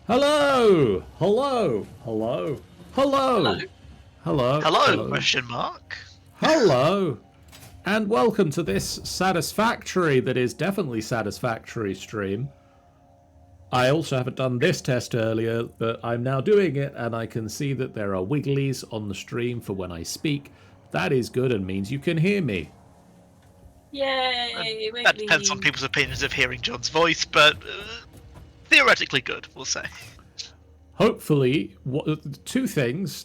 Hello! Hello! Hello! Hello. Hello! Hello! Hello, question mark. Hello! And welcome to this Satisfactory that is definitely Satisfactory stream. I also haven't done this test earlier, but I'm now doing it and I can see that there are wigglies on the stream for when I speak. That is good and means you can hear me. Yay, That depends on people's opinions of hearing John's voice, but theoretically good, we'll say. Hopefully, two things,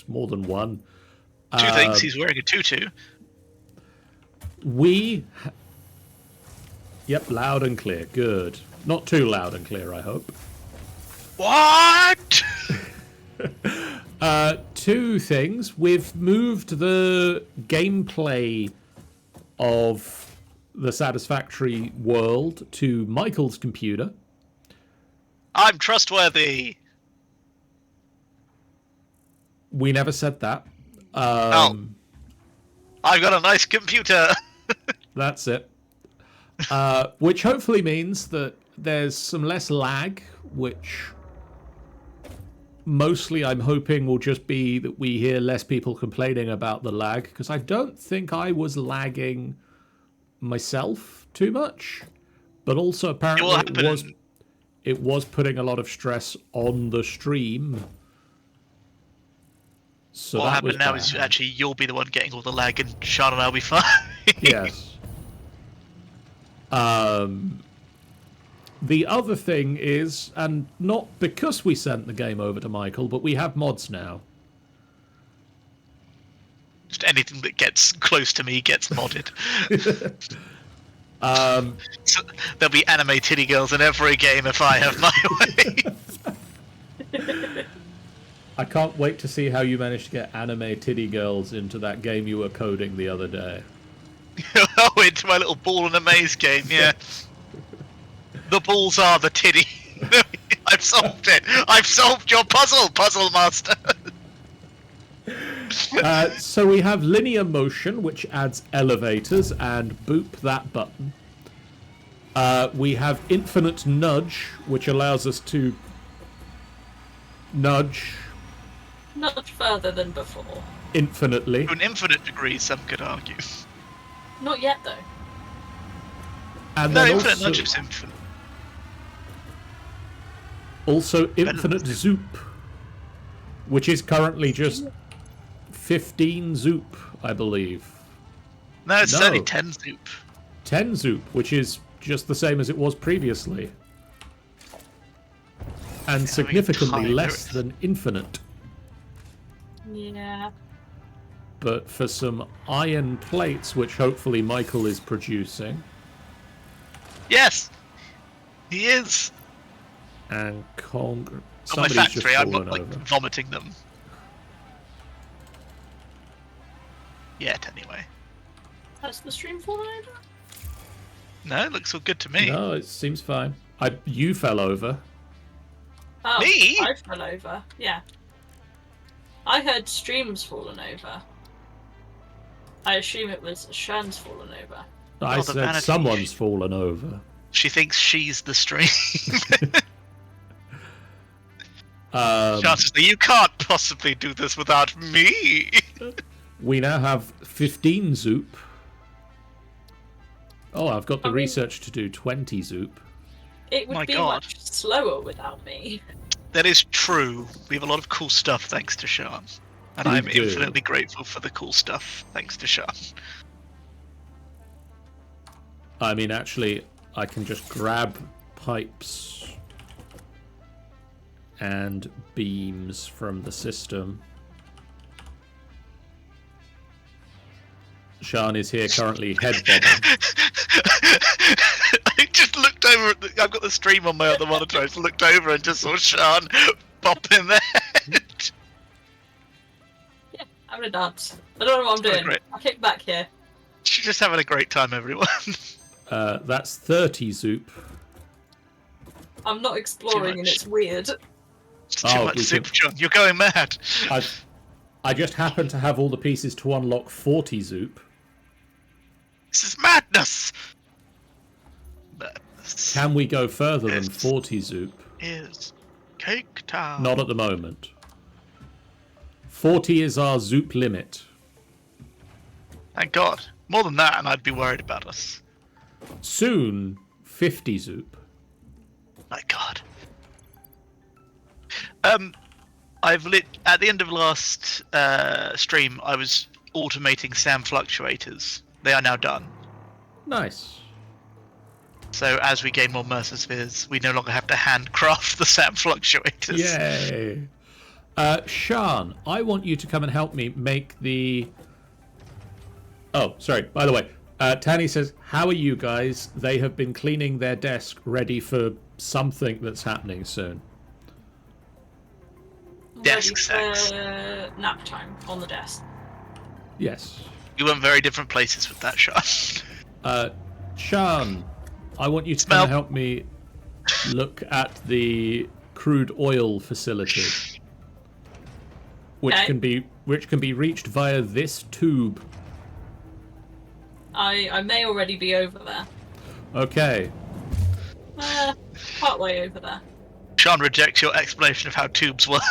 more than one. Two things, he's wearing a tutu. Yep, loud and clear, good. Not too loud and clear, I hope. What? Two things, we've moved the gameplay of the Satisfactory world to Michael's computer. I'm trustworthy. We never said that. I've got a nice computer. That's it. Which hopefully means that there's some less lag, which mostly I'm hoping will just be that we hear less people complaining about the lag, because I don't think I was lagging myself too much, but also apparently it was putting a lot of stress on the stream. So what that happened was now bad. is actually you'll be the one getting all the lag and Sean and I'll be fine. Yes. The other thing is, and not because we sent the game over to Michael, but we have mods now. Just anything that gets close to me gets modded. So there'll be anime titty girls in every game if I have my way. I can't wait to see how you managed to get anime titty girls into that game you were coding the other day. Oh, into my little ball in a maze game, yeah. The balls are the titty. I've solved it. I've solved your puzzle, Puzzle Master. So we have linear motion, which adds elevators, and boop that button. We have infinite nudge, which allows us to nudge Not further than before. infinitely. To an infinite degree, some could argue. Not yet, though. And No, then infinite nudge is infinite. also infinite zoop, which is currently just 15 zoop, I believe. No, it's No. only 10 zoop. 10 zoop, which is just the same as it was previously. And significantly less than infinite. Yeah. But for some iron plates, which hopefully Michael is producing, Yes, he is. and On my somebody's just factory, I'm fallen not like over. vomiting them. Yet, anyway. Has the stream fallen over? No, it looks all good to me. No, it seems fine. You fell over. Oh, Me? I fell over. Yeah. I heard streams fallen over. I assume it was Shan's fallen over. I the said vanity. someone's fallen over. She thinks she's the stream. Um, Chances are you can't possibly do this without me. we now have 15 zoop. Oh, I've got the research to do 20 zoop. It would My be God. much slower without me. That is true. We have a lot of cool stuff thanks to Sean. And We I'm do. infinitely grateful for the cool stuff thanks to Sean. I mean, actually, I can just grab pipes and beams from the system. Sian is here currently head bobbing. I just looked over at I've got the stream on my other monitor. I just looked over and just saw Sean pop in there. Yeah, having a dance. I don't know what I'm doing. great. I'll kick back here. She's just having a great time, everyone. That's 30 zoop. I'm not exploring and much. it's weird. It's too Oh, much we soup, could- John. You're going mad. I just happen to have all the pieces to unlock 40 zoop. This is madness. Madness. Can we go further than 40, Zoop? Is cake time. Not at the moment. 40 is our Zoop limit. Thank God. More than that, and I'd be worried about us. Soon, 50, Zoop. My God. I've lit at the end of last stream. I was automating SAM fluctuators. They are now done. Nice. So as we gain more Mercer spheres, we no longer have to handcraft the SAM fluctuators. Yay. Sian, I want you to come and help me make the... Oh, sorry. By the way, Tanny says, how are you guys? They have been cleaning their desk ready for something that's happening soon. Desk Ready sex. for nap time on the desk. Yes. You went very different places with that shot. Sian, I want you to Smell. come and help me look at the crude oil facility, which Okay. can be reached via this tube. I may already be over there. Okay. Part way over there. Sean rejects your explanation of how tubes work.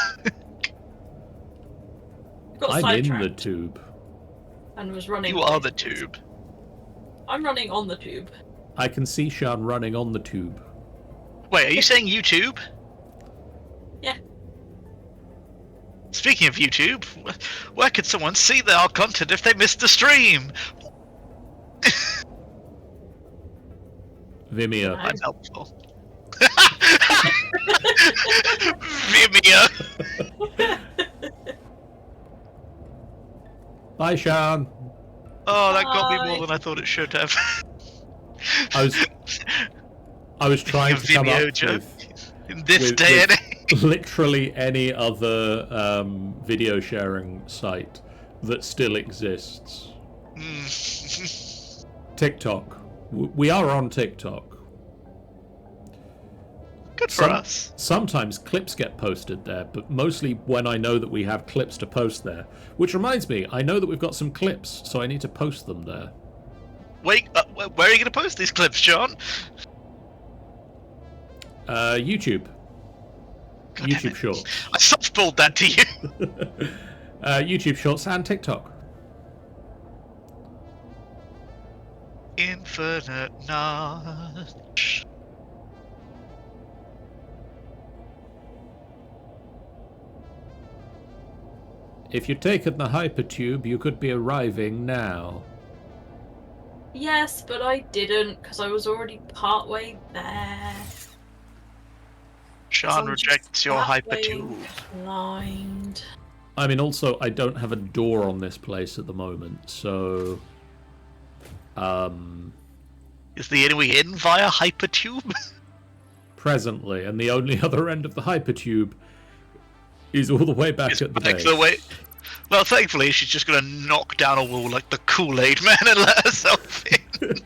Got I'm in sidetracked the tube. and was running. You are the tube. I'm running on the tube. I can see Sian running on the tube. Wait, are you saying YouTube? Yeah. Speaking of YouTube, where could someone see our content if they missed the stream? Vimeo. I'm helpful. Vimeo. Bye, Sian. Oh, that got me Bye. more than I thought it should have. I was trying to come Vimeo up joke. with In this with- day with- and age. literally any other video sharing site that still exists. TikTok. We are on TikTok. Good for us. Sometimes clips get posted there, but mostly when I know that we have clips to post there. Which reminds me, I know that we've got some clips, so I need to post them there. Wait, where are you going to post these clips, John? YouTube. God damn YouTube it. Shorts. I softballed that to you. YouTube Shorts and TikTok. Infinite notch. If you'd taken the hypertube, you could be arriving now. Yes, but I didn't because I was already part way there. Sean I'm just rejects your that way hypertube. Blind. I mean, also, I don't have a door on this place at the moment, so... Is the only way in via hypertube? presently, and the only other end of the hypertube is all the way back at the Back base. to the way. Well, thankfully, she's just gonna knock down a wall like the Kool-Aid Man and let herself in.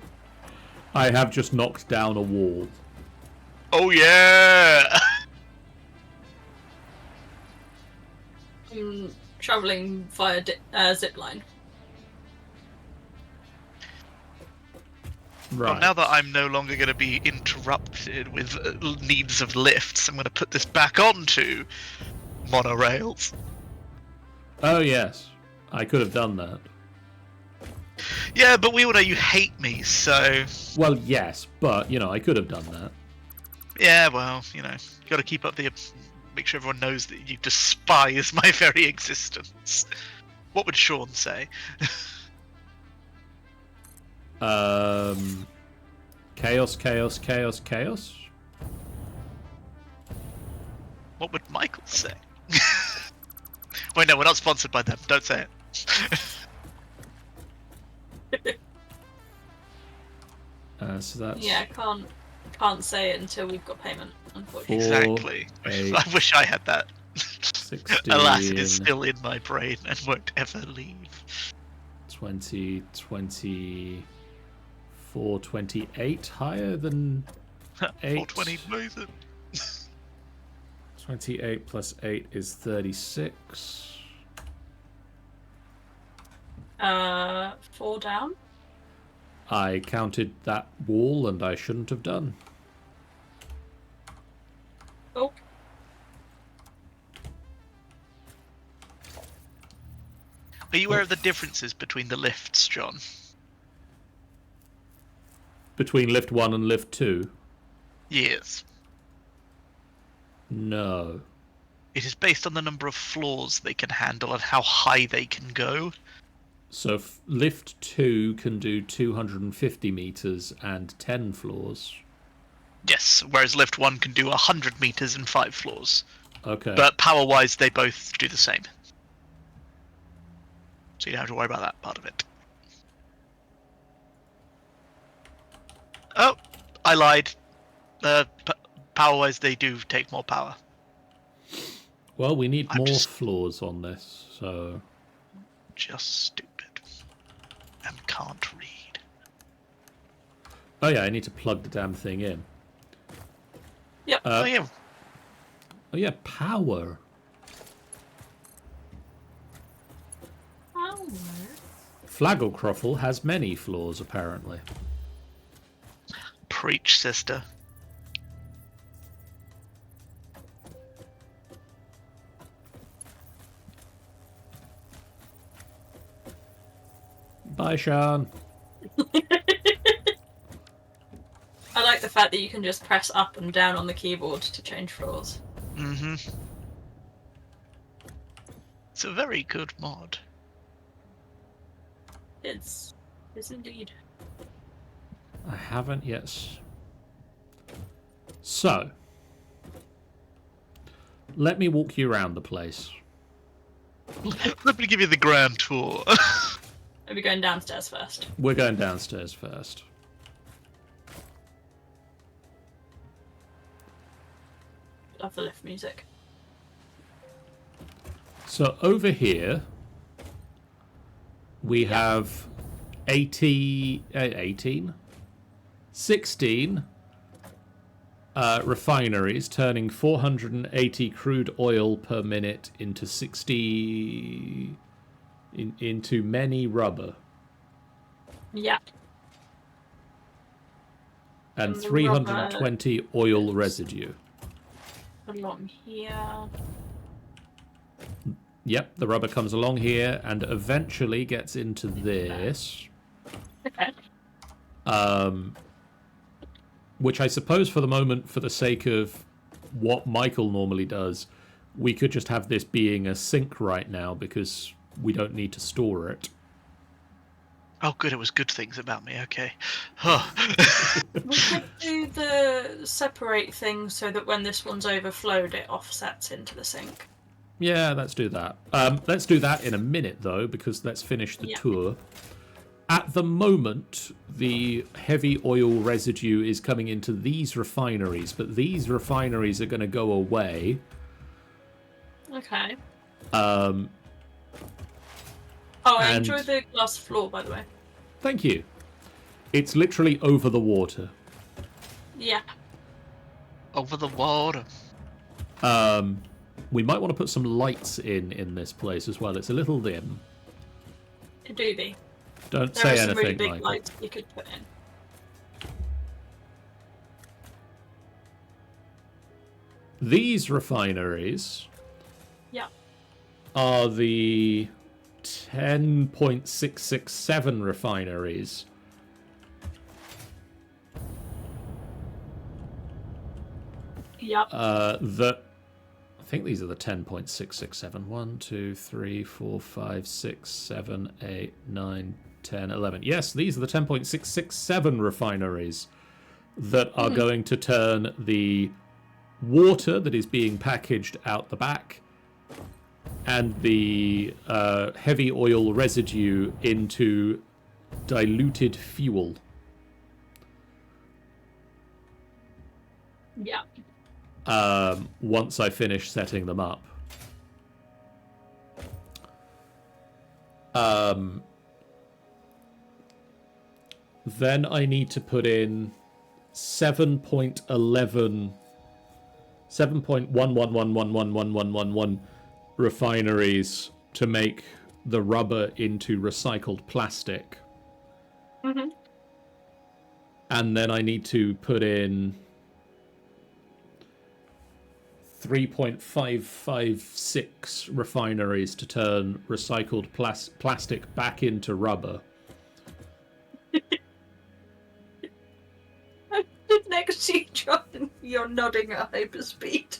I have just knocked down a wall. Oh yeah! I'm travelling via zipline. Right. Well, now that I'm no longer going to be interrupted with needs of lifts, I'm going to put this back onto monorails. Oh, yes. I could have done that. Yeah, but we all know you hate me, so... Well, yes, but, you know, I could have done that. Yeah, well, you know, got to keep up the... Make sure everyone knows that you despise my very existence. What would Sean say? Chaos, chaos, chaos, chaos? What would Michael say? Wait, no, we're not sponsored by them. Don't say it. So that's... Yeah, can't say it until we've got payment, unfortunately. Exactly. 8, I wish I had that. 16, Alas, it is still in my brain and won't ever leave. 20, 24, 28, higher than 8. 420 amazing. 28 plus 8 is 36. 4 down. I counted that wall and I shouldn't have done. Oh, Are you aware of the differences between the lifts, John? Between lift 1 and lift 2? Yes. No. It is based on the number of floors they can handle and how high they can go. So lift 2 can do 250 meters and 10 floors. Yes, whereas lift 1 can do 100 meters and 5 floors. Okay. But power-wise, they both do the same. So you don't have to worry about that part of it. Oh, I lied. Power-wise, they do take more power. Well, we need I'm more just- floors on this, so... Just stupid. And can't read. Oh yeah, I need to plug the damn thing in. Yep. Oh yeah. Oh yeah, power. power. Flagelcroffle has many floors, apparently. Preach, sister. Bye, Sian. I like the fact that you can just press up and down on the keyboard to change floors. Mm-hmm. It's a very good mod. It's indeed. I haven't yet. So, let me walk you around the place. Let me give you the grand tour. Maybe going downstairs first. We're going downstairs first. Love the lift music. So over here, we have 16 refineries turning 480 crude oil per minute into 60 into many rubber, Yeah. and And the 320 oil residue. Along here. Yep, the rubber comes along here and eventually gets into this. Okay. Which I suppose for the moment, for the sake of what Michael normally does, we could just have this being a sink right now because we don't need to store it. Oh, good, it was good things about me, okay. Huh. We could do the separate thing so that when this one's overflowed, it offsets into the sink. Yeah, let's do that. Let's do that in a minute, though, because let's finish the Yeah. tour. At the moment, the heavy oil residue is coming into these refineries, but these refineries are going to go away. Okay. Um, Oh, I And- enjoyed the glass floor, by the way. Thank you. It's literally over the water. Yeah. Over the water. We might want to put some lights in this place as well. It's a little dim. Do they? Don't There say are some anything, really big Michael. lights you could put in. These refineries Yeah. are the 10.667 refineries. Yep. That I think these are the 10.667. 1, 2, 3, 4, 5, 6, 7, 8, 9, 10, 11. Yes, these are the 10.667 refineries that are going to turn the water that is being packaged out the back and the heavy oil residue into diluted fuel. Yeah. Once I finish setting them up. Then I need to put in 7.1111111111 refineries to make the rubber into recycled plastic. Mhm. And then I need to put in 3.556 refineries to turn recycled plastic back into rubber. I'm next to you, John. You're nodding at hyperspeed.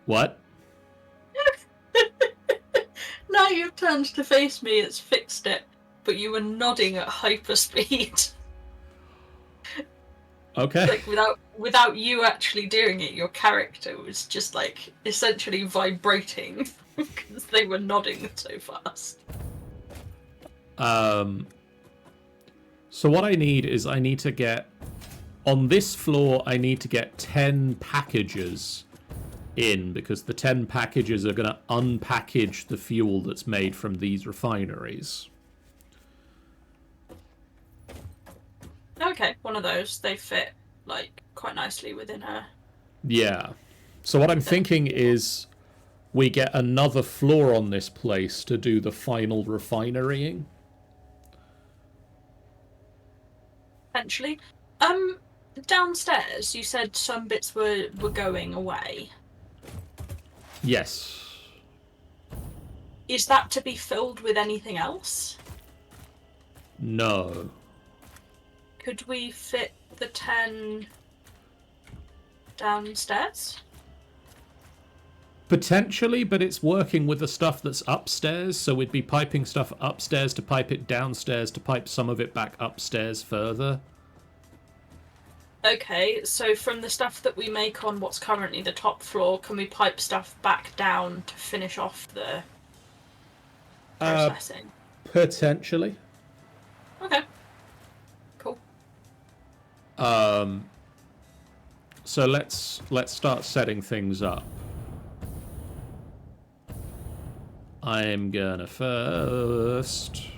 What? Now you've turned to face me, it's fixed it, but you were nodding at hyperspeed. Okay. Like without you actually doing it, your character was just like essentially vibrating because they were nodding so fast. So what I need is I need to get on this floor. I need to get 10 packages in because the 10 packages are going to unpackage the fuel that's made from these refineries. Okay, one of those. They fit like quite nicely within her. Yeah. So what I'm thinking is we get another floor on this place to do the final refinerying. Potentially. Downstairs, you said some bits were going away. Yes. Is that to be filled with anything else? No. Could we fit the 10 downstairs? Potentially, but it's working with the stuff that's upstairs, so we'd be piping stuff upstairs to pipe it downstairs to pipe some of it back upstairs further. Okay, so from the stuff that we make on what's currently the top floor, can we pipe stuff back down to finish off the processing? Potentially. Okay. Cool. So let's start setting things up. I'm gonna first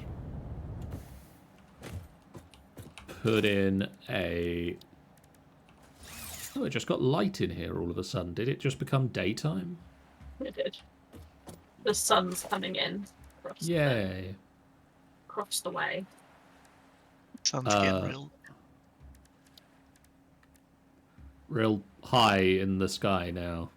put in a... Oh, it just got light in here all of a sudden. Did it just become daytime? It did. The sun's coming in Yay. across the way. Sun's getting real high in the sky now.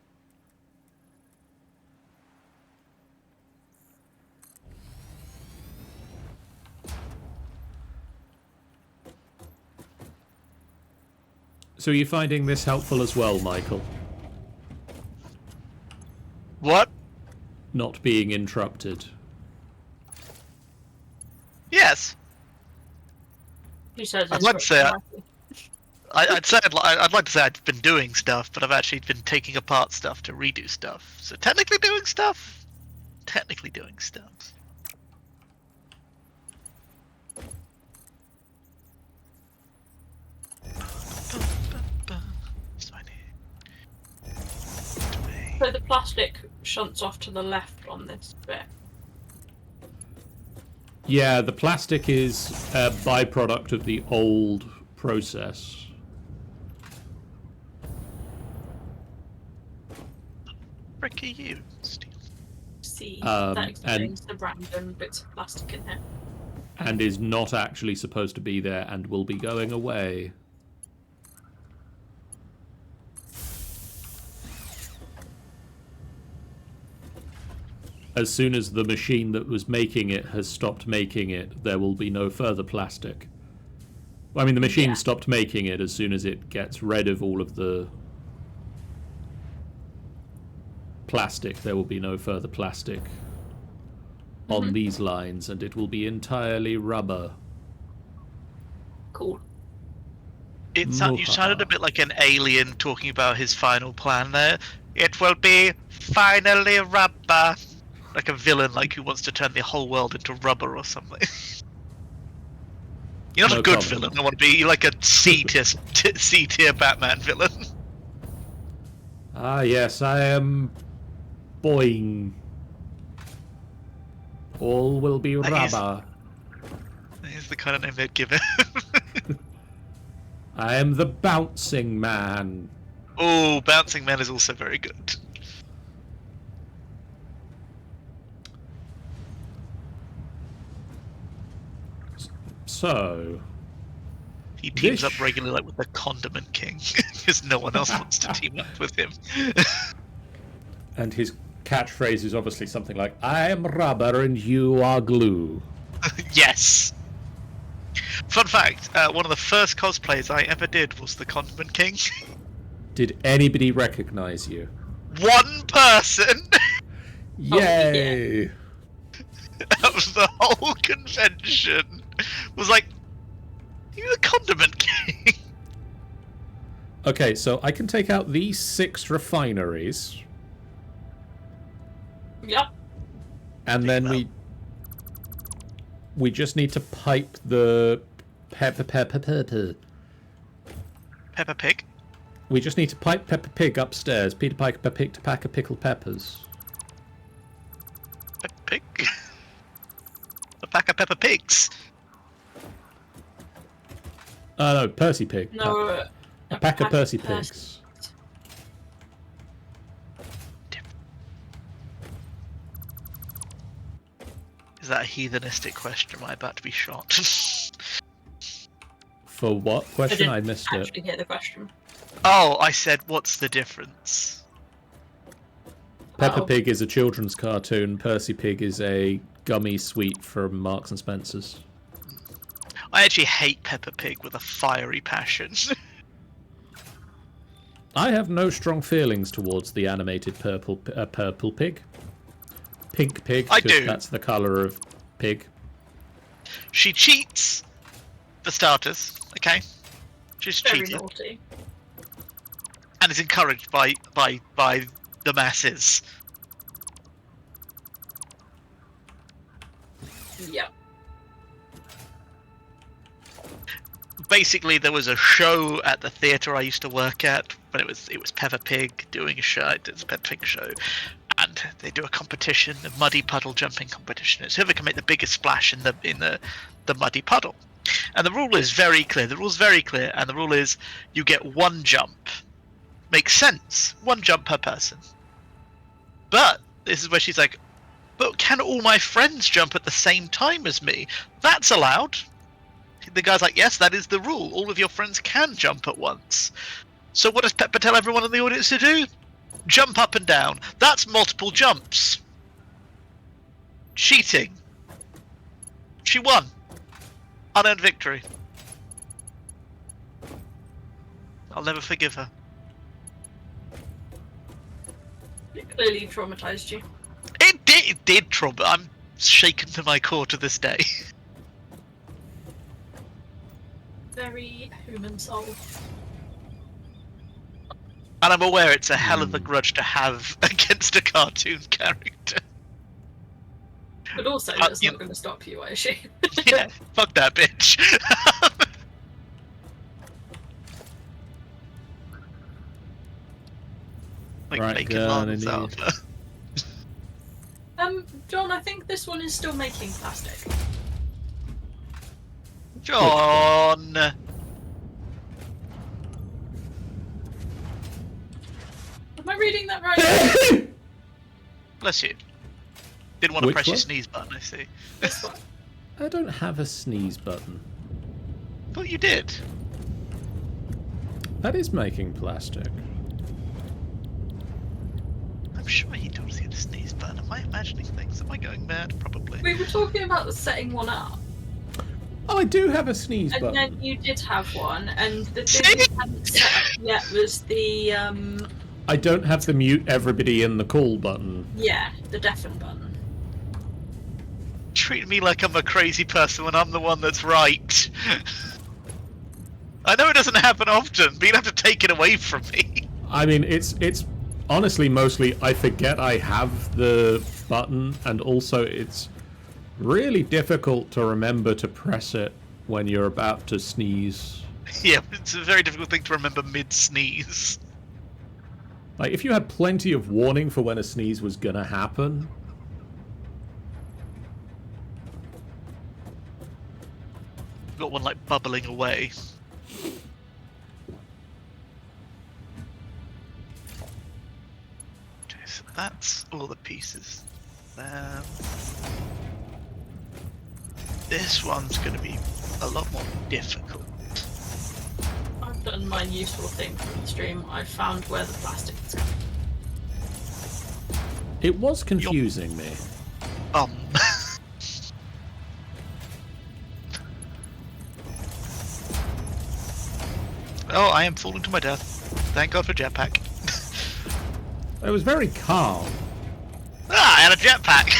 So are you finding this helpful as well, Michael? What? Not being interrupted. Yes. Who says I'd like to say I'd like to say I've been doing stuff, but I've actually been taking apart stuff to redo stuff. So technically doing stuff. Technically doing stuff. So the plastic shunts off to the left on this bit. Yeah, the plastic is a byproduct of the old process. Frick are you, Steve? See, Um, that explains the random bits of plastic in here. And is not actually supposed to be there and will be going away. As soon as the machine that was making it has stopped making it, there will be no further plastic. I mean, the machine stopped making it as soon as it gets rid of all of the plastic. There will be no further plastic on these lines, and it will be entirely rubber. Cool. You sounded a bit like an alien talking about his final plan there. It will be finally rubber. Like a villain, like who wants to turn the whole world into rubber or something. You're not a good villain. I want to be like a C-tier Batman villain. Ah, yes, I am Boing. All will be rubber. Here's the kind of name they'd give him. I am the Bouncing Man. Oh, Bouncing Man is also very good. So... He teams up regularly like with the Condiment King. Because no one else wants to team up with him. And his catchphrase is obviously something like, I am rubber and you are glue. Yes. Fun fact, one of the first cosplays I ever did was the Condiment King. Did anybody recognize you? One person Yay! out of the whole convention was like, you're the Condiment King. Okay, so I can take out these 6 refineries. Yep. And then we just need to pipe the Peppa Pig? We just need to pipe Peppa Pig upstairs. Peter Piper picked a pack of pickled peppers. Peppa Pig? A pack of Peppa Pigs? No, Percy Pig. No, a pack of Percy Pigs. Is that a heathenistic question? Am I about to be shot? For what question? I missed it. I didn't actually hear the question. Oh, I said, what's the difference? Peppa Pig is a children's cartoon. Percy Pig is a gummy sweet from Marks and Spencer's. I actually hate Peppa Pig with a fiery passion. I have no strong feelings towards the animated purple pig. Pink pig, I do. That's the colour of pig. She cheats, for starters, okay? She's Very cheating. naughty. And is encouraged by the masses. Yep. Basically, there was a show at the theatre I used to work at, but it was Peppa Pig doing a show. It's a Peppa Pig show, and they do a competition, a muddy puddle jumping competition. It's whoever can make the biggest splash in the muddy puddle. And the rule is very clear. The rule's very clear, and the rule is you get 1 jump. Makes sense. 1 jump per person. But this is where she's like, but can all my friends jump at the same time as me? That's allowed. The guy's like, yes, that is the rule. All of your friends can jump at once. So what does Peppa tell everyone in the audience to do? Jump up and down. That's multiple jumps. Cheating. She won. Unearned victory. I'll never forgive her. It clearly traumatized you. It did trauma. I'm shaken to my core to this day. Very human soul. And I'm aware it's a hell of a grudge to have against a cartoon character. But also, that's not going to stop you, I assume. Yeah, fuck that bitch. Like Right, bacon lungs out. John, I think this one is still making plastic. John! Am I reading that right? Bless you. Didn't want to Which press your one? sneeze button, I see. This one. I don't have a sneeze button. Thought you did. That is making plastic. I'm sure he told us he had a sneeze button. Am I imagining things? Am I going mad? Probably. We were talking about the setting one up. Oh, I do have a sneeze And button. then you did have one, and the thing you hadn't set up yet was the, I don't have the mute everybody in the call button. yeah, the deafen button. Treat me like I'm a crazy person when I'm the one that's right. I know it doesn't happen often, but you'd have to take it away from me. I mean, it's honestly mostly I forget I have the button, and also it's really difficult to remember to press it when you're about to sneeze. Yeah, it's a very difficult thing to remember mid-sneeze. Like, if you had plenty of warning for when a sneeze was gonna happen... Got one like bubbling away. Okay, so that's all the pieces. This one's going to be a lot more difficult. I've done one useful thing from the stream. I found where the plastic is coming. It was confusing me. Oh, I am falling to my death. Thank God for jetpack. It was very calm. Ah, I had a jetpack!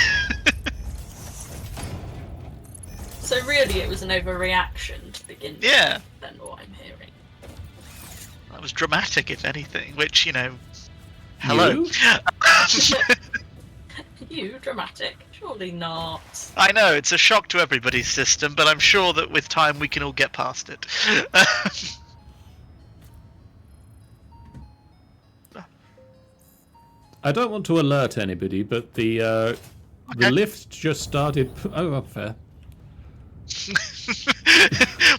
So really, it was an overreaction to begin with. Yeah. Then what I'm hearing. That was dramatic, if anything, which, hello. You? You dramatic? Surely not. I know, it's a shock to everybody's system, but I'm sure that with time we can all get past it. I don't want to alert anybody, but the lift just started. Oh, fair.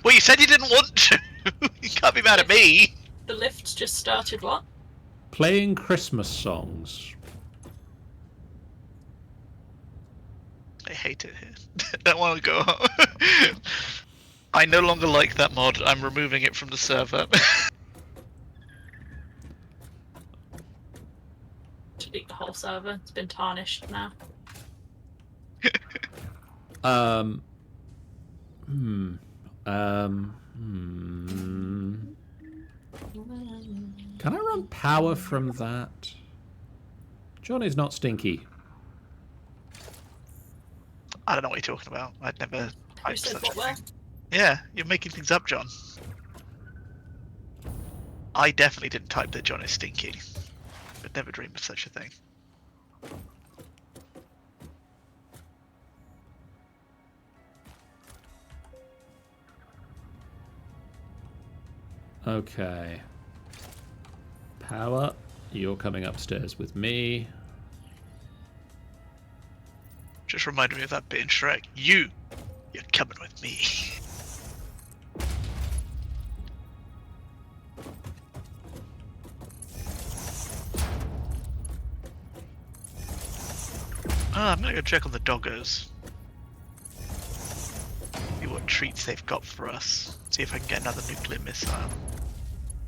Well, you said you didn't want to. You can't be mad at me. The lift just started what? Playing Christmas songs. I hate it here. Don't want to go home. I no longer like that mod. I'm removing it from the server. Delete the whole server. It's been tarnished now. Can I run power from that? Johnny's not stinky. I don't know what you're talking about. I'd never Who typed said such what a where? thing. Yeah, you're making things up, John. I definitely didn't type that John is stinky. I'd never dream of such a thing. Okay. Power, you're coming upstairs with me. Just reminded me of that bit in Shrek. You're coming with me. I'm gonna go check on the doggos. See what treats they've got for us. See if I can get another nuclear missile.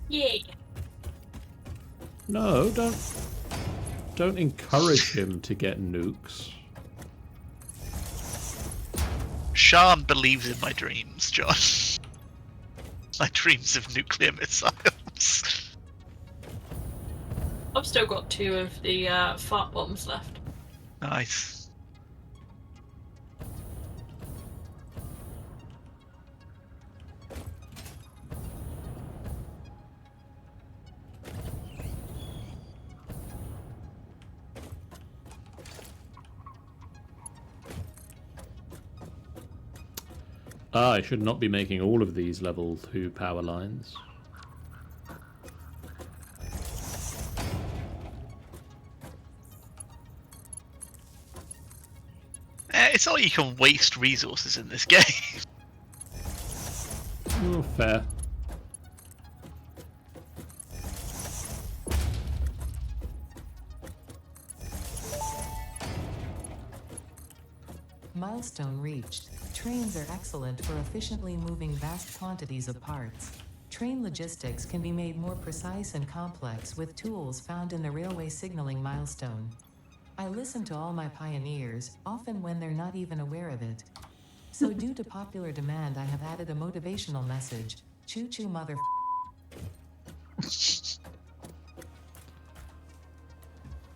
Yeah. No, don't encourage him to get nukes. Sian believes in my dreams, John. My dreams of nuclear missiles. I've still got 2 of the fart bombs left. Nice. I should not be making all of these level 2 power lines. It's not like you can waste resources in this game. Oh, fair. Milestone reached. Trains are excellent for efficiently moving vast quantities of parts. Train logistics can be made more precise and complex with tools found in the railway signaling milestone. I listen to all my pioneers, often when they're not even aware of it. So due to popular demand, I have added a motivational message. Choo choo mother. It's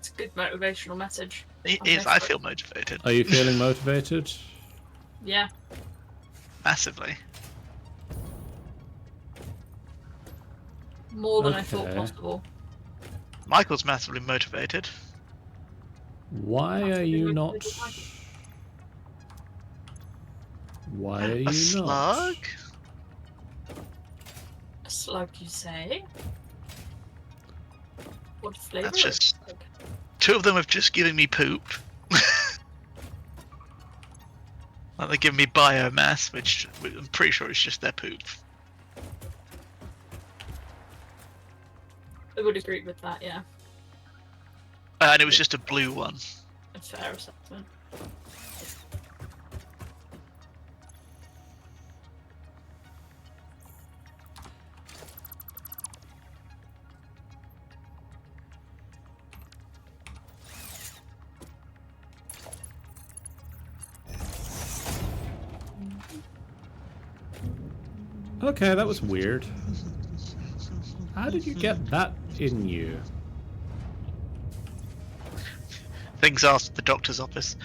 a good motivational message. It is. I feel motivated. Are you feeling motivated? Yeah. Massively. More than I thought Okay. possible. Michael's massively motivated. Why are you not? Why are you A not? slug? A slug, you say? What flavour? That's just... 2 of them have just given me poop. Like, they're giving me biomass, which I'm pretty sure is just their poop. I would agree with that, yeah. And it was just a blue one. A fair assessment. Okay, that was weird. How did you get that in you? Things asked the doctor's office.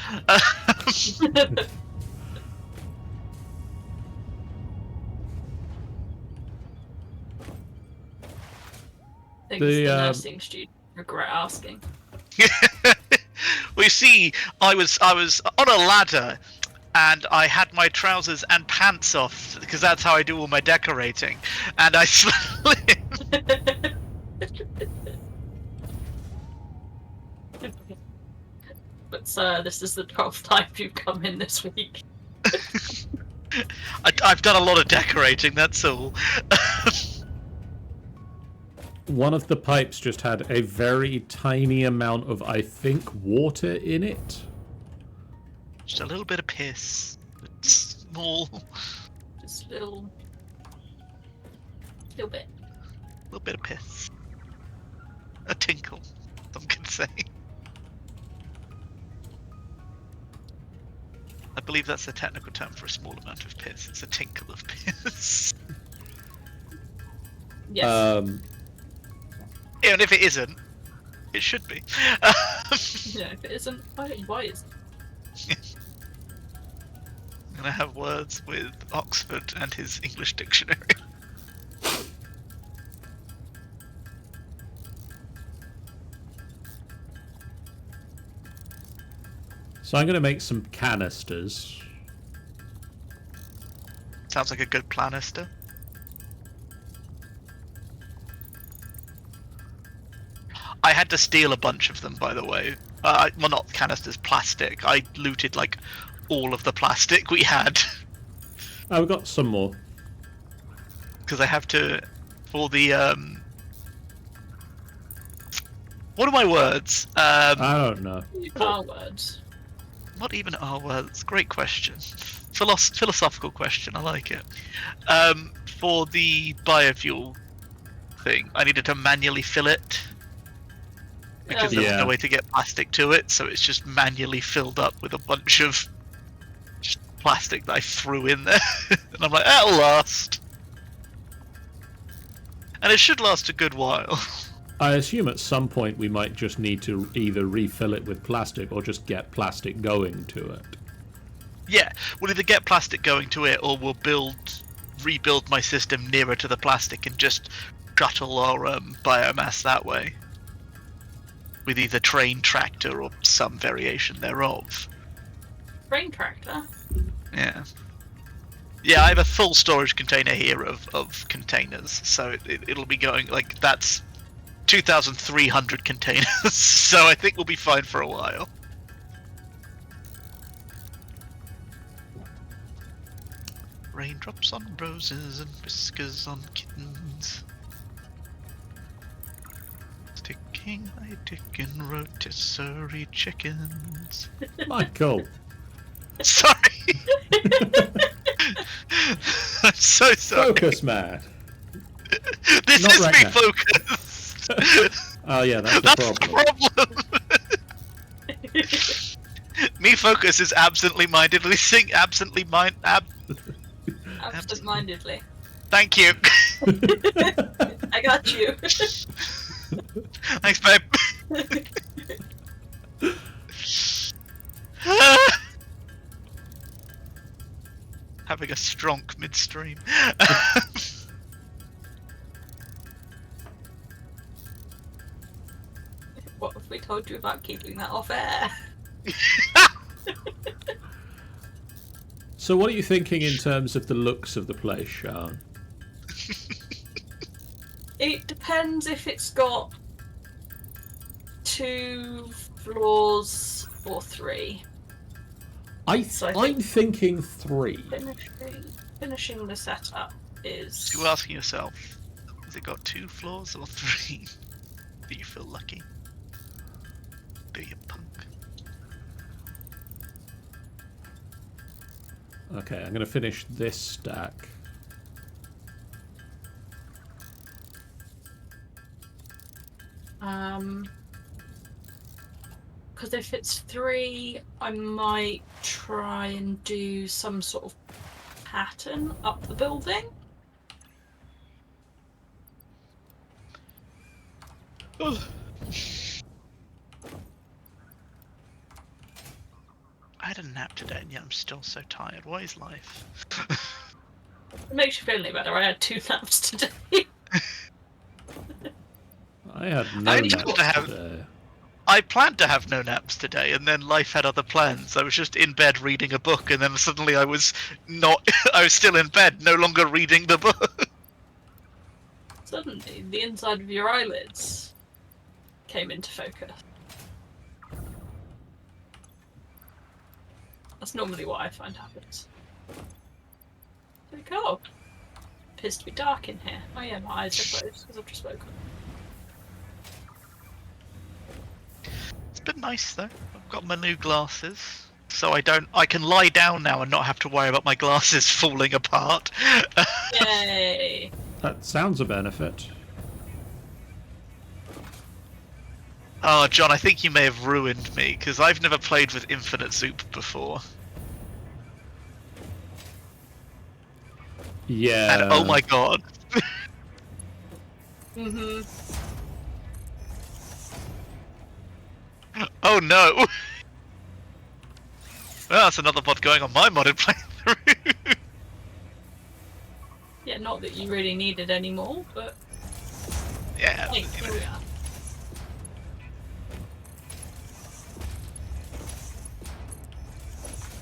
Things The, the nursing student regret asking. Well, you see, I was on a ladder, and I had my trousers and pants off because that's how I do all my decorating, and I slipped. But sir, this is the 12th time you've come in this week. I've done a lot of decorating. That's all. One of the pipes just had a very tiny amount of, I think, water in it. Just a little bit of piss. It's small. Just a little bit. A little bit of piss. A tinkle, some can say. I believe that's the technical term for a small amount of piss. It's a tinkle of piss. Yes. And if it isn't, it should be. Yeah, if it isn't, why isn't it? I'm gonna have words with Oxford and his English dictionary. So I'm going to make some canisters. Sounds like a good planister. I had to steal a bunch of them, by the way. Well, not canisters, plastic. I looted, like, all of the plastic we had. Oh, we've got some more. Because I have to... For the, What are my words? I don't know. Our words. What even are words? Great question. Philosophical question, I like it. For the biofuel thing, I needed to manually fill it. Because there was no way to get plastic to it, so it's just manually filled up with a bunch of just plastic that I threw in there. And I'm like, that'll last. And it should last a good while. I assume at some point we might just need to either refill it with plastic or just get plastic going to it. Yeah, we'll either get plastic going to it or we'll rebuild my system nearer to the plastic and just shuttle our biomass that way. With either train tractor or some variation thereof. Train tractor? Yeah. Yeah, I have a full storage container here of containers, so it'll be going, like, that's 2,300 containers, so I think we'll be fine for a while. Raindrops on roses and whiskers on kittens. Sticking my dick in rotisserie chickens. Michael. Sorry! I'm so sorry. Focus, man. This Not is right me now. focused! Oh yeah, that's That's the problem. the problem! Me focus is absently-mindedly Absent-mindedly. Thank you. I got you. Thanks, babe. Having a stronk midstream. What have we told you about keeping that off air? So what are you thinking in terms of the looks of the place, Sian? It depends if it's got 2 floors or 3. I'm think- thinking 3. Finishing the setup is... You're asking yourself, has it got 2 floors or 3? Do you feel lucky? Do you, punk? Okay, I'm going to finish this stack. Because if it's 3, I might try and do some sort of pattern up the building. I had a nap today and yet I'm still so tired. What is life? It makes you feel any better. I had 2 naps today. I had no I naps planned to have- today. I planned to have no naps today, and then life had other plans. I was just in bed reading a book, and then suddenly I was not. I was still in bed, no longer reading the book. Suddenly, the inside of your eyelids came into focus. That's normally what I find happens. Like, oh, appears to be dark in here. Oh yeah, my eyes are closed because I've just woken. It's been nice though. I've got my new glasses, so I can lie down now and not have to worry about my glasses falling apart. Yay! That sounds a benefit. Oh, John, I think you may have ruined me because I've never played with infinite soup before. Yeah. And oh my god. Mhm. Oh no! Well, that's another mod going on my modded playthrough. Yeah, not that you really needed any more, but Yeah. hey, here we are.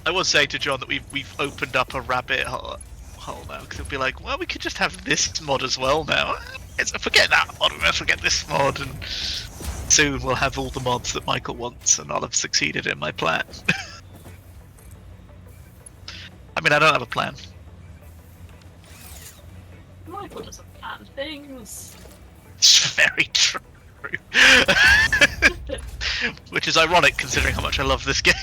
I will say to John that we've opened up a rabbit hole now, because it'll be like, well, we could just have this mod as well now. Forget that mod, we'll forget this mod, and soon we'll have all the mods that Michael wants, and I'll have succeeded in my plan. I mean, I don't have a plan. Michael doesn't plan things. It's very true. Which is ironic considering how much I love this game.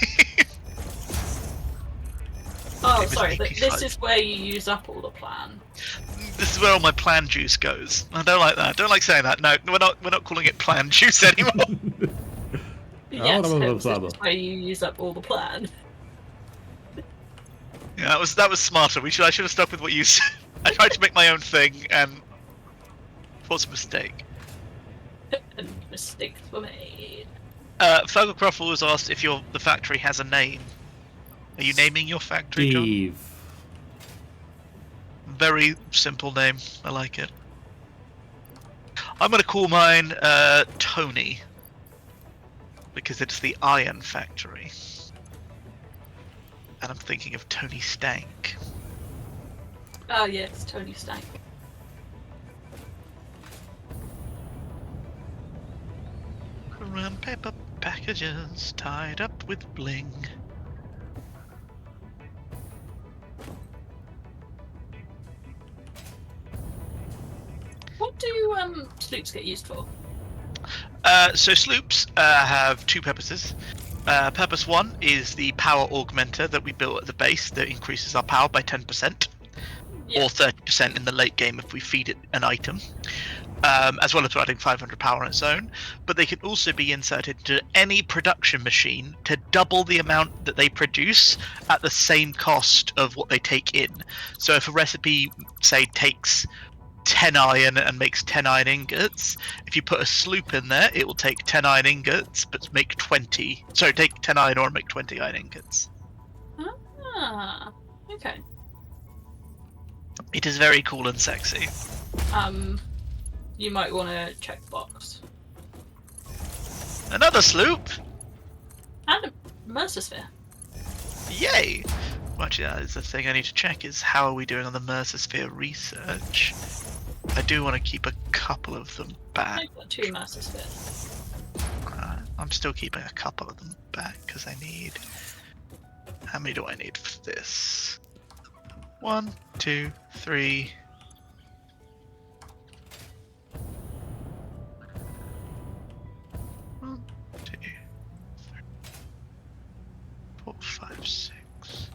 Oh, It was sorry, 85. this is where you use up all the plan. This is where all my plan juice goes. I don't like that. I don't like saying that. No, we're not calling it plan juice anymore. Yes, blah, blah, Holmes, blah, this is blah. where you use up all the plan. Yeah, that was smarter. I should have stuck with what you said. I tried to make my own thing, and it was a mistake. And mistakes were made. Fogelcroft was asked if the factory has a name. Are you naming your factory, John? Steve. Very simple name. I like it. I'm going to call mine Tony, because it's the iron factory. And I'm thinking of Tony Stank. Oh yes, Tony Stank. Around paper packages tied up with bling. What do sloops get used for? So sloops have 2 purposes. Purpose 1 is the power augmenter that we built at the base that increases our power by 10%, Yeah. or 30% in the late game if we feed it an item, as well as providing 500 power on its own. But they can also be inserted into any production machine to double the amount that they produce at the same cost of what they take in. So if a recipe, say, takes 10 iron and makes 10 iron ingots, if you put a sloop in there, it will take 10 iron ingots but make 20. So take 10 iron ore and make 20 iron ingots. Ah, okay. It is very cool and sexy. You might want to check the box. Another sloop! And a Mercer Sphere. Yay! Well, actually, that is the thing I need to check, is how are we doing on the Mercer Sphere research? I do want to keep a couple of them back. I've got 2 Mercer Spheres. I'm still keeping a couple of them back because I need... How many do I need for this? 1, 2, 3... 1, 2, 3, 4, 5, 6...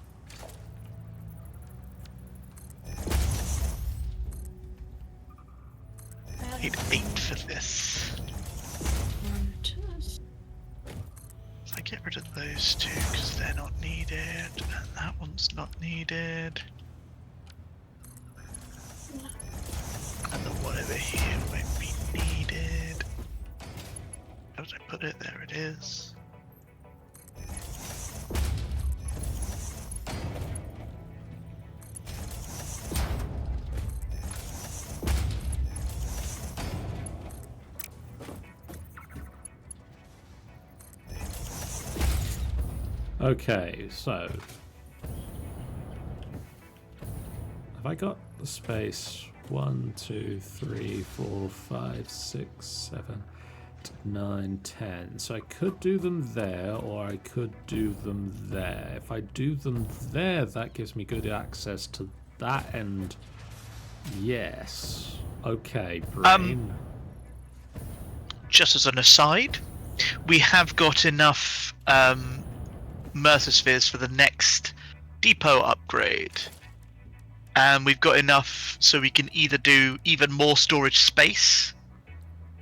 I need 8 for this. So I get rid of those 2 because they're not needed, and that one's not needed. And the one over here won't be needed. Where did I put it? There it is. Okay, so have I got the space? 1, 2, 3, 4, 5, 6, 7, 8, 9, 10. So I could do them there, or I could do them there. If I do them there, that gives me good access to that end. Yes. Okay, brain. Just as an aside, we have got enough Mercer spheres for the next depot upgrade. And we've got enough so we can either do even more storage space,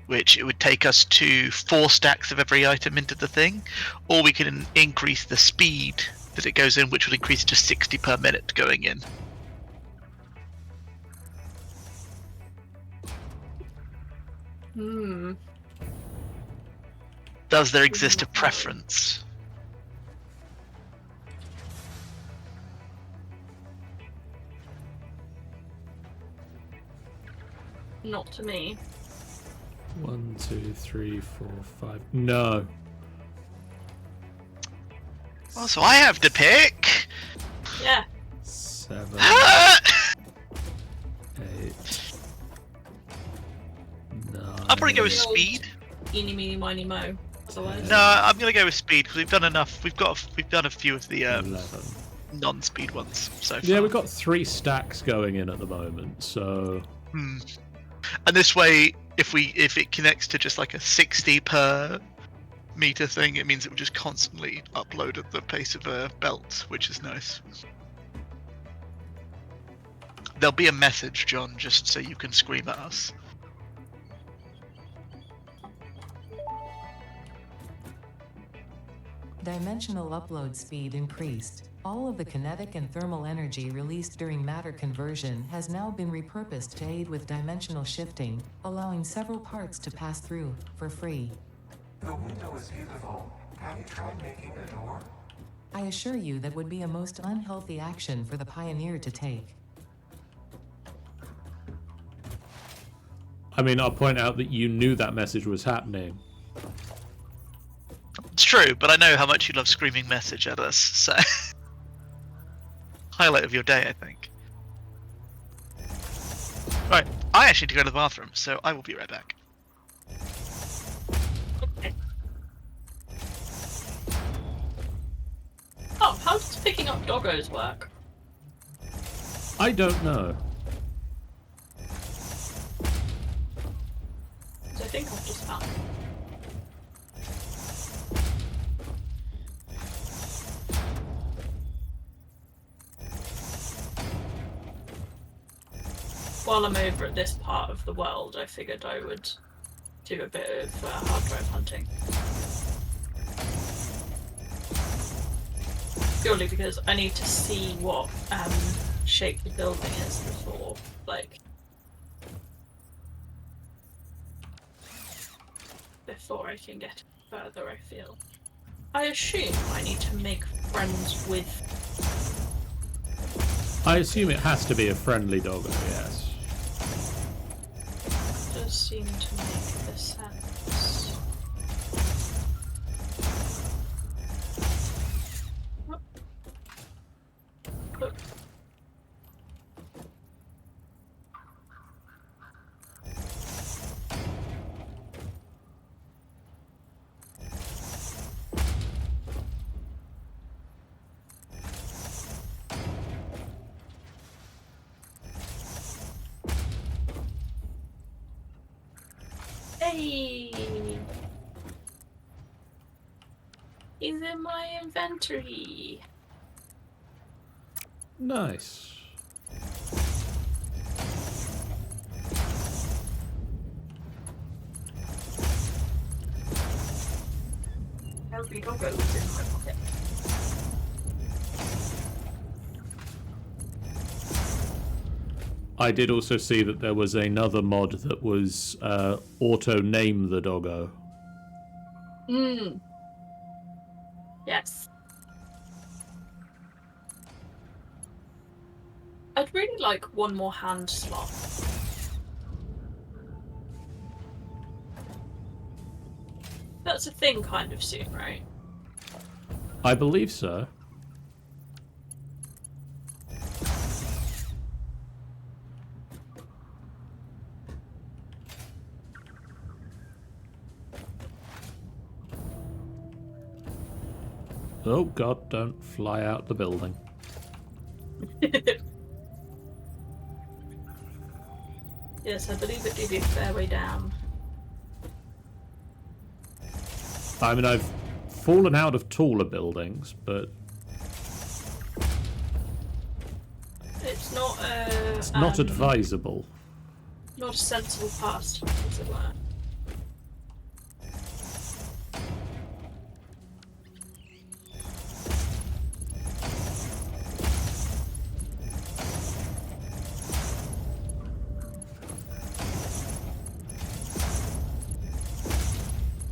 which it would take us to 4 stacks of every item into the thing, or we can increase the speed that it goes in, which would increase to 60 per minute going in. Does there exist a preference? Not to me. 1, 2, 3, 4, 5. No. Oh, so I have to pick. Yeah. 7, 8. I'll probably go with speed. Eeny, meeny, miny, mo. Otherwise. No, I'm gonna go with speed because we've done enough. We've done a few of the 11. non-speed ones so far. Yeah, we've got 3 stacks going in at the moment, so. And this way, if it connects to just like a 60 per meter thing, it means it will just constantly upload at the pace of a belt, which is nice. There'll be a message, John, just so you can scream at us. Dimensional upload speed increased. All of the kinetic and thermal energy released during matter conversion has now been repurposed to aid with dimensional shifting, allowing several parts to pass through for free. The window is beautiful. Have you tried making the door? I assure you that would be a most unhealthy action for the Pioneer to take. I mean, I'll point out that you knew that message was happening. It's true, but I know how much you love screaming message at us, so... Highlight of your day, I think. Right, I actually need to go to the bathroom, so I will be right back. Okay. Oh, how does picking up doggos work? I don't know. I think I've just found. While I'm over at this part of the world, I figured I would do a bit of hard drive hunting. Purely because I need to see what shape the building is before, before I can get further, I feel. I assume I need to make friends with... I assume it has to be a friendly doggo, yes. Does seem to make the sense. Look. Hey! He's in my inventory. Nice. Healthy doggo was in my pocket. I did also see that there was another mod that was auto name the doggo. Yes. I'd really like one more hand slot. That's a thing kind of soon, right? I believe so. Oh god, don't fly out the building. Yes, I believe it did a fair way down. I mean, I've fallen out of taller buildings, but It's not it's not advisable. not a sensible past, as it were.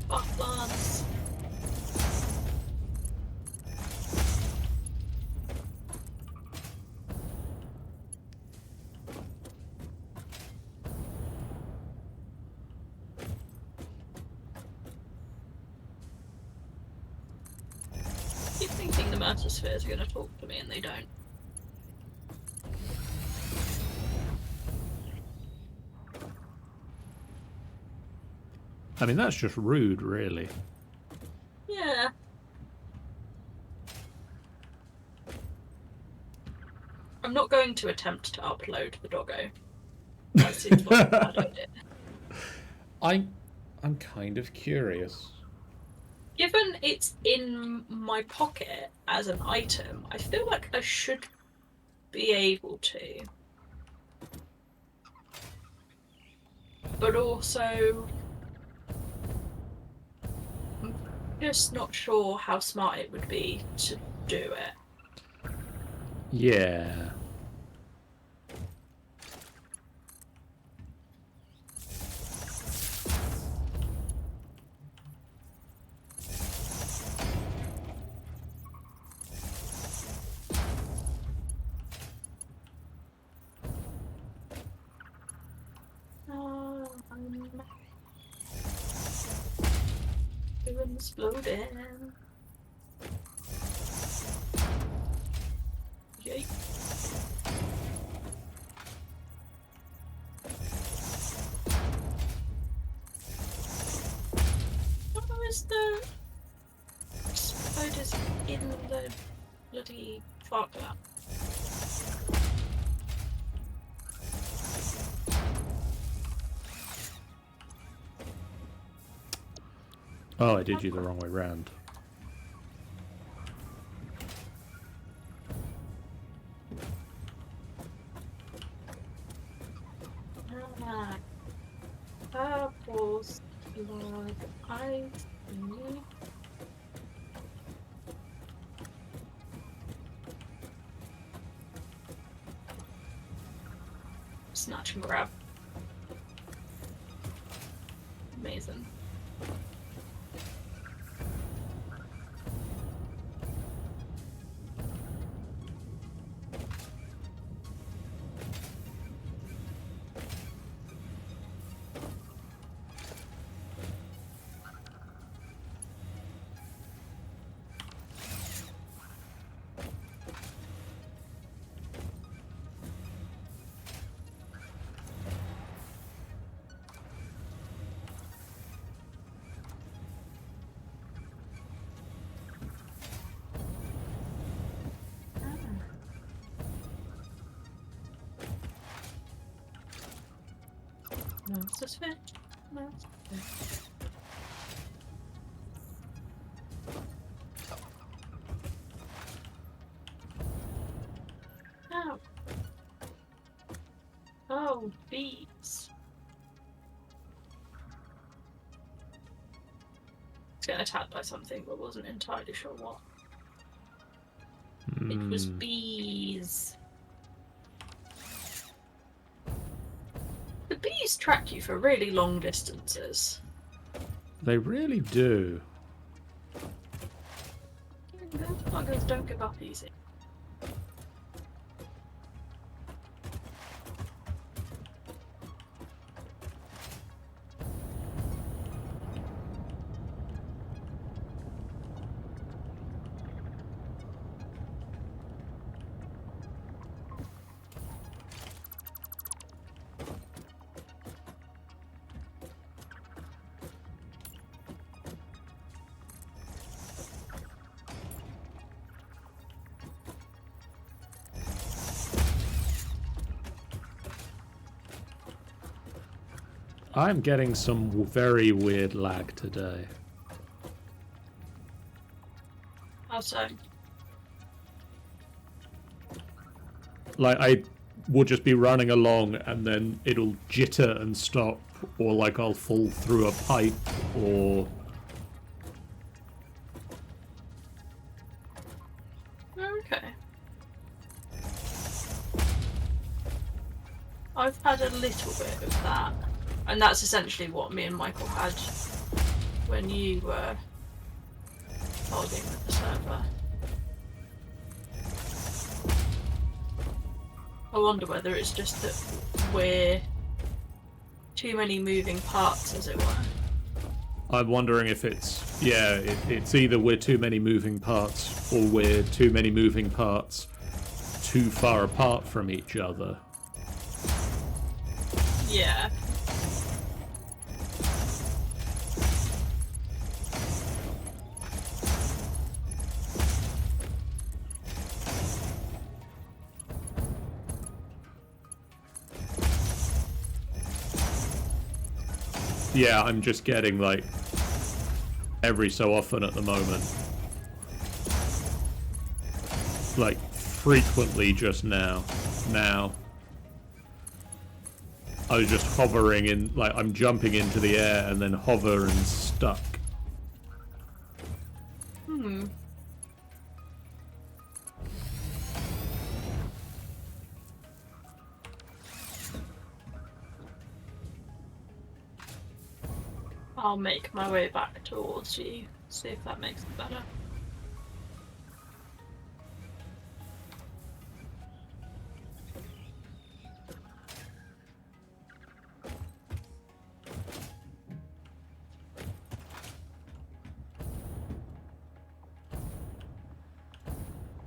Bufflons. I keep thinking the matter spheres are going to talk to me and they don't. I mean, that's just rude, really. Yeah. I'm not going to attempt to upload the doggo. That seems like a bad idea. I'm kind of curious. Given it's in my pocket as an item, I feel like I should be able to. But also, I'm just not sure how smart it would be to do it. Yeah. Doing exploding. Yay. What is the spiders in the bloody fog lab? Oh, I did you the wrong way round. Purples, like I see. Snatch and grab. Amazing. Monster sphere. Monster sphere. Ow. Oh, bees. It's getting attacked by something, but wasn't entirely sure what. It was bees. The bees track you for really long distances. They really do. Good. Buggers don't give up easy. I'm getting some very weird lag today. How so? Like, I will just be running along and then it'll jitter and stop, or like I'll fall through a pipe, or... Okay. I've had a little bit of that. And that's essentially what me and Michael had when you were holding with the server. I wonder whether it's just that we're too many moving parts, as it were. I'm wondering if it's... Yeah, it's either we're too many moving parts, or we're too many moving parts too far apart from each other. Yeah. Yeah, I'm just getting, like, every so often at the moment. Like, frequently just now. I was just hovering in, like, I'm jumping into the air and then hover and stuck. I'll make my way back towards you, see if that makes it better.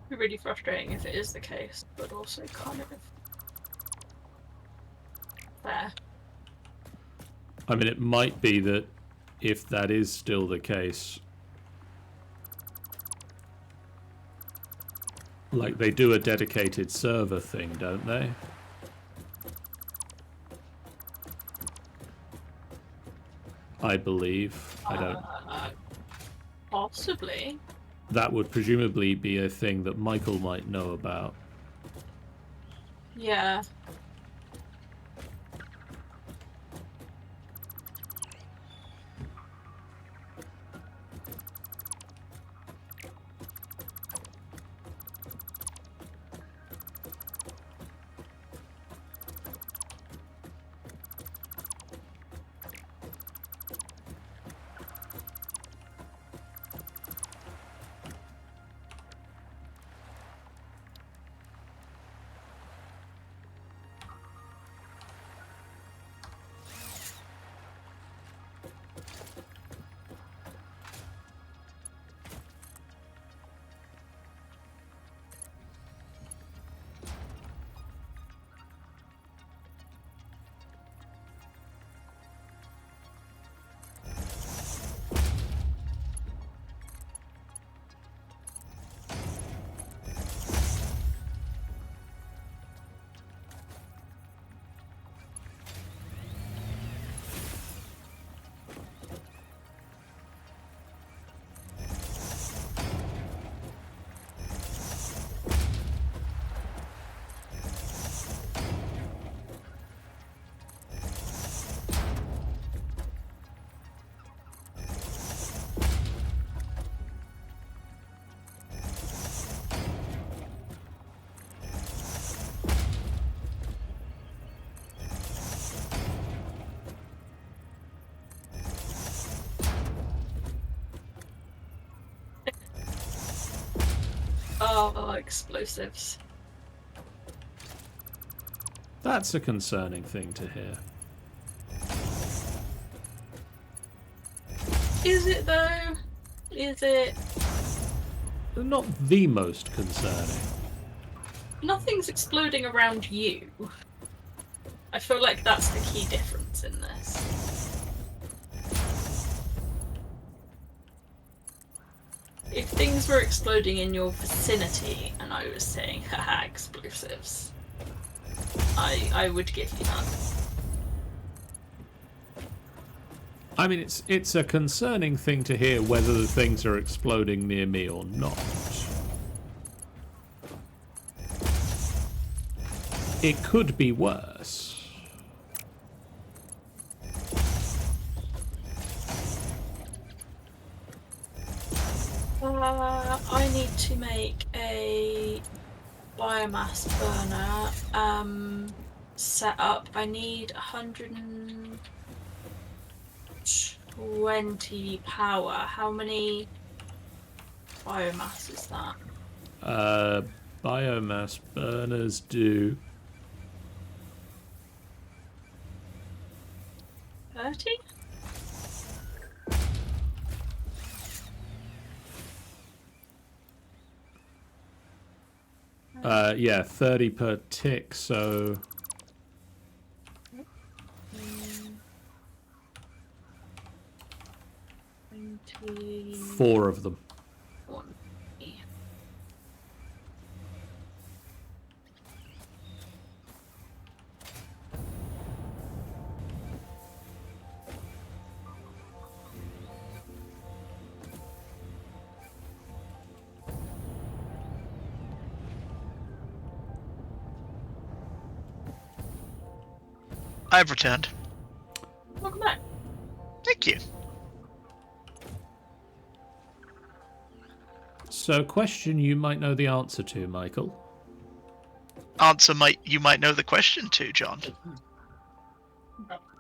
It'd be really frustrating if it is the case, but also kind of fair. I mean, it might be that if that is still the case, like, they do a dedicated server thing, don't they? I believe. I don't... Possibly. That would presumably be a thing that Michael might know about. Yeah. Oh, explosives. That's a concerning thing to hear. Is it though? Is it? Not the most concerning. Nothing's exploding around you. I feel like that's the key difference in this. If things were exploding in your vicinity and I was saying, haha, explosives, I would give you that. I mean, it's a concerning thing to hear whether the things are exploding near me or not. It could be worse. I need to make a biomass burner set up. I need 120 power. How many biomass is that? Biomass burners do 30? yeah, 30 per tick, so 4 of them. I've returned. Welcome back. Thank you. So, question you might know the answer to, Michael. You might know the question to, John.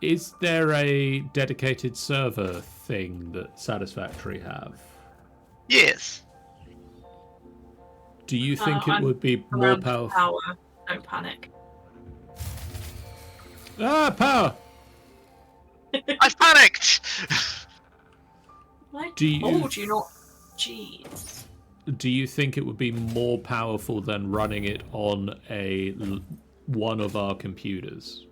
Is there a dedicated server thing that Satisfactory have? Yes. Do you think it would be more Around powerful? power. Don't panic. Ah, power! I've panicked! I Do you- told you not. Jeez. Do you think it would be more powerful than running it on one of our computers?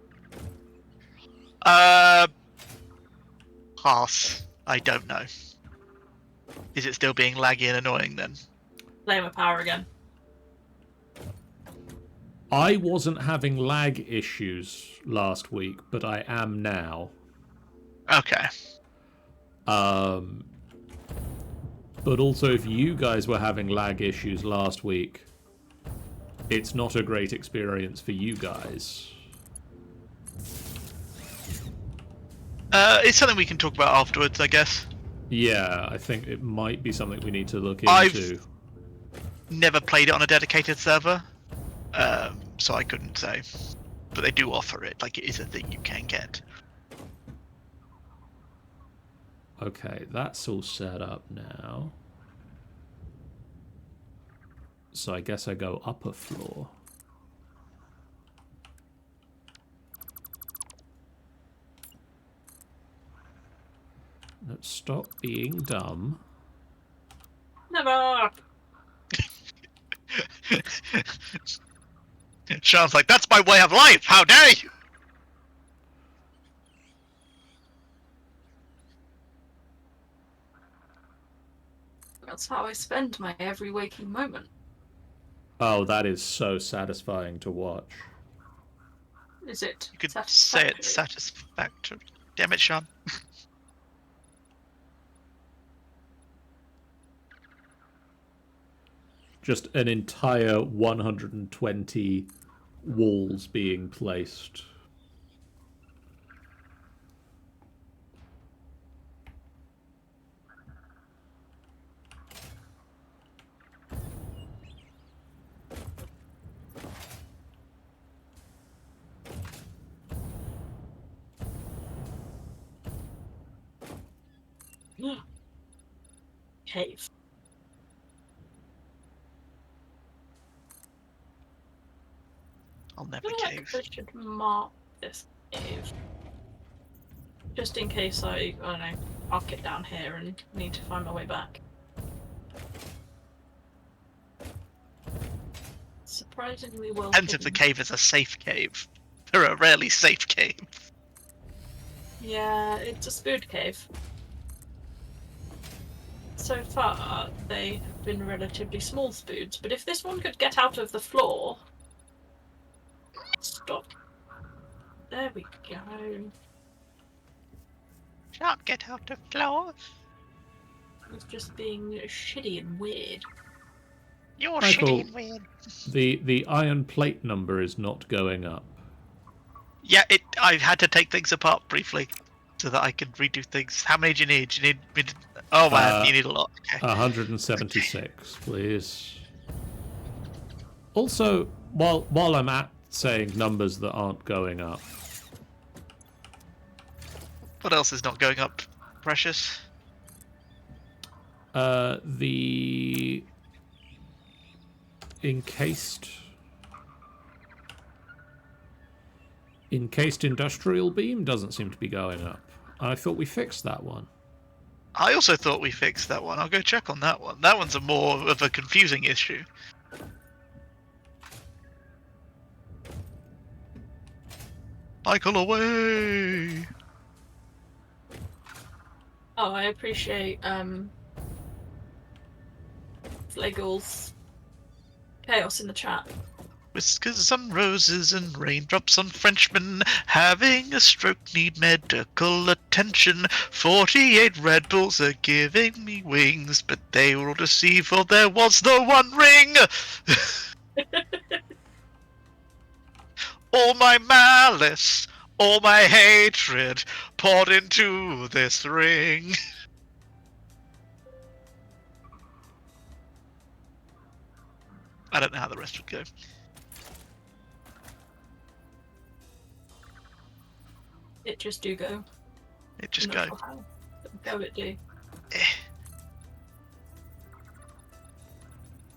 Pass. I don't know. Is it still being laggy and annoying then? Play with power again. I wasn't having lag issues last week, but I am now. Okay. But also, if you guys were having lag issues last week, it's not a great experience for you guys. It's something we can talk about afterwards, I guess. Yeah, I think it might be something we need to look into. I've never played it on a dedicated server, so I couldn't say. But they do offer it, like it is a thing you can get. Okay, that's all set up now. So I guess I go upper floor. Let's stop being dumb. Never. Sean's like, that's my way of life! How dare you! That's how I spend my every waking moment. Oh, that is so satisfying to watch. Is it? You could say it's satisfactory? satisfactory. Damn it, Sean. Just an entire 120 walls being placed. Cave. I'll I never feel like cave. I should mark this cave. Just in case I don't know, park it down here and need to find my way back. Surprisingly well Depends if the hidden. cave is a safe cave. There are rarely safe caves. Yeah, it's a spood cave. So far, they have been relatively small spoods, but if this one could get out of the floor... Stop. There we go. Shan't get out the floor. It's just being shitty and weird. You're Michael. shitty and weird. The iron plate number is not going up. Yeah, I had to take things apart briefly so that I could redo things. How many do you need? You need. Oh man, you need a lot. Okay. 176, please. Also, while I'm at saying numbers that aren't going up, What else is not going up, Precious? the encased industrial beam doesn't seem to be going up. I thought we fixed that one. I also thought we fixed that one. I'll go check on that one. That one's a more of a confusing issue. Michael, away! Oh, I appreciate Flagel's chaos in the chat. Whiskers on roses and raindrops on Frenchmen. Having a stroke, need medical attention. 48 Red Bulls are giving me wings, but they were all deceived, for there was the one ring! All my malice, all my hatred poured into this ring. I don't know how the rest would go. It just do go. It just Not go. sure how. Go it do.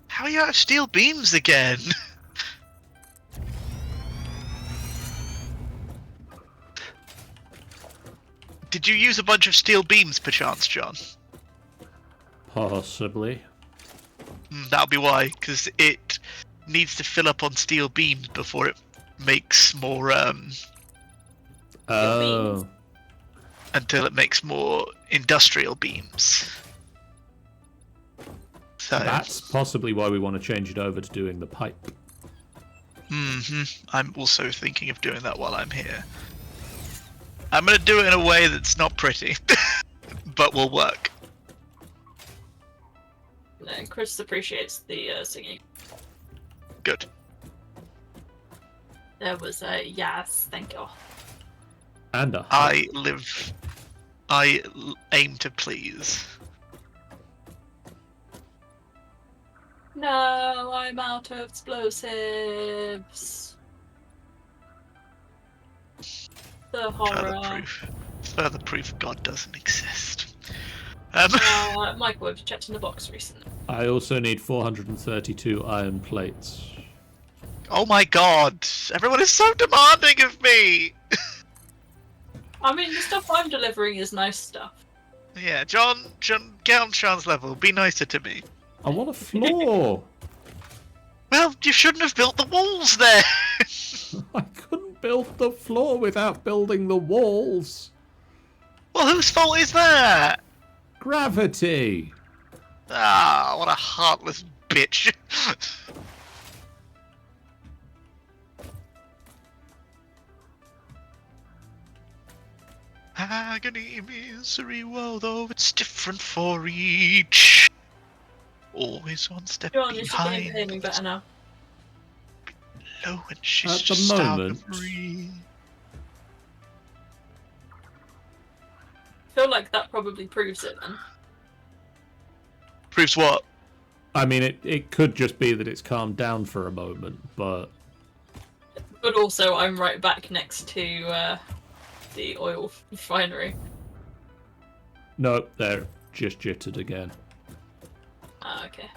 How are you out of steel beams again? Did you use a bunch of steel beams, perchance, John? Possibly. That'll be why, because it needs to fill up on steel beams before it makes more, Oh. until it makes more industrial beams. So That's possibly why we want to change it over to doing the pipe. I'm also thinking of doing that while I'm here. I'm gonna do it in a way that's not pretty, but will work. No, Chris appreciates the singing. Good. There was a yes, thank you. And a I aim to please. No, I'm out of explosives. The horror. Further proof God doesn't exist. Michael, have you checked in the box recently? I also need 432 iron plates. Oh my God! Everyone is so demanding of me. I mean, the stuff I'm delivering is nice stuff. Yeah, John, get on Sean's level. Be nicer to me. I want a floor! Well, you shouldn't have built the walls there. I couldn't build the floor without building the walls! Well, whose fault is that? Gravity! Ah, what a heartless bitch. Agony, misery, woe, though it's different for each. Always one step John, is the game behind. hearing better now? Low and she's At the just out moment. of reach. I feel like that probably proves it then. Proves what? I mean, it could just be that it's calmed down for a moment, but... But also, I'm right back next to the oil refinery. No, they're just jittered again. Ah, okay.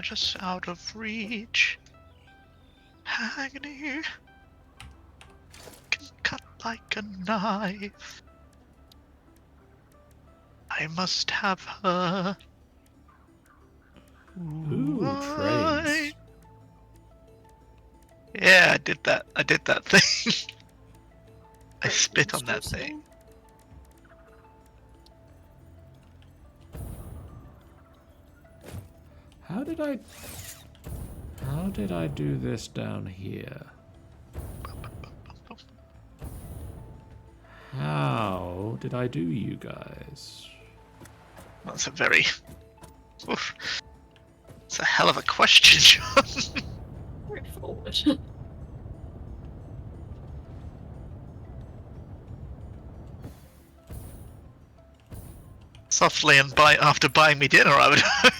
just out of reach. Agony can cut like a knife. I must have her. Ooh, trains. Yeah, I did that. I did that thing. I spit on that thing. How did I do this down here? How did I do you guys? That's a very... Oof. It's a hell of a question, John. Very forward. Softly and after buying me dinner, I would hope.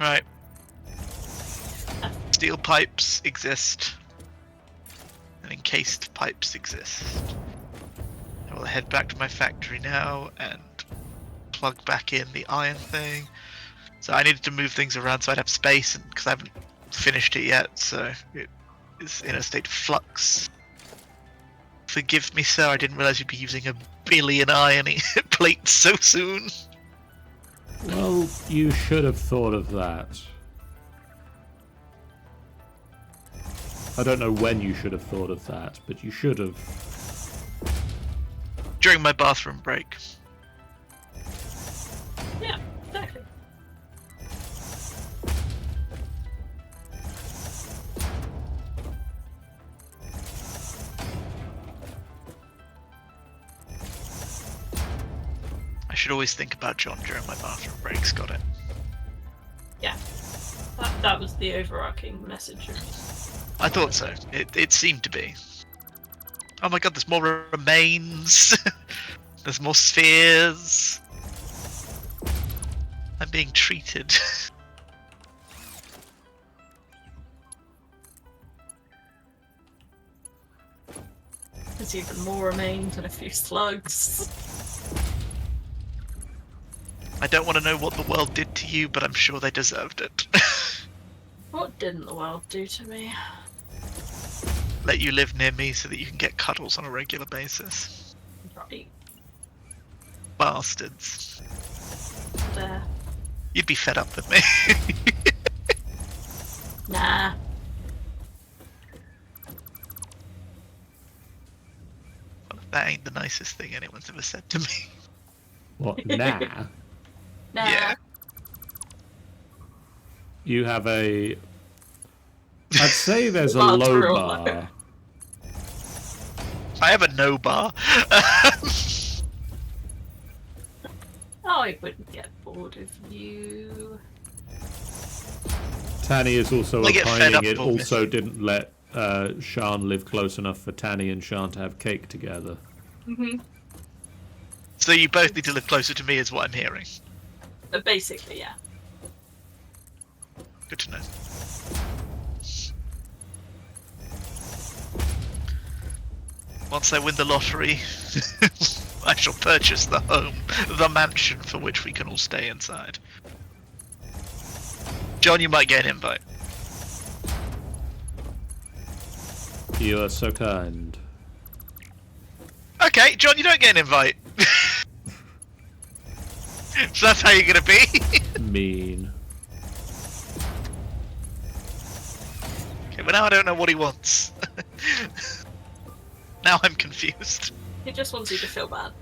Right. Steel pipes exist. And encased pipes exist. I will head back to my factory now and plug back in the iron thing. So I needed to move things around so I'd have space, and because I haven't finished it yet, so it is in a state of flux. Forgive me, sir, I didn't realize you'd be using 1 billion iron plates so soon. Well, you should have thought of that. I don't know when you should have thought of that, but you should have. During my bathroom break. Yeah, exactly. I should always think about John during my bathroom breaks, got it. Yeah. That was the overarching message. I thought so. It seemed to be. Oh my god, there's more remains. There's more spheres. I'm being treated. There's even more remains and a few slugs. I don't want to know what the world did to you, but I'm sure they deserved it. What didn't the world do to me? Let you live near me so that you can get cuddles on a regular basis. Right Bastards. there. You'd be fed up with me. Nah. That ain't the nicest thing anyone's ever said to me. What? Nah. Nah. Yeah. You have a. I'd say there's a Well, low real bar. low. I have a no bar. Oh, I wouldn't get bored of you. Tanny is also I get fed opining up it of all also this. didn't let Sian live close enough for Tanny and Sian to have cake together. So you both need to live closer to me is what I'm hearing. Basically, yeah. Good to know. Once I win the lottery, I shall purchase the home, the mansion for which we can all stay inside. John, you might get an invite. You are so kind. Okay, John, you don't get an invite. So that's how you're gonna be? Mean. Okay, but now I don't know what he wants. Now I'm confused. He just wants you to feel bad.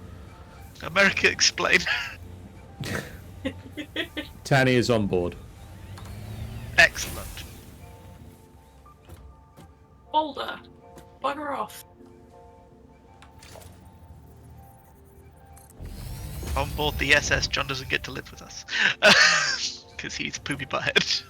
America, explain. Tanny is on board. Excellent. Boulder, bugger off. On board the SS, John doesn't get to live with us. Because he's poopy butthead.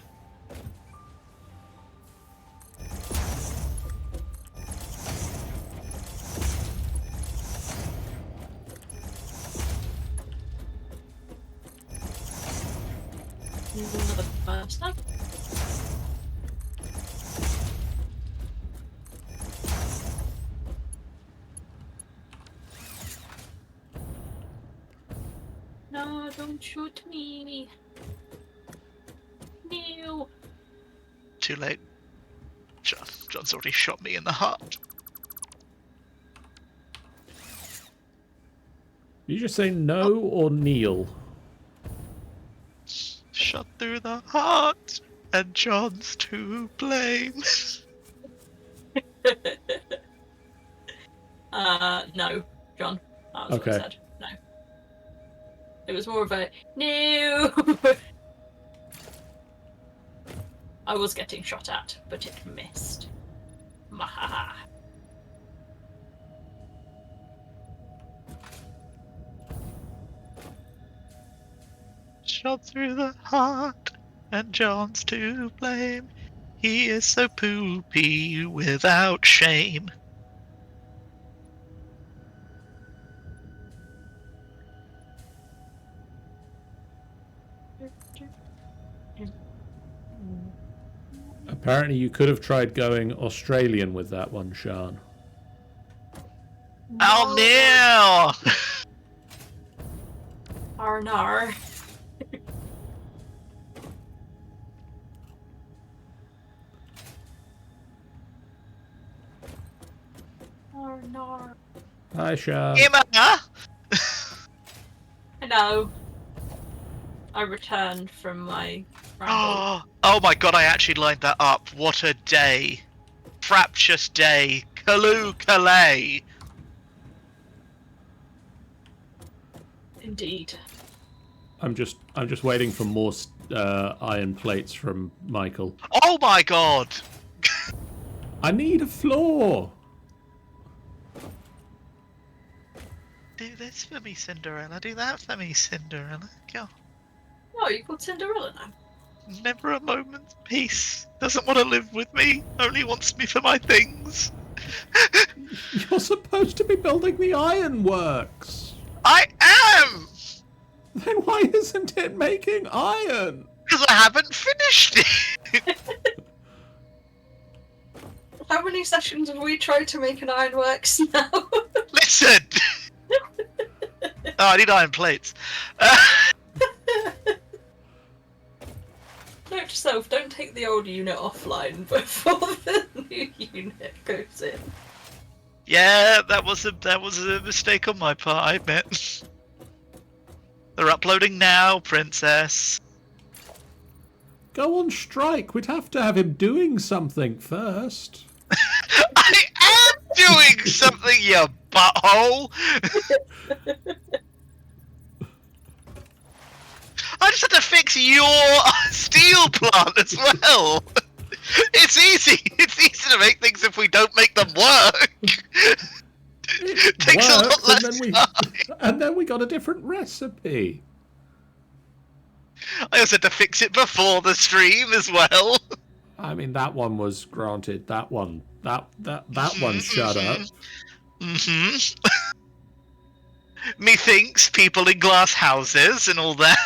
Another first up. Don't shoot me. No. Too late. John's already shot me in the heart. You just say no or kneel? Shot through the heart, and John's to blame. No, John. That was Okay. what I said. No. It was more of a no. I was getting shot at, but it missed. Mahaha. Shot through the heart, and John's to blame. He is so poopy without shame. Apparently you could have tried going Australian with that one, Sian. Oh no! Arnar. Arnar. Hi, Sian. Emma! Hello. I returned from my ramble. Oh my god, I actually lined that up. What a day. Fraptious day. Kaloo Kalay. Indeed. I'm just waiting for more iron plates from Michael. Oh my god! I need a floor. Do this for me, Cinderella. Do that for me, Cinderella. God. Oh, you called Cinderella now? Never a moment's peace. Doesn't want to live with me. Only wants me for my things. You're supposed to be building the ironworks. I am! Then why isn't it making iron? Because I haven't finished it. How many sessions have we tried to make an ironworks now? Listen! Oh, I need iron plates. Note to self, don't take the old unit offline before the new unit goes in. Yeah, that was a mistake on my part, I admit. They're uploading now, princess. Go on strike. We'd have to have him doing something first. I am doing something, you butthole! I just had to fix your steel plant as well. It's easy. It's easy to make things if we don't make them work. It Takes a lot worked, less time. and then we got a different recipe. I also had to fix it before the stream as well. I mean, that one was granted. That one shut up. Mm-hmm. Methinks people in glass houses and all that.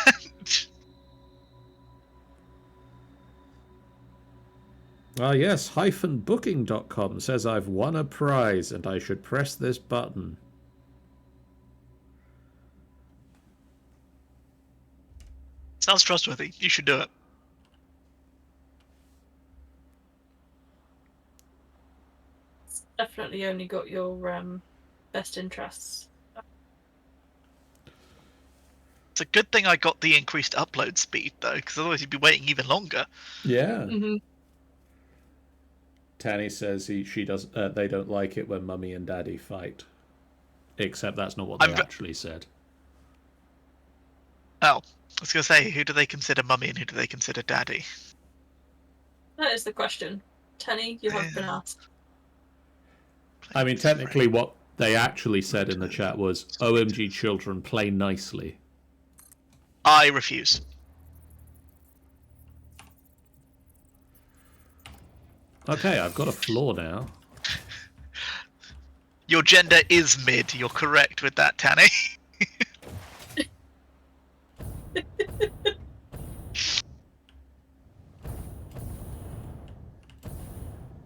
Ah, yes, -booking.com says I've won a prize and I should press this button. Sounds trustworthy. You should do it. Definitely only got your best interests. It's a good thing I got the increased upload speed, though, because otherwise you'd be waiting even longer. Yeah. Mm-hmm. Tanny says she does. They don't like it when Mummy and Daddy fight. Except that's not what they actually said. Oh, I was going to say, who do they consider Mummy and who do they consider Daddy? That is the question. Tenny, you have been asked. I mean, technically what they actually said in the chat was, OMG children, play nicely. I refuse. Okay, I've got a floor now. Your gender is mid. You're correct with that, Tanny.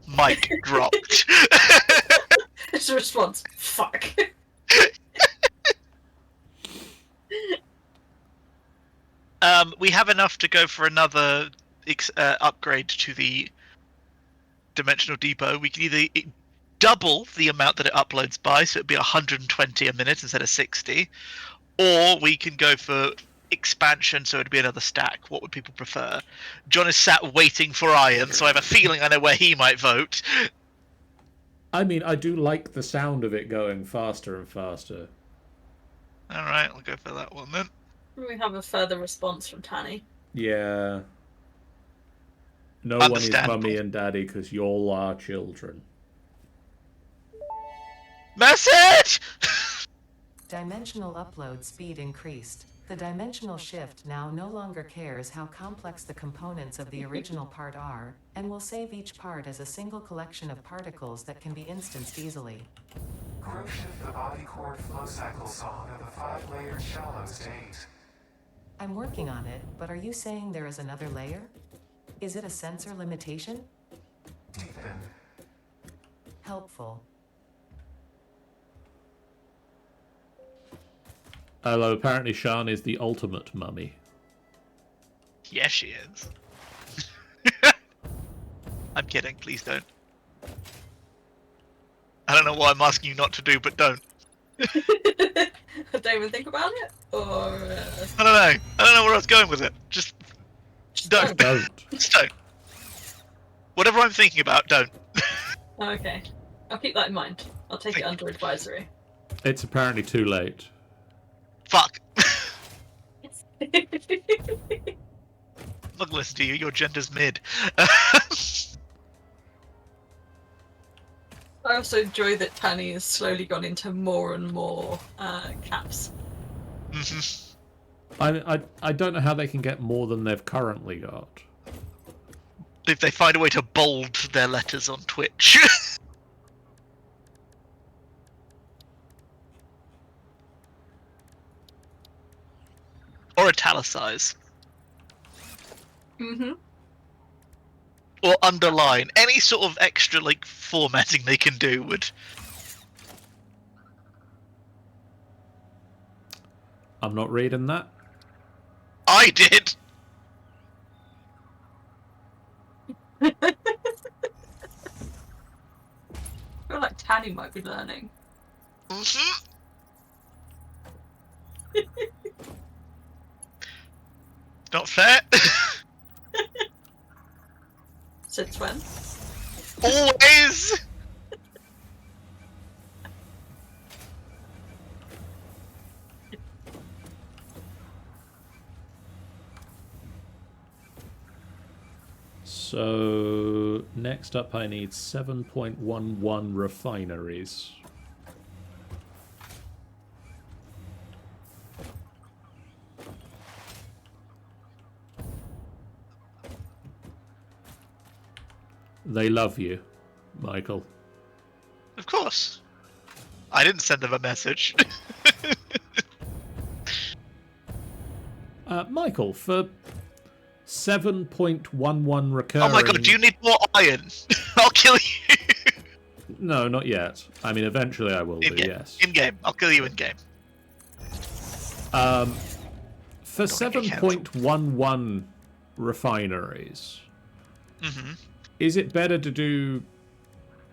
Mic dropped. His response, fuck. We have enough to go for another upgrade to the Dimensional Depot. We can either double the amount that it uploads by, so it'd be 120 a minute instead of 60, or we can go for expansion, so it'd be another stack. What would people prefer? John is sat waiting for Iron, so I have a feeling I know where he might vote. I mean, I do like the sound of it going faster and faster. All right, we'll go for that one then. We have a further response from Tanny. Yeah. No one is Understandable. mummy and daddy because y'all are children. Message! Dimensional upload speed increased. The dimensional shift now no longer cares how complex the components of the original part are, and will save each part as a single collection of particles that can be instanced easily. Grow shift the body core flow cycle song of the 5-layered shallow state. I'm working on it, but are you saying there is another layer? Is it a sensor limitation? Deepen. Helpful. Although apparently Sian is the ultimate mummy. Yes, she is. I'm kidding. Please don't. I don't know what I'm asking you not to do, but don't. Don't even think about it? Or... I don't know. I don't know where I was going with it. Just don't. Don't. Just don't. Whatever I'm thinking about, don't. Okay. I'll keep that in mind. I'll take it Thank under advisory. It's apparently too late. Fuck. I'm not gonna listen to you. Your gender's mid. I also enjoy that Tanny has slowly gone into more and more caps. I don't know how they can get more than they've currently got. If they find a way to bold their letters on Twitch. Or italicize. Mm-hmm. Or underline. Any sort of extra, like, formatting they can do would... I'm not reading that. I did! I feel like Tanny might be learning. Mm-hmm. Not fair. Since when? Always! So next up I need 7.11 refineries. They love you, Michael. Of course. I didn't send them a message. Michael, for 7.11 recurring... Oh my god, do you need more iron? I'll kill you. No, not yet. I mean, eventually I will do, yes. In-game. I'll kill you in-game. For 7.11 refineries, is it better to do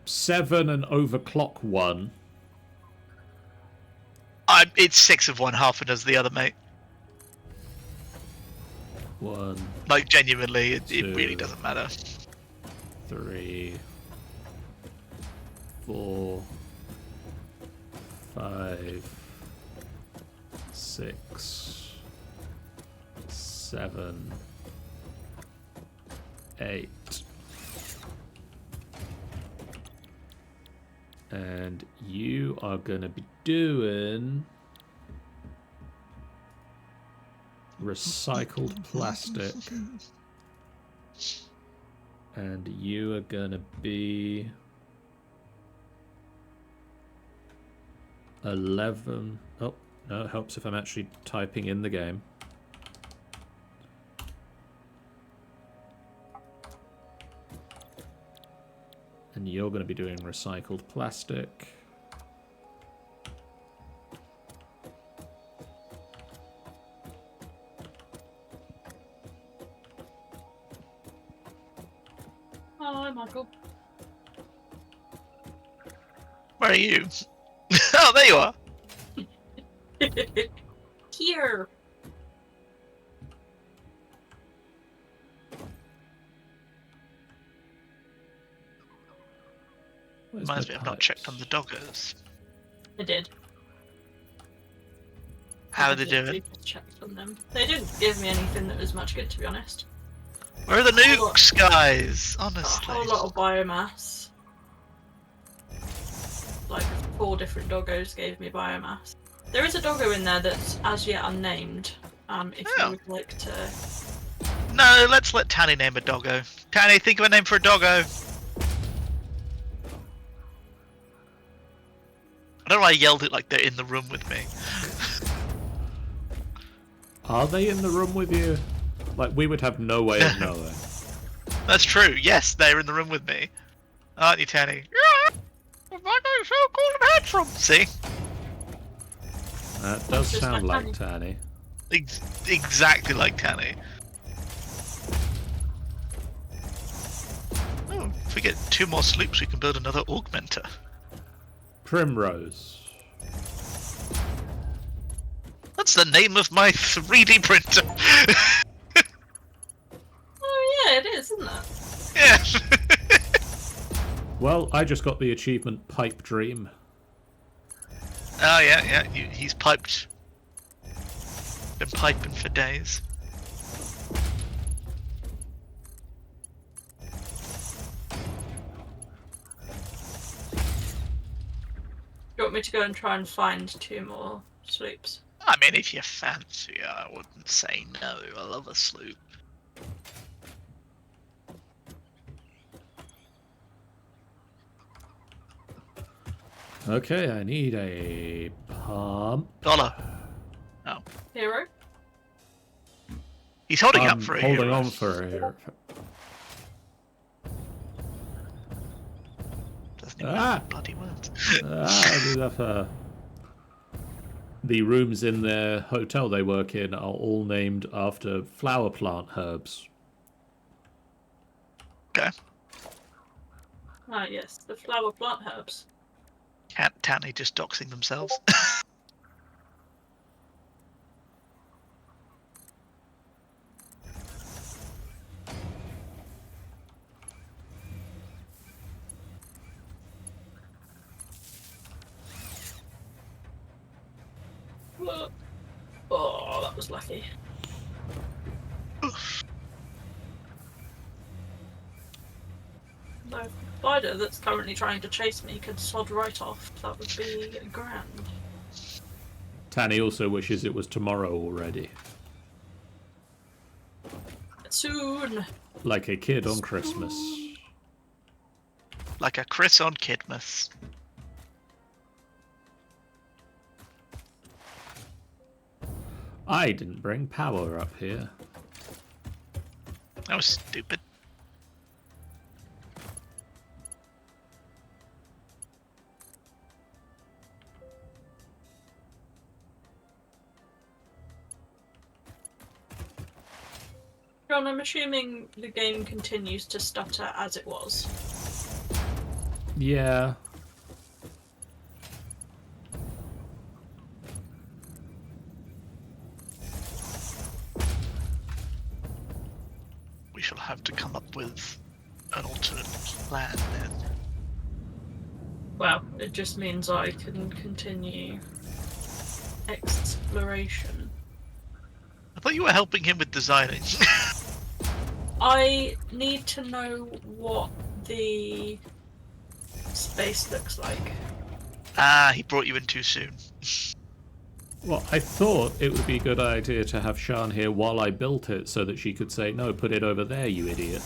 7 and overclock 1? It's 6 of one, half a dozen the other, mate. 1, Like, genuinely, it Two. really doesn't matter. 3, 4, 5, 6, 7, 8. And you are gonna be doing recycled plastic. And you are gonna be 11. Oh, no, it helps if I'm actually typing in the game. And you're going to be doing recycled plastic. Hi, Michael. Where are you? Oh, there you are. Here. Where's Reminds my me, I've not pipes? checked on the doggos. I did. How are they doing? Super checked on them. They didn't give me anything that was much good, to be honest. Where are the nukes, guys? Got a Honestly. whole lot of biomass. Like 4 different doggos gave me biomass. There is a doggo in there that's as yet unnamed. If Oh. you would like to. No, let's let Tanny name a doggo. Tanny, think of a name for a doggo. I don't know why I yelled it like they're in the room with me. Are they in the room with you? Like, we would have no way of knowing. That's true. Yes, they're in the room with me. Aren't you, Tanny? Yeah. Why are you so cool and handsome? See? That does Just sound like like Tanny. Exactly like Tanny. Oh, if we get 2 more sloops, we can build another augmenter. Primrose. That's the name of my 3D printer. Oh yeah, it is, isn't it? Yeah. Well, I just got the achievement Pipe Dream. Oh yeah. He's piped. Been piping for days. Do you want me to go and try and find 2 more sloops? I mean, if you fancy, I wouldn't say no. I love a sloop. Okay, I need a pump. Dollar. Oh, Hero? he's holding I'm up for a holding hero. on for a hero. Doesn't even Ah! have bloody words. The rooms in their hotel they work in are all named after flower plant herbs. Okay. Ah yes, the flower plant herbs. Cat Tanny just doxing themselves. Oh, that was lucky. The spider that's currently trying to chase me could sod right off. That would be grand. Tanny also wishes it was tomorrow already. Soon! Like a kid on Christmas. Like a Chris on Kidmas. I didn't bring power up here. That was stupid. John, I'm assuming the game continues to stutter as it was. Yeah. We shall have to come up with an alternate plan then. Well, it just means I can continue exploration. I thought you were helping him with designing. I need to know what the space looks like. Ah, he brought you in too soon. Well, I thought it would be a good idea to have Sian here while I built it so that she could say, no, put it over there, you idiot.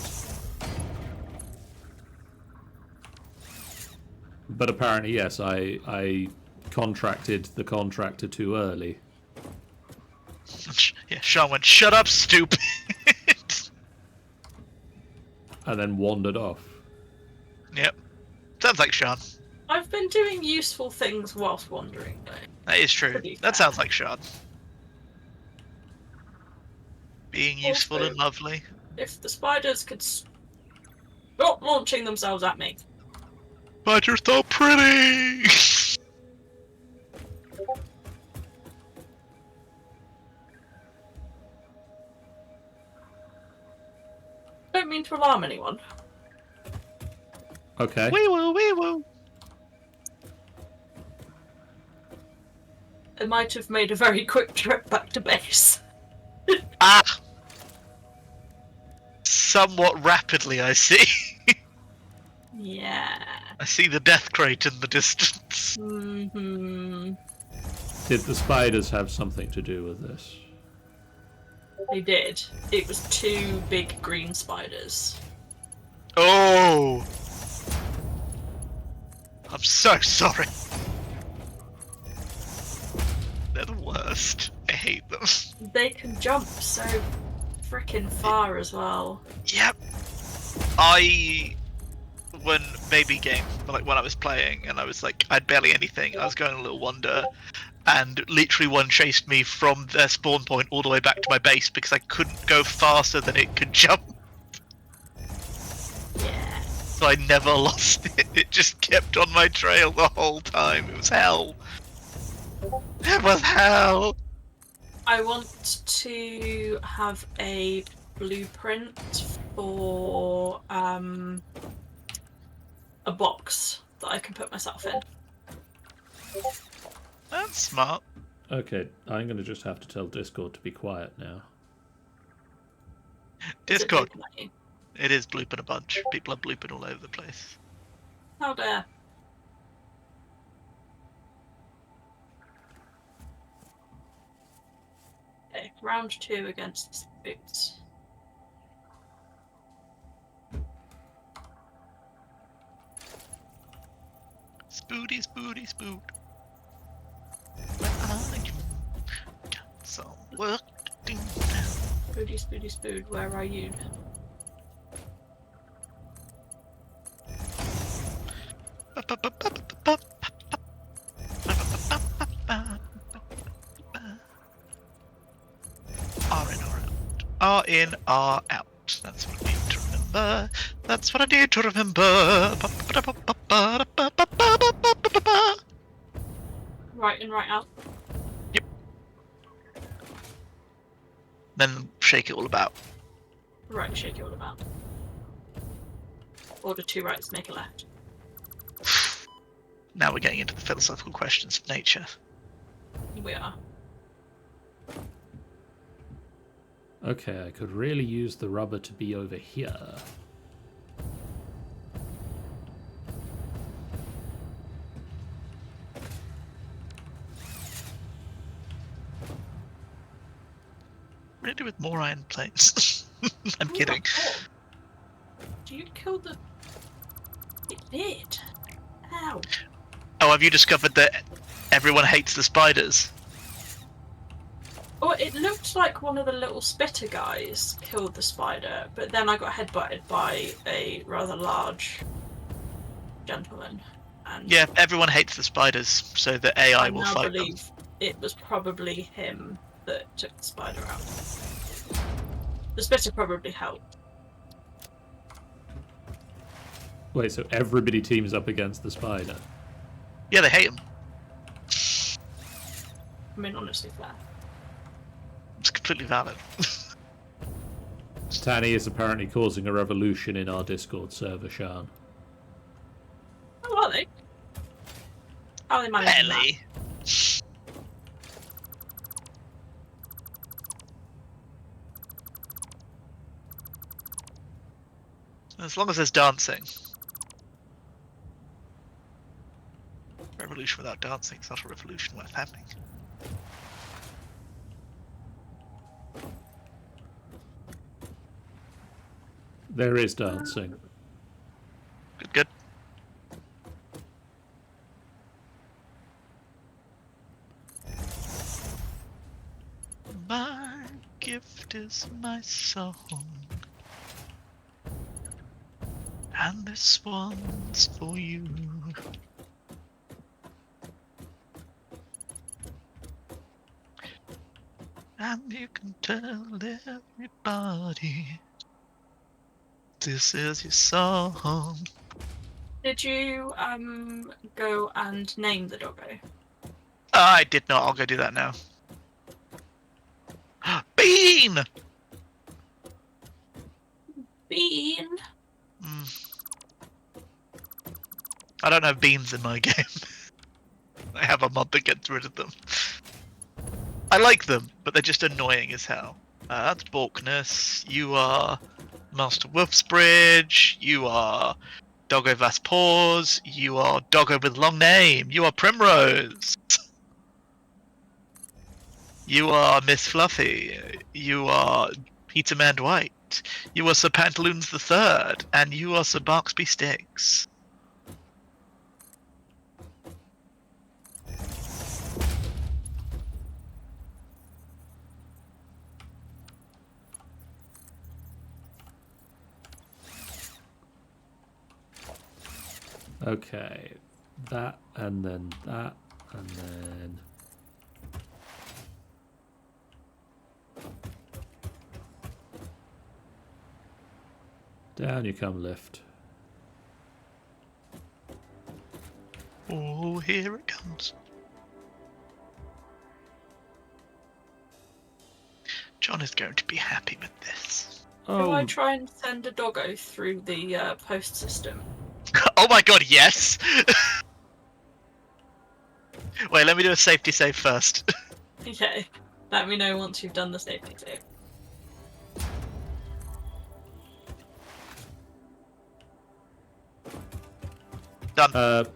But apparently, yes, I contracted the contractor too early. Yeah, Sean went, shut up, stupid! And then wandered off. Yep. Sounds like Sean. I've been doing useful things whilst wandering, though. That is true. Pretty That fair. sounds like Sean. Being useful Also- and lovely. If the spiders could Not launching themselves at me. But you're so pretty! Don't mean to alarm anyone. Okay. Wee woo, wee woo! I might have made a very quick trip back to base. Ah! Somewhat rapidly, I see. Yeah. I see the death crate in the distance. Mm-hmm. Did the spiders have something to do with this? They did. It was 2 big green spiders. Oh! I'm so sorry. They're the worst. I hate them. They can jump so freaking far as well. Yep. When baby game, like when I was playing, and I was like, I'd barely anything. I was going a little wander, and literally one chased me from their spawn point all the way back to my base because I couldn't go faster than it could jump. Yeah. So I never lost it. It just kept on my trail the whole time. It was hell. It was hell. I want to have a blueprint for a box that I can put myself in. That's smart. Okay, I'm going to just have to tell Discord to be quiet now. Is it Discord. blooping at you? It is blooping a bunch. People are blooping all over the place. How dare. Okay, round 2 against the boots. Spooty, spooty, spoot. I got some work to do now. Spoody, spoody, spood, where are you? R in, R out. R in, R out. That's what I need to remember. That's what I need to remember. Right in, right out. Yep. Then shake it all about. Right, shake it all about. Order 2 rights, make a left. Now we're getting into the philosophical questions of nature. We are. Okay, I could really use the rubber to be over here. What do you do with more iron plates? I'm kidding. Do you kill the... It did. Ow. Oh, have you discovered that everyone hates the spiders? Oh, it looked like one of the little spitter guys killed the spider, but then I got headbutted by a rather large gentleman. And Yeah, everyone hates the spiders, so the AI I will now fight them. believe it was probably him that took the spider out. The spitter probably helped. Wait, so everybody teams up against the spider? Yeah, they hate them. I mean, honestly, fair. It's completely valid. Tanny is apparently causing a revolution in our Discord server, Sian. Oh, are they? How are they managing that? Barely. As long as there's dancing. Revolution without dancing is not a revolution worth having. There is dancing. Good, good. My gift is my song. And this one's for you. And you can tell everybody This is your song. Did you go and name the doggo? I did not. I'll go do that now. Bean! Bean. I don't have beans in my game. I have a mod that gets rid of them. I like them, but they're just annoying as hell. That's Balkness. You are Master Wolfsbridge. You are Doggo Vas Paws. You are Doggo with long name. You are Primrose. You are Miss Fluffy. You are Peter Man Dwight. You are Sir Pantaloons the Third, and you are Sir Barksby Sticks. Okay, that, and then that, and then... Down you come, lift. Oh, here it comes. John is going to be happy with this. Do I Oh, try and send a doggo through the post system? Oh my god, yes! Wait, let me do a safety save first. Okay. Let me know once you've done the safety save. Done.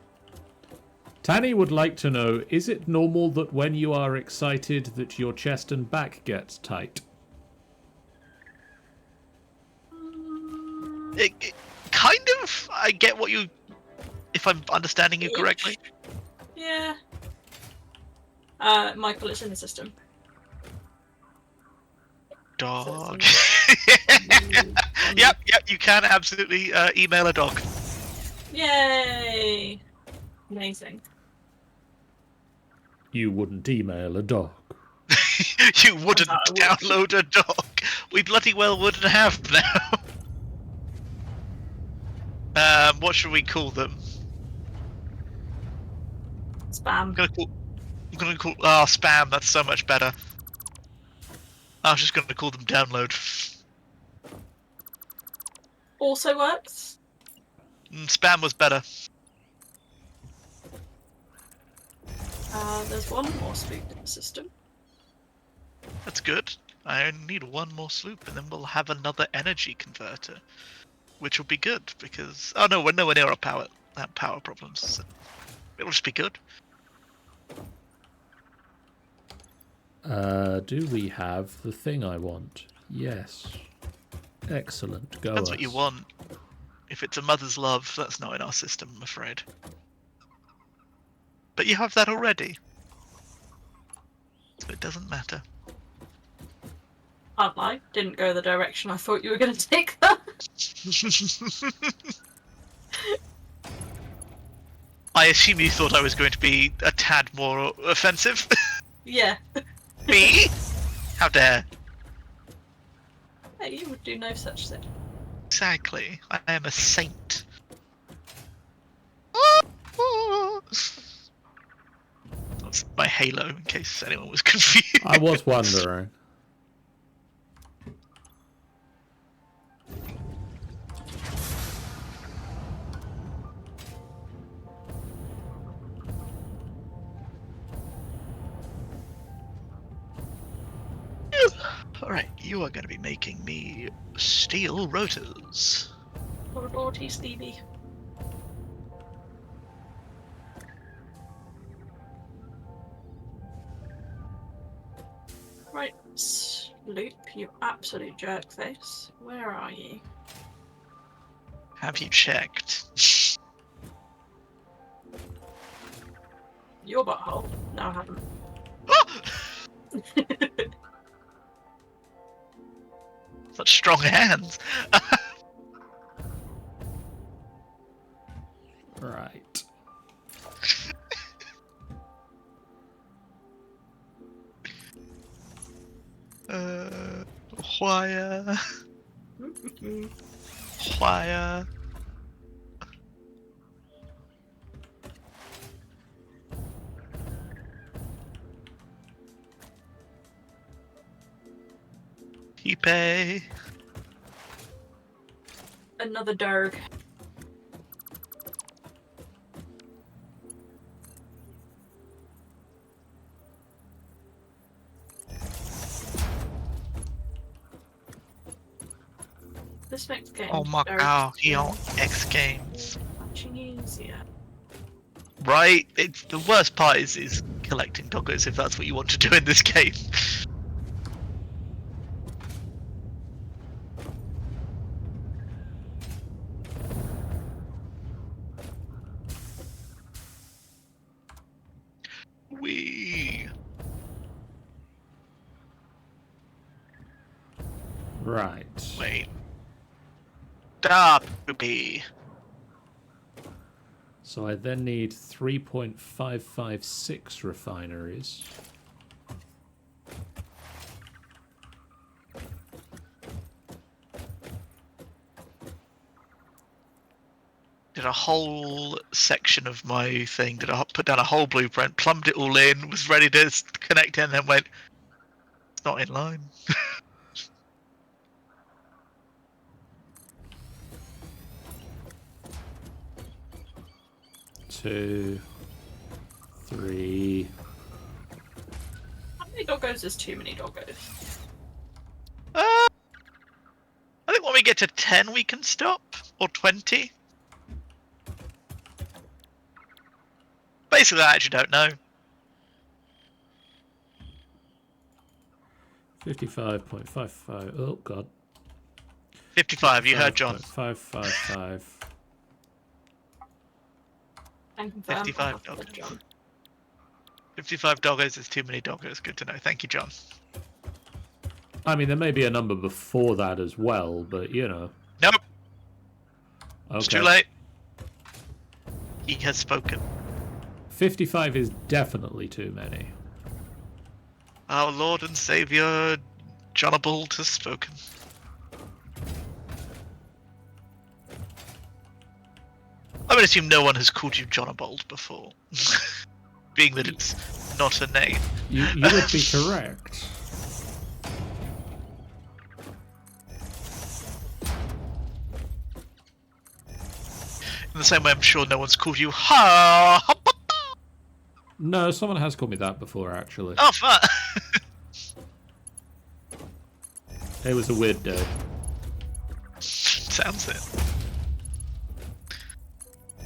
Tanny would like to know, is it normal that when you are excited that your chest and back gets tight? It kind of. I get what you. If I'm understanding you correctly. Yeah. Michael, it's in the system. Dog. Mm, Yep, you can absolutely email a dog. Yay! Amazing. You wouldn't email a dog. You wouldn't I would. download a dog. We bloody well wouldn't have now. What should we call them? Spam. I'm gonna call. Oh, spam. That's so much better. I was just gonna call them download. Also works. Spam was better. There's one more sloop in the system. That's good. I only need one more sloop, and then we'll have another energy converter, which will be good because we're nowhere near our power problems. So it'll just be good. Do we have the thing I want? Yes. Excellent. Go That's us. what you want. If it's a mother's love, that's not in our system, I'm afraid. But you have that already, so it doesn't matter. Can't lie, didn't go the direction I thought you were going to take that. I assume you thought I was going to be a tad more offensive. Yeah. Me? How dare? Hey, you would do no such thing. Exactly. I am a saint. That's my halo, in case anyone was confused. I was wondering. Alright, you are going to be making me steel rotors. Lordy Stevie. Right, Sloop, you absolute jerkface. Where are you? Have you checked? Your butthole. No, I haven't. Such strong hands. Right. Wire. Fire. Hipe. Another Derg. This makes games. Oh my very god, he on much X Games. easier. Right? It's the worst part is collecting doggos if that's what you want to do in this game. We Right. wait. Stop, poopy. So I then need 3.556 refineries. Did a whole section of my thing. Did I put down a whole blueprint, plumbed it all in, was ready to connect it, and then went, it's not in line. 2, 3. How many doggos is too many doggos? I think when we get to 10 we can stop, or 20. Basically, I actually don't know. 55.55. Oh god. 55, you heard John. 555. And confirm. 55 I have doggos. John. 55 doggos is too many doggos. Good to know. Thank you, John. I mean, there may be a number before that as well, but you know. Nope, Okay. it's too late. He has spoken. 55 is definitely too many. Our Lord and Saviour, Jonabald, has spoken. I'm going to assume no one has called you Jonabald before. Being that it's not a name. You would be correct. In the same way, I'm sure no one's called you Ha. No, someone has called me that before, actually. Oh, fun. It was a weird day. Sounds it.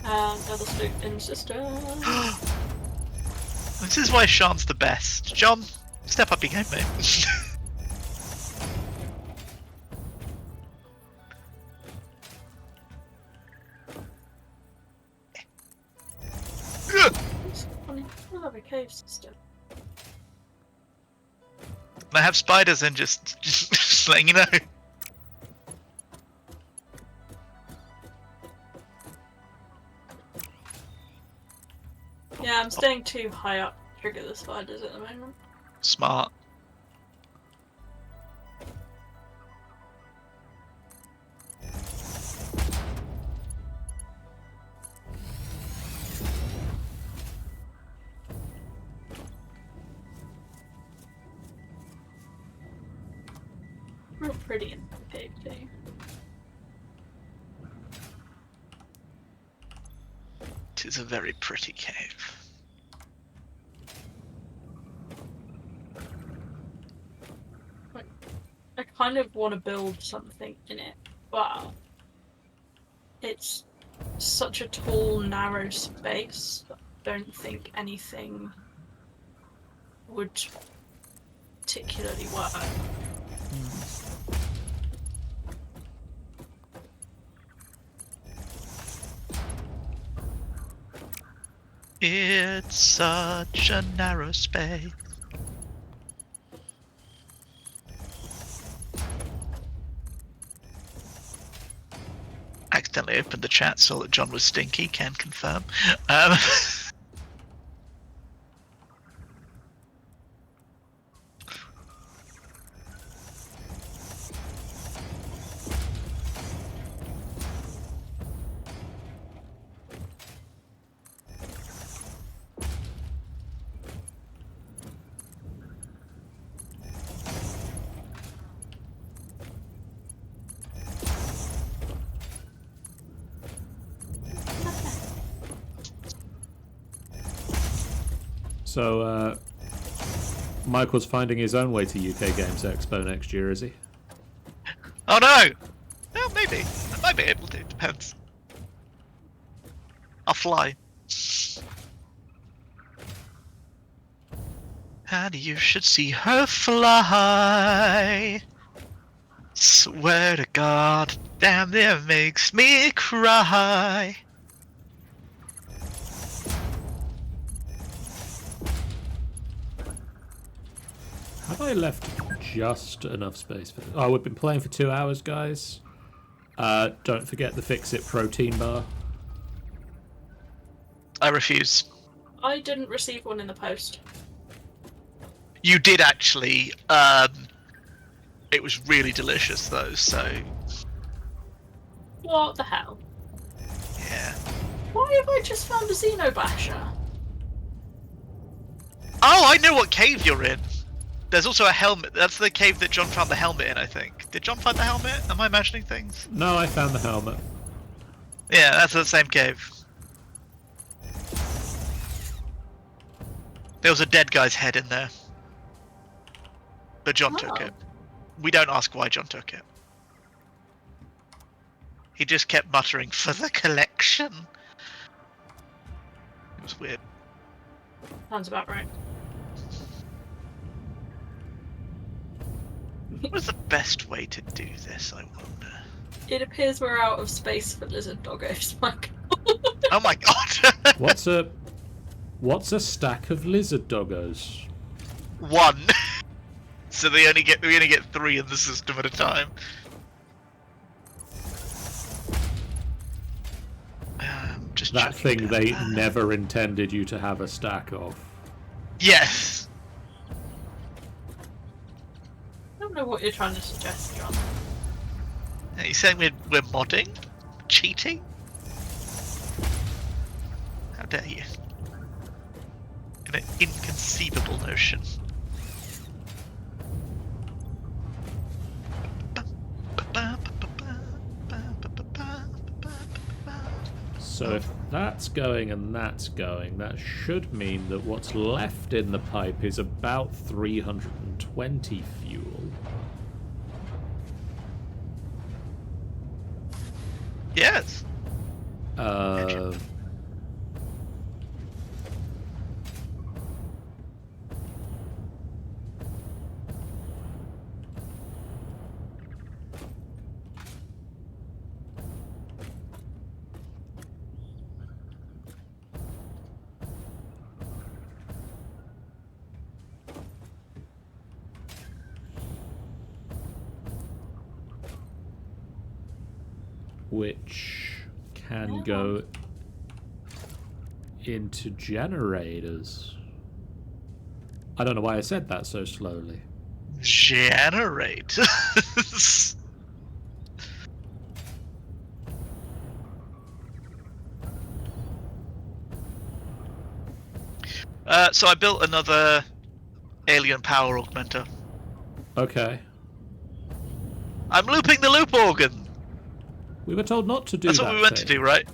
Another spook in system. This is why Sean's the best. John, step up your game, mate. I love a cave system. I have spiders and just letting you know. Yeah, I'm staying too high up to trigger the spiders at the moment. Smart. Real pretty in the cave too. It is a very pretty cave. I kind of want to build something in it, but it's such a tall, narrow space that I don't think anything would particularly work. It's such a narrow space. Accidentally opened the chat, saw that John was stinky, can confirm. So, Michael's finding his own way to UK Games Expo next year, is he? Oh no! Well, maybe. I might be able to. It depends. I'll fly. And you should see her fly. Swear to God, damn, it makes me cry. Have I left just enough space for this? Oh, we've been playing for 2 hours, guys. Don't forget the Fix-It protein bar. I refuse. I didn't receive one in the post. You did actually. It was really delicious though, so What the hell? yeah. Why have I just found a Xenobasher? Oh, I know what cave you're in. There's also a helmet. That's the cave that John found the helmet in, I think. Did John find the helmet? Am I imagining things? No, I found the helmet. Yeah, that's the same cave. There was a dead guy's head in there. But John took it. We don't ask why John took it. He just kept muttering, "For the collection." It was weird. Sounds about right. What is the best way to do this, I wonder? It appears we're out of space for lizard doggos, Michael. Oh my god! What's a stack of lizard doggos? 1. So we only get 3 in the system at a time. Just That checking thing down they there. never intended you to have a stack of. Yes. I don't know what you're trying to suggest, John. Are you saying we're modding? Cheating? How dare you? An inconceivable notion. So if that's going and that's going, that should mean that what's left in the pipe is about 320 fuel. Yes. Which can go into generators. I don't know why I said that so slowly. Generate. So I built another alien power augmenter. Okay. I'm looping the loop organ. We were told not to do That's that. what we meant to thing. do, right?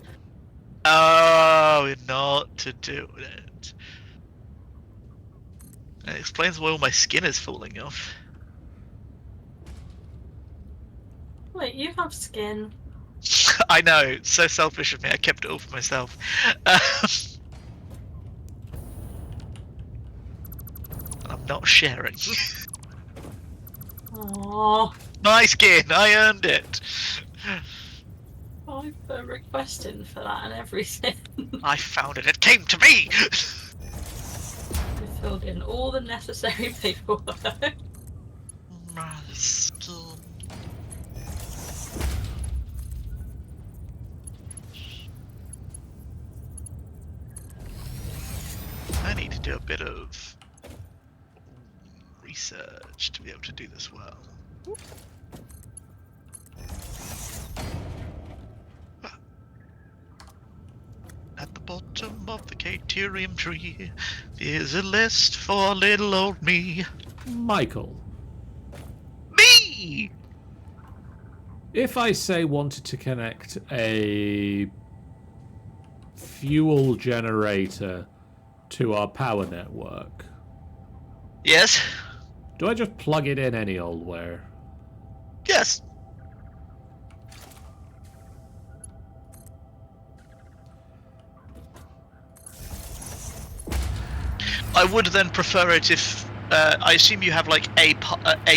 Oh, we're not to do it. That explains why all my skin is falling off. Wait, you have skin. I know, it's so selfish of me. I kept it all for myself. I'm not sharing. Aww. My skin, I earned it. I put a request in for that and everything. I found it. It came to me. I filled in all the necessary paperwork. My skin. I need to do a bit of research to be able to do this well. At the bottom of the Caterium tree is a list for little old me. Michael, Me! if I say wanted to connect a fuel generator to our power network. Yes. Do I just plug it in any old where? Yes. I would then prefer it if I assume you have like a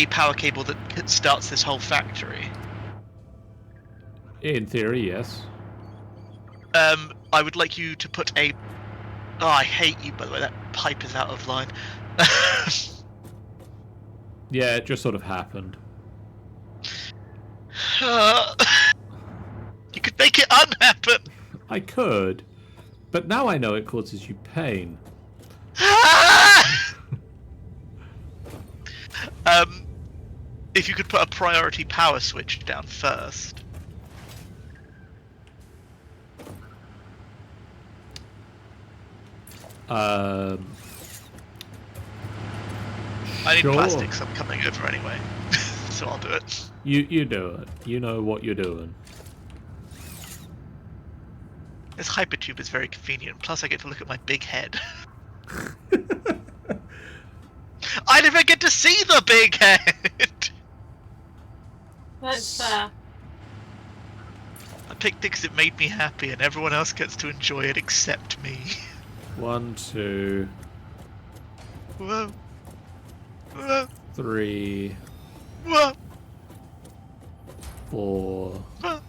power cable that starts this whole factory. In theory, yes. I would like you to put a. Oh, I hate you, by the way. That pipe is out of line. Yeah, it just sort of happened. You could make it unhappen. I could, but now I know it causes you pain. If you could put a priority power switch down first. I need Sure. plastics. I'm coming over anyway, so I'll do it. You do it. You know what you're doing. This hypertube is very convenient. Plus, I get to look at my big head. I never get to see the big head. That's fair. I picked it because it made me happy, and everyone else gets to enjoy it except me. 1, 2, Whoa. Whoa. 3, Whoa. 4, Whoa.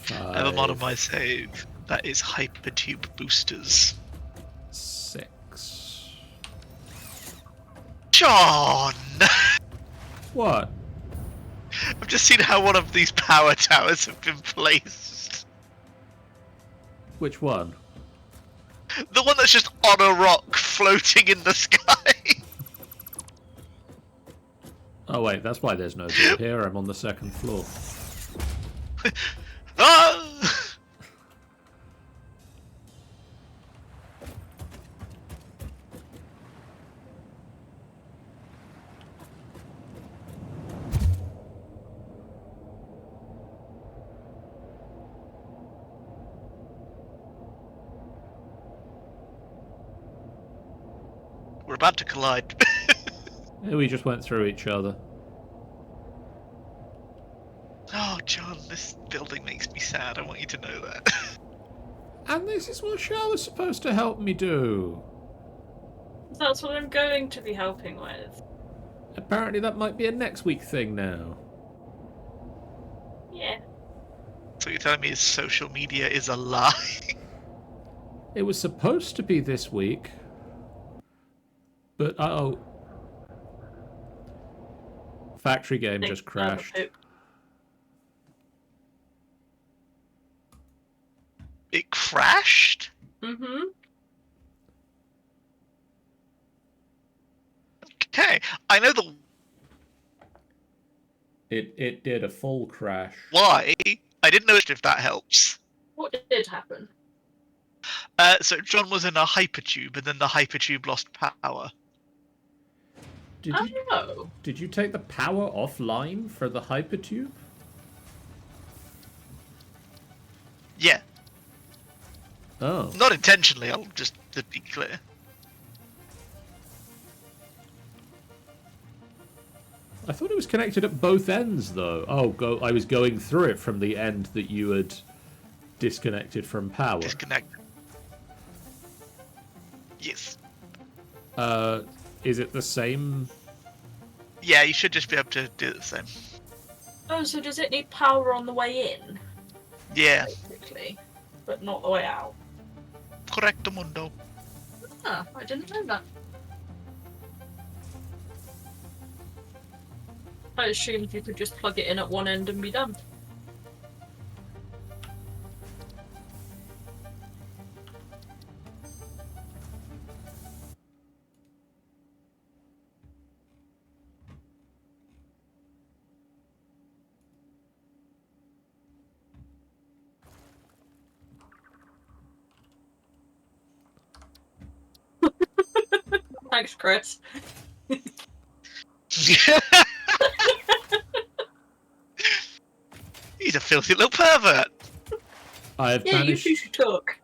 5, I have a mod on my save. That is hypertube boosters. 6. John! What? I've just seen how one of these power towers have been placed. Which one? The one that's just on a rock floating in the sky. Oh wait, that's why there's no door here. I'm on the second floor. Ah! We're about to collide. We just went through each other. Oh, John, this building makes me sad. I want you to know that. And this is what Charlotte's supposed to help me do. That's what I'm going to be helping with. Apparently that might be a next week thing now. Yeah. So you're telling me his social media is a lie? It was supposed to be this week. But uh-oh. Factory game just crashed. It crashed? Mm-hmm. Okay, I know the It did a full crash. why. I didn't know if that helps. What did happen? So John was in a hypertube, and then the hypertube lost power. Did you take the power offline for the hypertube? Yeah, Oh. not intentionally. I'll just to be clear. I thought it was connected at both ends, though. Oh, I was going through it from the end that you had disconnected from power. Disconnect. Yes. Is it the same? Yeah, you should just be able to do the same. Oh, so does it need power on the way in? Yeah. Basically. But not the way out. Correcto mundo. Ah, I didn't know that. I assumed you could just plug it in at one end and be done. Thanks, Chris. He's a filthy little pervert. I've Yeah, you managed. two should talk.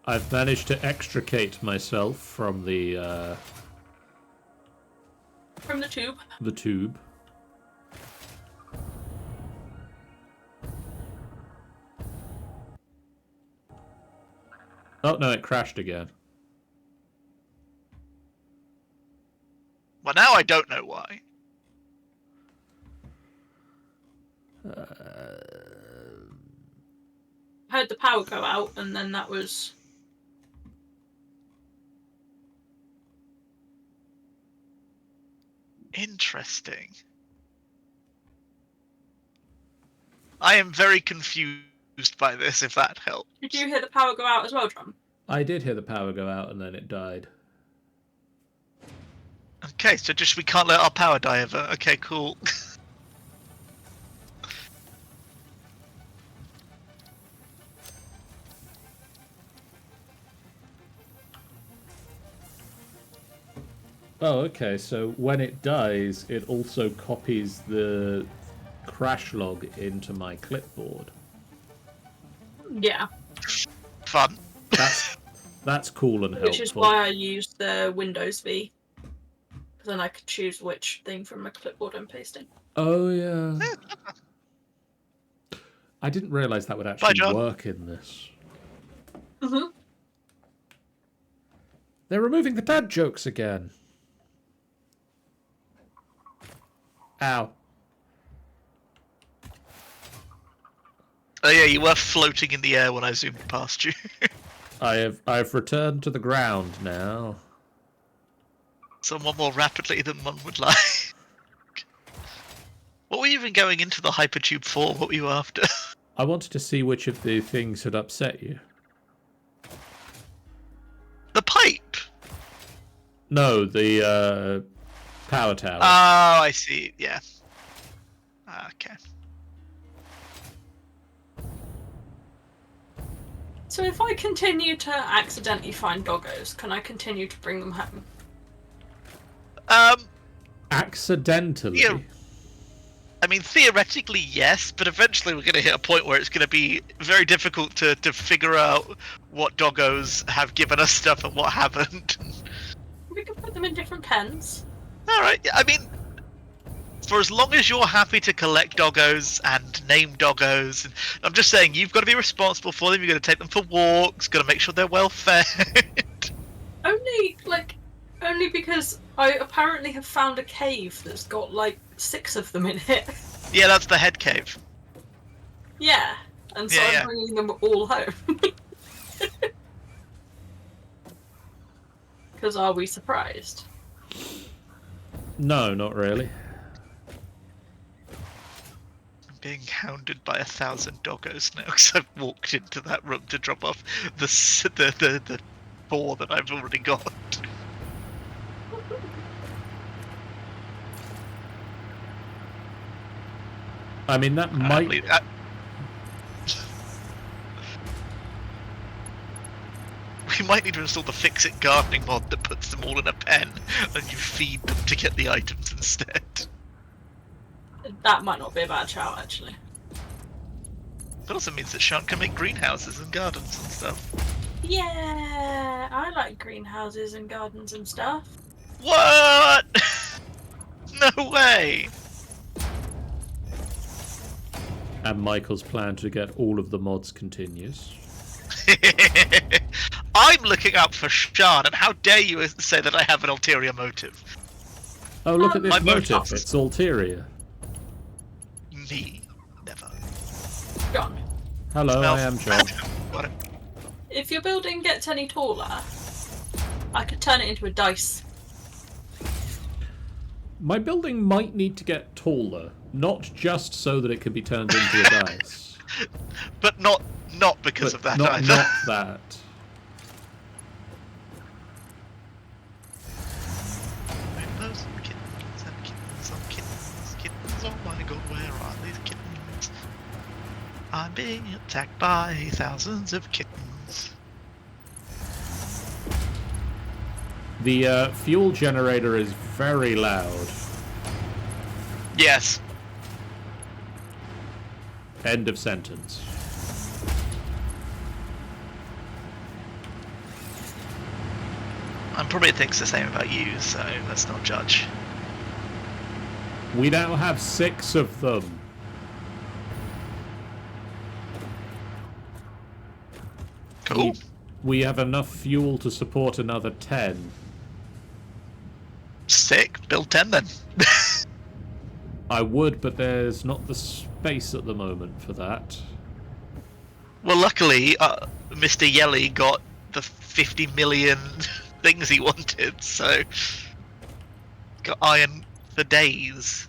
I've managed to extricate myself from the From the tube. tube. Oh no, it crashed again. Well, now I don't know why. I heard the power go out, and then that was... Interesting. I am very confused by this, if that helps. Did you hear the power go out as well, Drum? I did hear the power go out and then it died. Okay, so just we can't let our power die ever. Okay, cool. Oh, okay, so when it dies, it also copies the crash log into my clipboard. Yeah. Fun. That's cool and helpful. Which is why I used the Windows V. Because then I could choose which thing from my clipboard I'm pasting. Oh, yeah. I didn't realise that would actually work in this. Mm-hmm. They're removing the dad jokes again. Ow. Oh yeah, you were floating in the air when I zoomed past you. I've returned to the ground now. Somewhat more rapidly than one would like. What were you even going into the hypertube for? What were you after? I wanted to see which of the things had upset you. The pipe! No, the power tower. Oh, I see. Yeah. Okay. So if I continue to accidentally find doggos, can I continue to bring them home? Accidentally? Yeah. I mean, theoretically, yes, but eventually we're going to hit a point where it's going to be very difficult to figure out what doggos have given us stuff and what haven't. We can put them in different pens. Alright, I mean, for as long as you're happy to collect doggos and name doggos, I'm just saying, you've got to be responsible for them, you've got to take them for walks, got to make sure they're well fed. Only because I apparently have found a cave that's got, 6 of them in it. Yeah, that's the head cave. Yeah, and so I'm bringing them all home. Because are we surprised? No, not really. I'm being hounded by 1,000 doggos now because I've walked into that room to drop off the 4 that I've already got. I mean, that might... We might need to install the Fix-It gardening mod that puts them all in a pen and you feed them to get the items instead. That might not be a bad shout, actually. It also means that Sian can make greenhouses and gardens and stuff. Yeah, I like greenhouses and gardens and stuff. What? No way! And Michael's plan to get all of the mods continues. I'm looking out for Sian, and how dare you say that I have an ulterior motive? Oh, look at My this motive. motive. It's ulterior. Me. Never. John, Hello, Smells. I am John. What? if your building gets any taller, I could turn it into a dice. My building might need to get taller, not just so that it can be turned into a dice. But not because But of that not, either. not that. Rainbows and kittens and kittens and kittens, kittens. Oh my god, where are these kittens? I'm being attacked by thousands of kittens. The fuel generator is very loud. Yes. End of sentence. and probably thinks the same about you, so let's not judge. We now have 6 of them. Cool. We have enough fuel to support another 10. Sick. Build 10 then. I would, but there's not the space at the moment for that. Well, luckily, Mr. Yelly got the 50 million things he wanted, so got iron for days.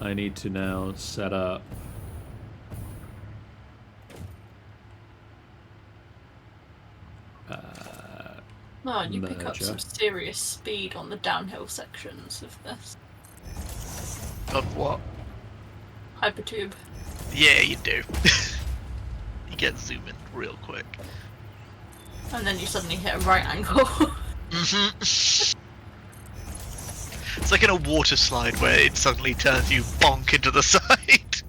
I need to now set up Oh, and you pick up merger. some serious speed on the downhill sections of this. Of what? Hypertube. Yeah, you do. You get zooming real quick. And then you suddenly hit a right angle. It's like in a water slide where it suddenly turns you bonk into the side.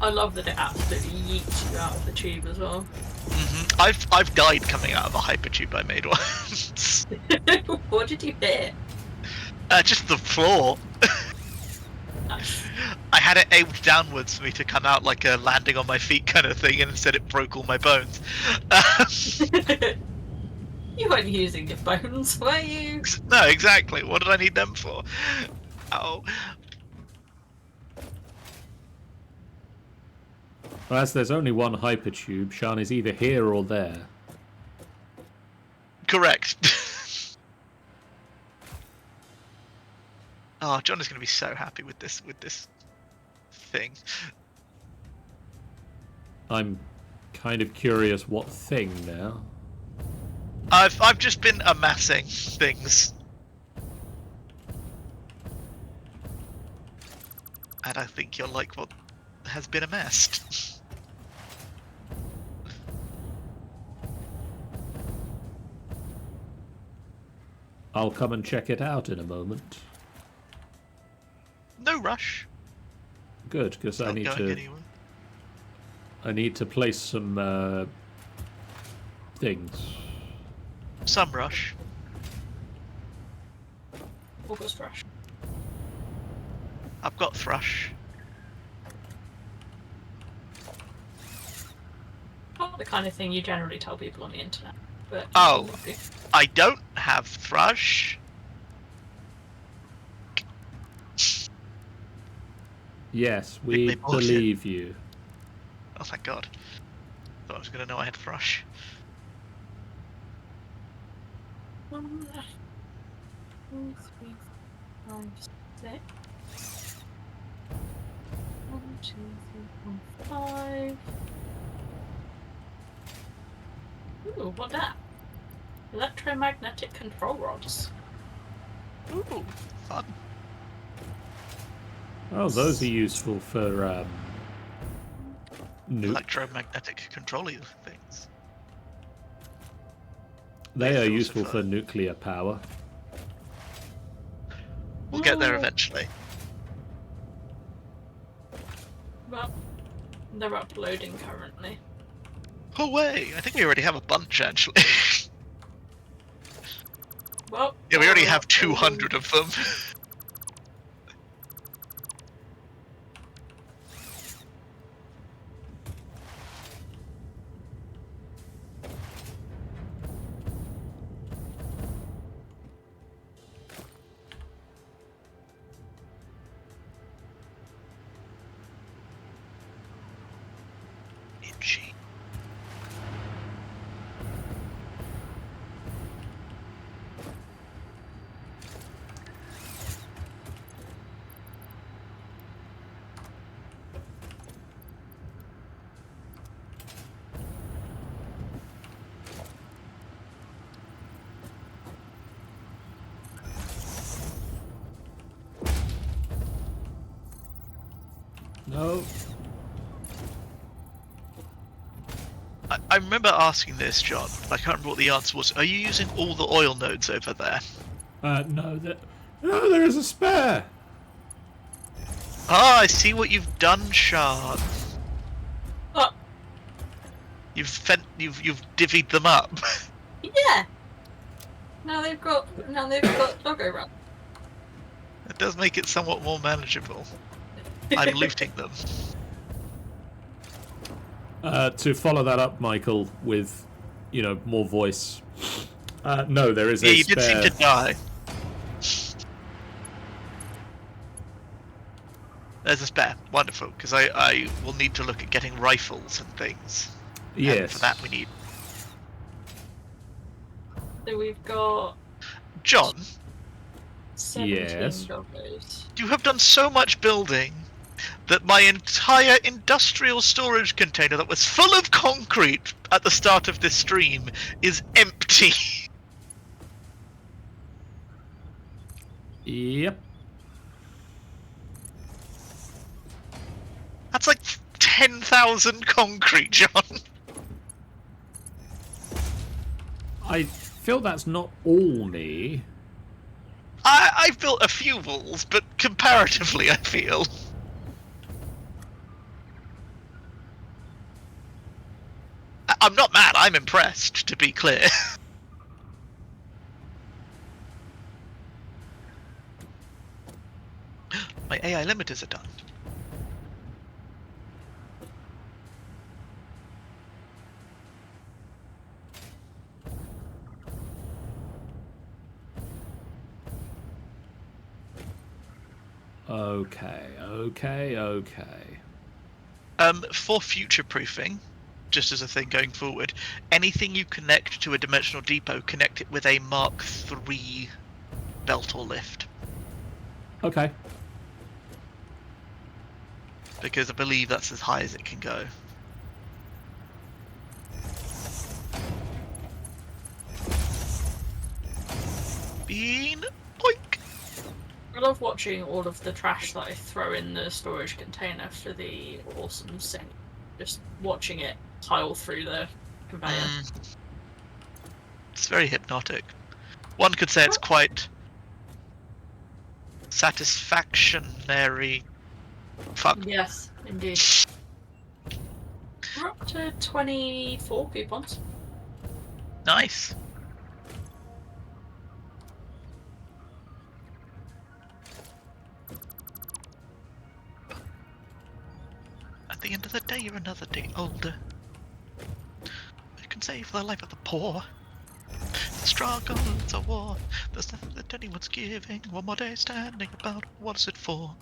I love that it absolutely yeets you out of the tube as well. I've died coming out of a hypertube I made once. What did you hit? Just the floor. Nice. I had it aimed downwards for me to come out like a landing on my feet kind of thing, and instead it broke all my bones. You weren't using your bones, were you? No, exactly. What did I need them for? Oh. Well, as there's only one hypertube, Sian is either here or there. Correct. Oh, John is going to be so happy with this thing. I'm kind of curious what thing now. I've just been amassing things. And I think you'll like what has been amassed. I'll come and check it out in a moment. No rush. Good, because I Not need going to. anywhere. I need to place some things. Some rush. August rush. I've got thrush. Not the kind of thing you generally tell people on the internet. But Oh. I don't have thrush. Yes, we Big bullshit. believe you. Oh, thank God. Thought I was going to know I had thrush. 1, 2, 3, 4, 5, 6. 1, 2, 3, 4, 5. Ooh, what that? Electromagnetic control rods. Ooh, fun. Oh, those are useful for nuke. Electromagnetic controlling things. They These are are also useful for fun. nuclear power. We'll get there eventually. Well, they're uploading currently. Oh, way! I think we already have a bunch, actually. Well, Yeah, we already they're have uploading. 200 of them. Itchy. No. I remember asking this, John. I can't remember what the answer was. Are you using all the oil nodes over there? No, there is a spare. Ah, I see what you've done, Shard. But You've divvied them up. yeah, now they've got doggo run. It does make it somewhat more manageable. I'm looting them. To follow that up, Michael, with, more voice. No, there is Yeah, a you spare... did seem to die. There's a spare. Wonderful, because I will need to look at getting rifles and things. Yes. And for that we need... So we've got John, 17 Yes. doggos. you have done so much building that my entire industrial storage container that was full of concrete at the start of this stream is empty. Yep. That's like 10,000 concrete, John. I feel that's not all me. I've built a few walls, but comparatively, I feel. I'm not mad, I'm impressed, to be clear. My AI limiters are done. Okay. For future-proofing, just as a thing going forward, anything you connect to a dimensional depot, connect it with a Mark III belt or lift. Okay. Because I believe that's as high as it can go. Bean, boink! I love watching all of the trash that I throw in the storage container for the awesome thing. Just watching it tile through the conveyor. It's very hypnotic. One could say it's quite satisfactory. Fuck. Yes, indeed. We're up to 24 coupons. Nice. At the end of the day, you're another day older. You can save the life of the poor. The struggle, it's a war. There's nothing that anyone's giving. One more day standing about. What's it for?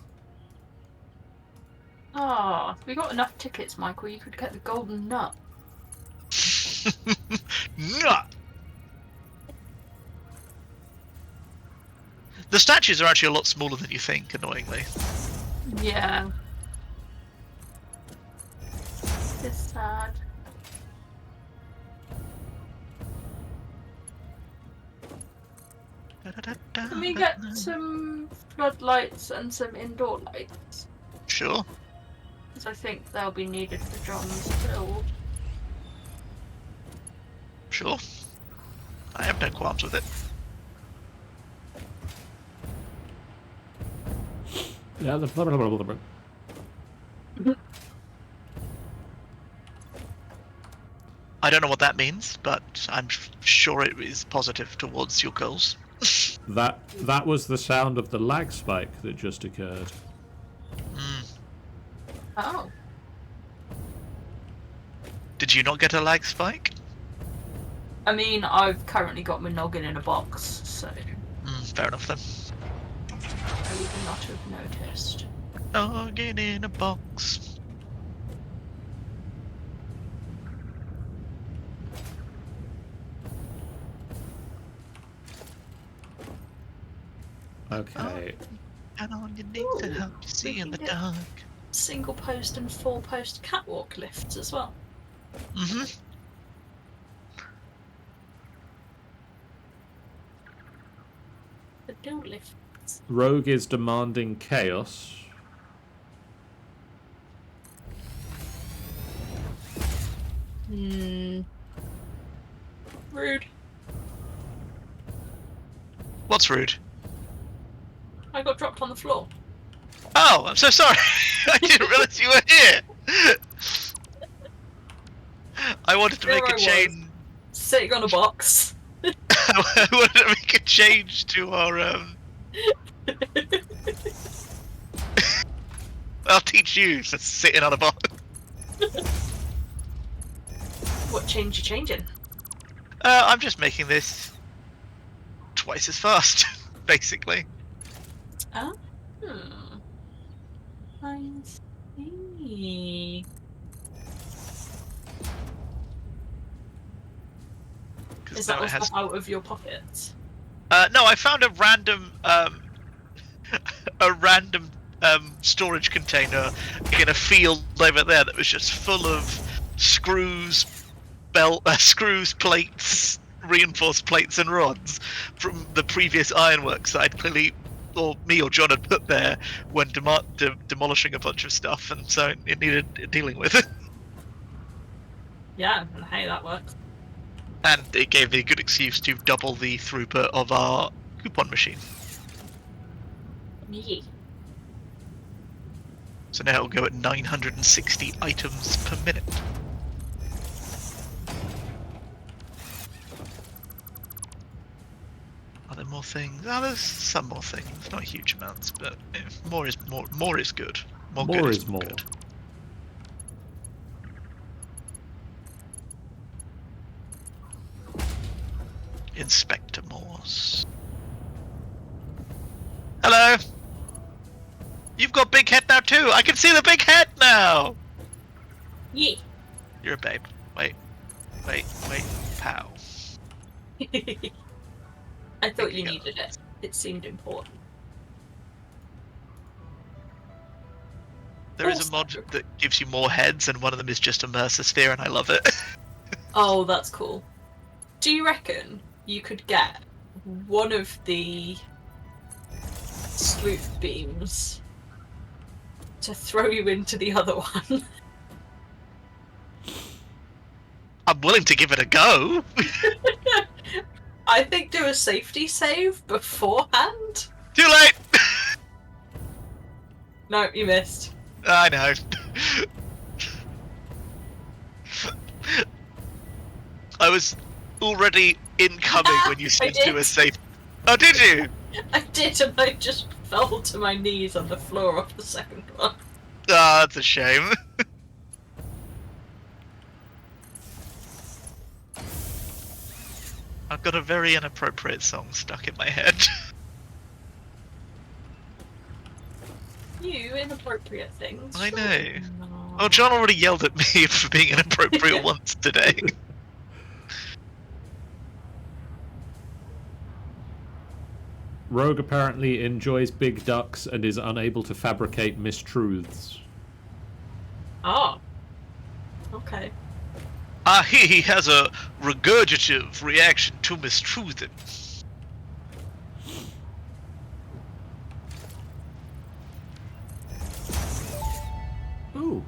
Ah, we got enough tickets, Michael. You could get the golden nut. Nut! The statues are actually a lot smaller than you think, annoyingly. Yeah. It's sad. Can we get some floodlights and some indoor lights? Sure. Because I think they'll be needed for John's build. Sure. I have no qualms with it. Yeah, I don't know what that means, but I'm sure it is positive towards your goals. that was the sound of the lag spike that just occurred. Oh. Did you not get a lag spike? I mean, I've currently got my noggin in a box, so Fair enough then. I would not have noticed. Noggin in a box. Okay. And on your knees to help you see in the dark. Single post and 4 post catwalk lifts as well. Mm-hmm. The dual lifts. Rogue is demanding chaos. Rude. What's rude? I got dropped on the floor. Oh, I'm so sorry. I didn't realise you were here. I wanted to There make I a was. change. Sitting on a box. I wanted to make a change to our. I'll teach you for sitting on a box. What change you changing? I'm just making this twice as fast, basically. Oh. I see. 'Cause Is now that all it has. stuff out of your pockets? No, I found a random storage container in a field over there that was just full of screws, screws, plates, reinforced plates, and rods from the previous ironworks that I'd clearly, or me or John had put there when demolishing a bunch of stuff, and so it needed dealing with. Yeah, and hey, that works. And it gave me a good excuse to double the throughput of our coupon machine. Yeah. So now it'll go at 960 items per minute. Are there more things? Oh, there's some more things. Not huge amounts, but more is more. More is good. More good More is is more. good. Inspector Morse. Hello. You've got big head now too. I can see the big head now. Yeah. You're a babe. Wait. Pow. I thought you Picking up. needed it. It seemed important. There is a mod that gives you more heads, and one of them is just a Mercer sphere, and I love it. Oh, that's cool. Do you reckon you could get one of the sleuth beams to throw you into the other one? I'm willing to give it a go. I think do a safety save beforehand. Too late. No, you missed. I know. I was already incoming when you said I do a did. safe. Oh, did you? I did, and I just fell to my knees on the floor off the second one. Ah, that's a shame. I've got a very inappropriate song stuck in my head. You inappropriate things. I Sure. know. No. Oh, John already yelled at me for being inappropriate once today. Rogue apparently enjoys big ducks and is unable to fabricate mistruths. Oh. Okay. He has a regurgitative reaction to mistruthing. Ooh.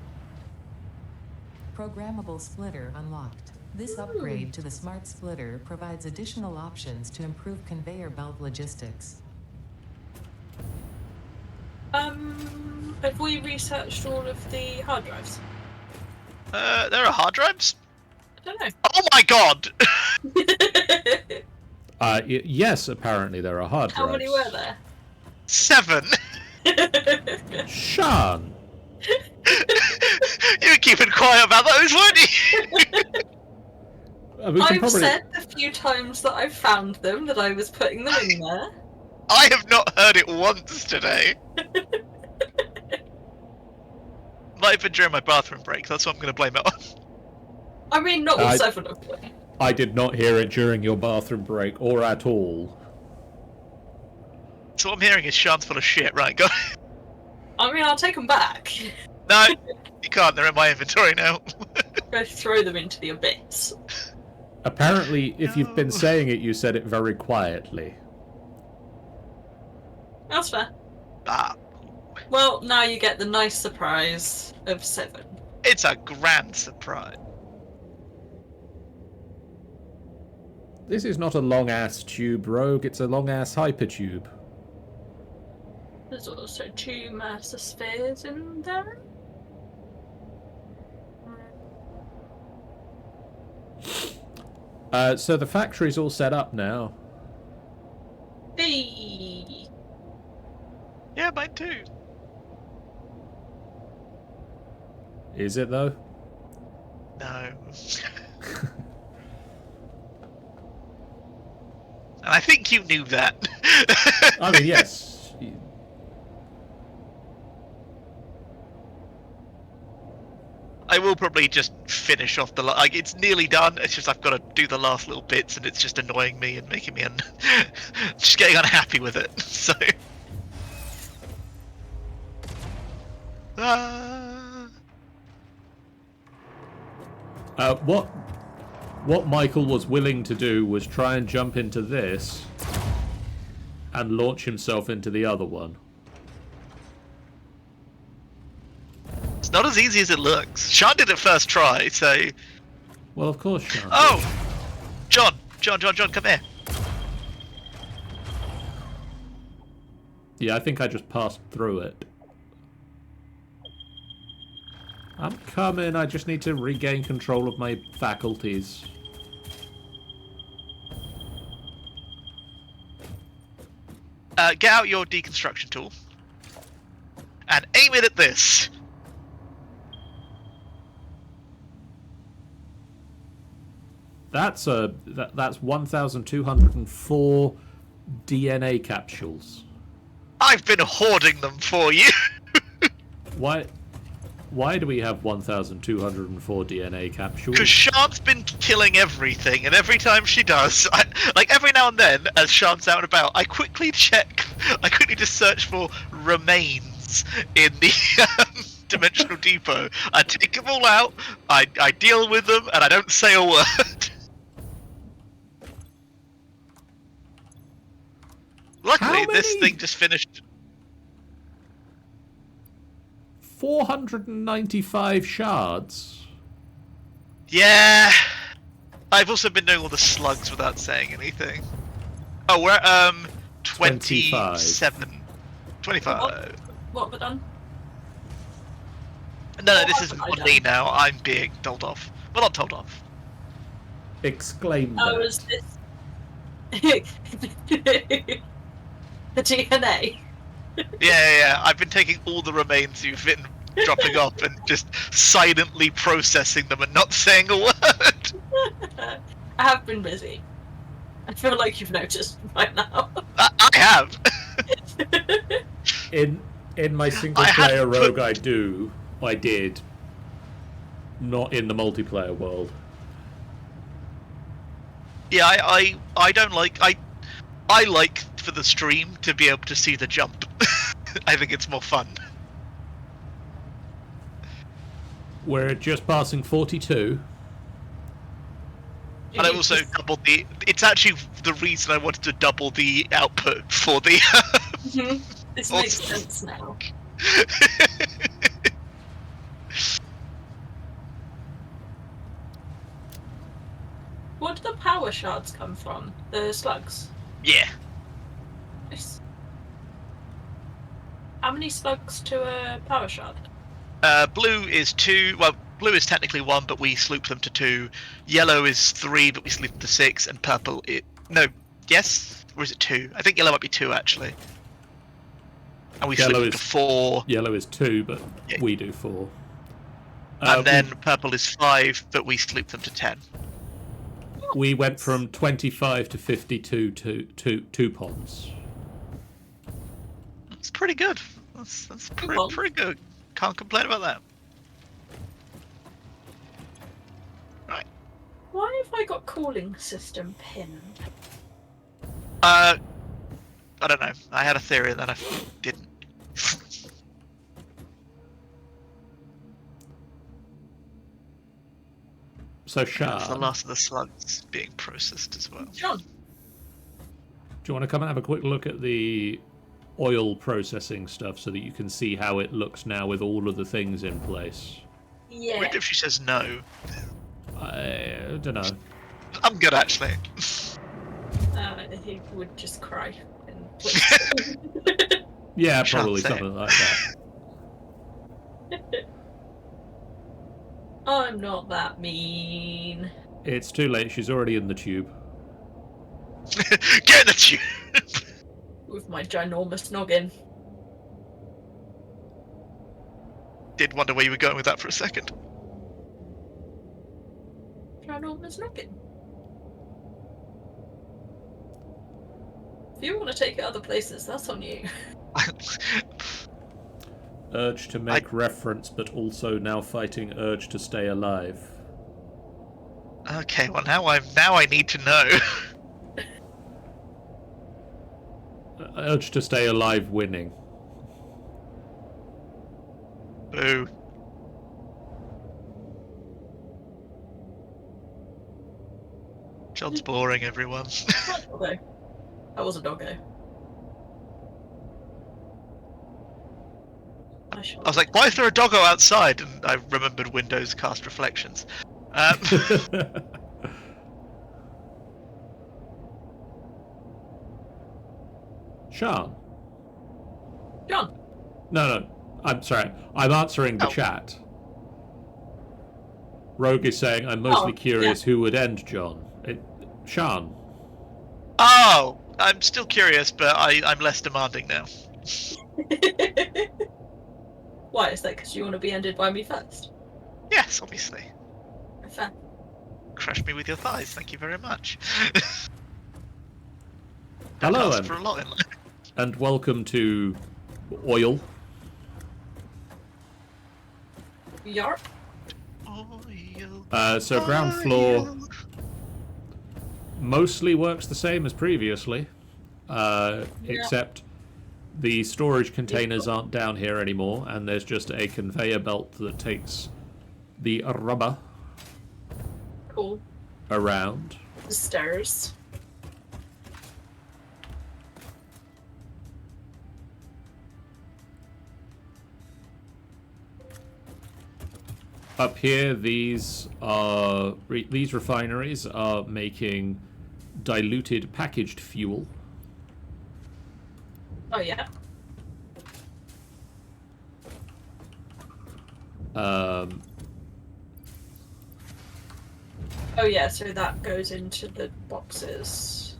Programmable splitter unlocked. This upgrade to the smart splitter provides additional options to improve conveyor belt logistics. Have we researched all of the hard drives? There are hard drives? I don't know. Oh my god! Yes, apparently there are hard How drives. many were there? 7! Sian! You were keeping quiet about those, weren't you? We can I've probably... said a few times that I've found them, that I was putting them in there. I have not heard it once today. Might have been during my bathroom break, that's what I'm going to blame it on. I mean, not all 7 of them. I did not hear it during your bathroom break, or at all. So what I'm hearing is Sean's full of shit, right, go. I mean, I'll take them back. No, you can't, they're in my inventory now. Go throw them into the abyss. Apparently, if you've been saying it, you said it very quietly. That's fair. Ah, Well, now you get the nice surprise of 7. it's a grand surprise. This is not a long-ass tube, Rogue, it's a long-ass hypertube. There's also 2 Mercer spheres in there. So the factory's all set up now. Hey! Yeah, mine too. Is it though? No. And I think you knew that. I mean, yes. I will probably just finish off the like. It's nearly done. It's just I've got to do the last little bits, and it's just annoying me and making me just getting unhappy with it. So. What Michael was willing to do was try and jump into this and launch himself into the other one. It's not as easy as it looks. Sean did it first try, so. Well, of course, Sean. Oh, John, come here. Yeah, I think I just passed through it. I'm coming. I just need to regain control of my faculties. Get out your deconstruction tool and aim it at this. That's 1,204 DNA capsules. I've been hoarding them for you. Why do we have 1,204 DNA capsules? Because Sean's been killing everything, and every time she does, like every now and then, as Sean's out and about, I quickly just search for remains in the dimensional depot. I take them all out, I deal with them, and I don't say a word. Luckily, this thing just finished. 495 shards. Yeah. I've also been doing all the slugs without saying anything. Oh, we're at 27. 25. What have I done? No, this isn't on me now. I'm being told off. Well, not told off. Exclaim Oh, that. is this the DNA? Yeah. I've been taking all the remains you've been dropping off and just silently processing them and not saying a word. I have been busy. I feel like you've noticed by now. I have. In my single player rogue, I did. Not in the multiplayer world. Yeah, I don't like I like for the stream to be able to see the jump. I think it's more fun. We're just passing 42. And I also doubled the. It's actually the reason I wanted to double the output for the. This makes sense now. Where do the power shards come from? The slugs? Yeah. Nice. How many slugs to a power shard? Blue is 2. Well, blue is technically 1, but we sloop them to 2. Yellow is 3, but we sloop them to 6. And purple, yes? Or is it 2? I think yellow might be 2, actually. And we sloop them to 4. Yellow is 2, but we do 4. And then purple is 5, but we sloop them to 10. We went from 25 to 52 to 2 ponds. That's pretty good. That's pretty good. Can't complain about that. Right. Why have I got cooling system pinned? I don't know. I had a theory and then I didn't. So, Shah, That's the last of the slugs being processed as well. John. do you want to come and have a quick look at the oil processing stuff so that you can see how it looks now with all of the things in place? Yeah. What if she says no? I don't know. I'm good, actually. He would just cry. Yeah, Shan't probably say. something like that. I'm not that mean. It's too late. She's already in the tube. Get in the tube! With my ginormous noggin. Did wonder where you were going with that for a second. Ginormous noggin. If you want to take it other places, that's on you. Urge to make reference, but also now fighting urge to stay alive. Okay, well now I need to know. Urge to stay alive winning. Boo. John's boring, everyone. Doggo. That was a doggo. I was like, why is there a doggo outside? And I remembered Windows cast reflections. Sian. John. No. I'm sorry. I'm answering the chat. Rogue is saying, I'm mostly curious who would end John. Sian. Oh! I'm still curious, but I'm less demanding now. Why? Is that because you want to be ended by me first? Yes, obviously. Fair. Crush me with your thighs, thank you very much. Hello, Ask for a lot in life. and welcome to Oil. Yarp. So ground floor mostly works the same as previously, except the storage containers aren't down here anymore, and there's just a conveyor belt that takes the rubber around. The stairs. Up here, these refineries are making diluted packaged fuel. Oh yeah. Oh yeah, so that goes into the boxes.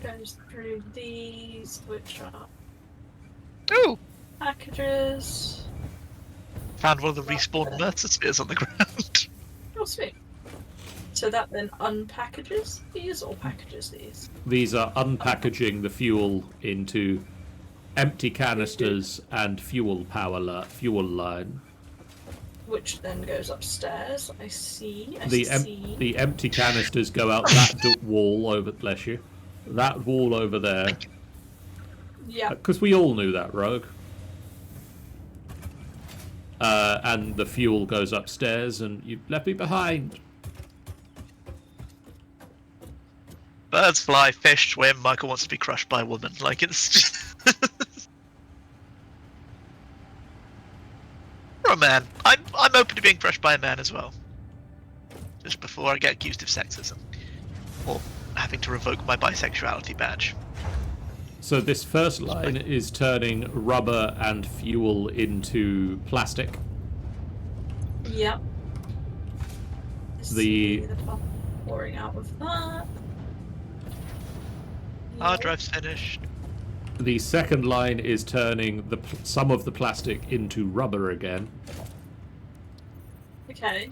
Goes through these, which are Ooh! packages. Found one of the respawned Mercer spheres on the ground. Oh sweet. So that then unpackages these or packages these? These are unpackaging the fuel into empty canisters and fuel line. Which then goes upstairs. I see. The empty canisters go out that wall over. Bless you. That wall over there. Yeah. Because we all knew that, Rogue. And the fuel goes upstairs, and you left me behind. Birds fly, fish swim. Michael wants to be crushed by a woman. Like it's just. Or a man. I'm open to being crushed by a man as well. Just before I get accused of sexism, or having to revoke my bisexuality badge. So this first line is turning rubber and fuel into plastic. Yep. The pump pouring out of that. Hard drive's finished. The second line is turning some of the plastic into rubber again. Okay.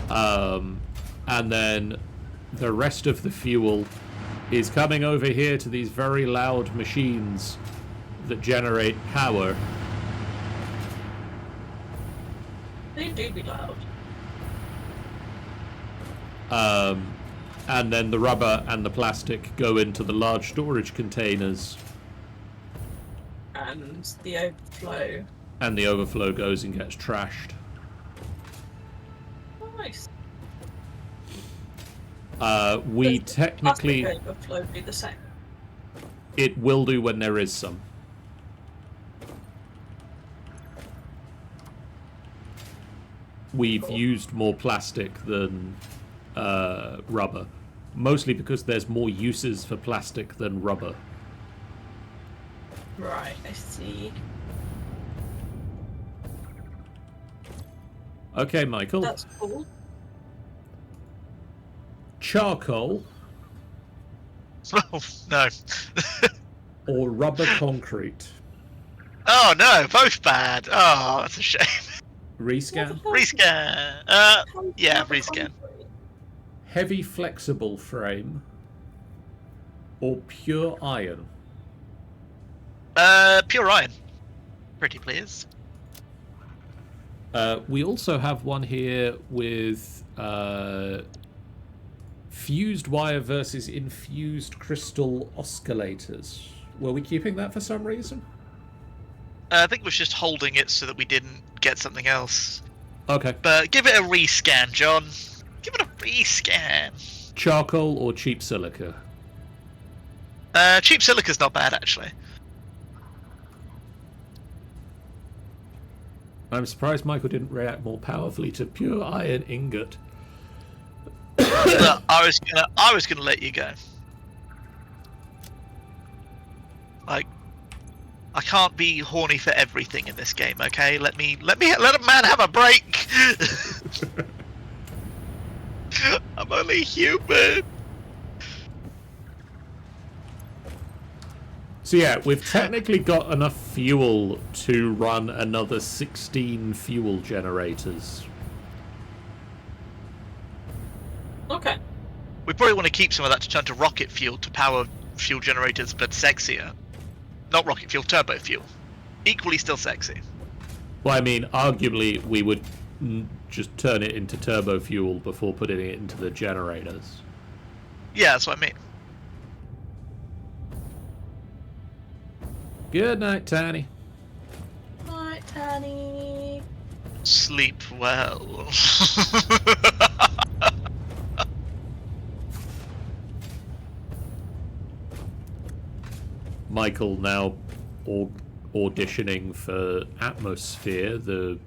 And then the rest of the fuel is coming over here to these very loud machines that generate power. They do be loud. And then the rubber and the plastic go into the large storage containers. And the overflow. And the overflow goes and gets trashed. Nice. We Does the technically... plastic overflow be the same? It will do when there is some. We've used more plastic than rubber. Mostly because there's more uses for plastic than rubber. Right, I see. Okay, Michael. That's cool. Charcoal Oh, no. or rubber concrete? Oh, no, both bad. Oh, that's a shame. Rescan. Rescan. Yeah, rescan. Heavy flexible frame or pure iron? Pure iron. Pretty please. We also have one here with fused wire versus infused crystal oscillators. Were we keeping that for some reason? I think we're just holding it so that we didn't get something else. Okay. But give it a rescan, John. Give it a rescan. Charcoal or cheap silica? Cheap silica's not bad, actually. I'm surprised Michael didn't react more powerfully to pure iron ingot. Look, I was gonna let you go. Like, I can't be horny for everything in this game, okay? Let a man have a break. I'm only human. So yeah, we've technically got enough fuel to run another 16 fuel generators. Okay. We probably want to keep some of that to turn to rocket fuel to power fuel generators, but sexier. Not rocket fuel, turbo fuel. Equally still sexy. Well, I mean, arguably we would just turn it into turbo fuel before putting it into the generators. Yeah, that's what I mean. Good night, Tiny. Night, Tanny. Sleep well. Michael now auditioning for Atmosphere, the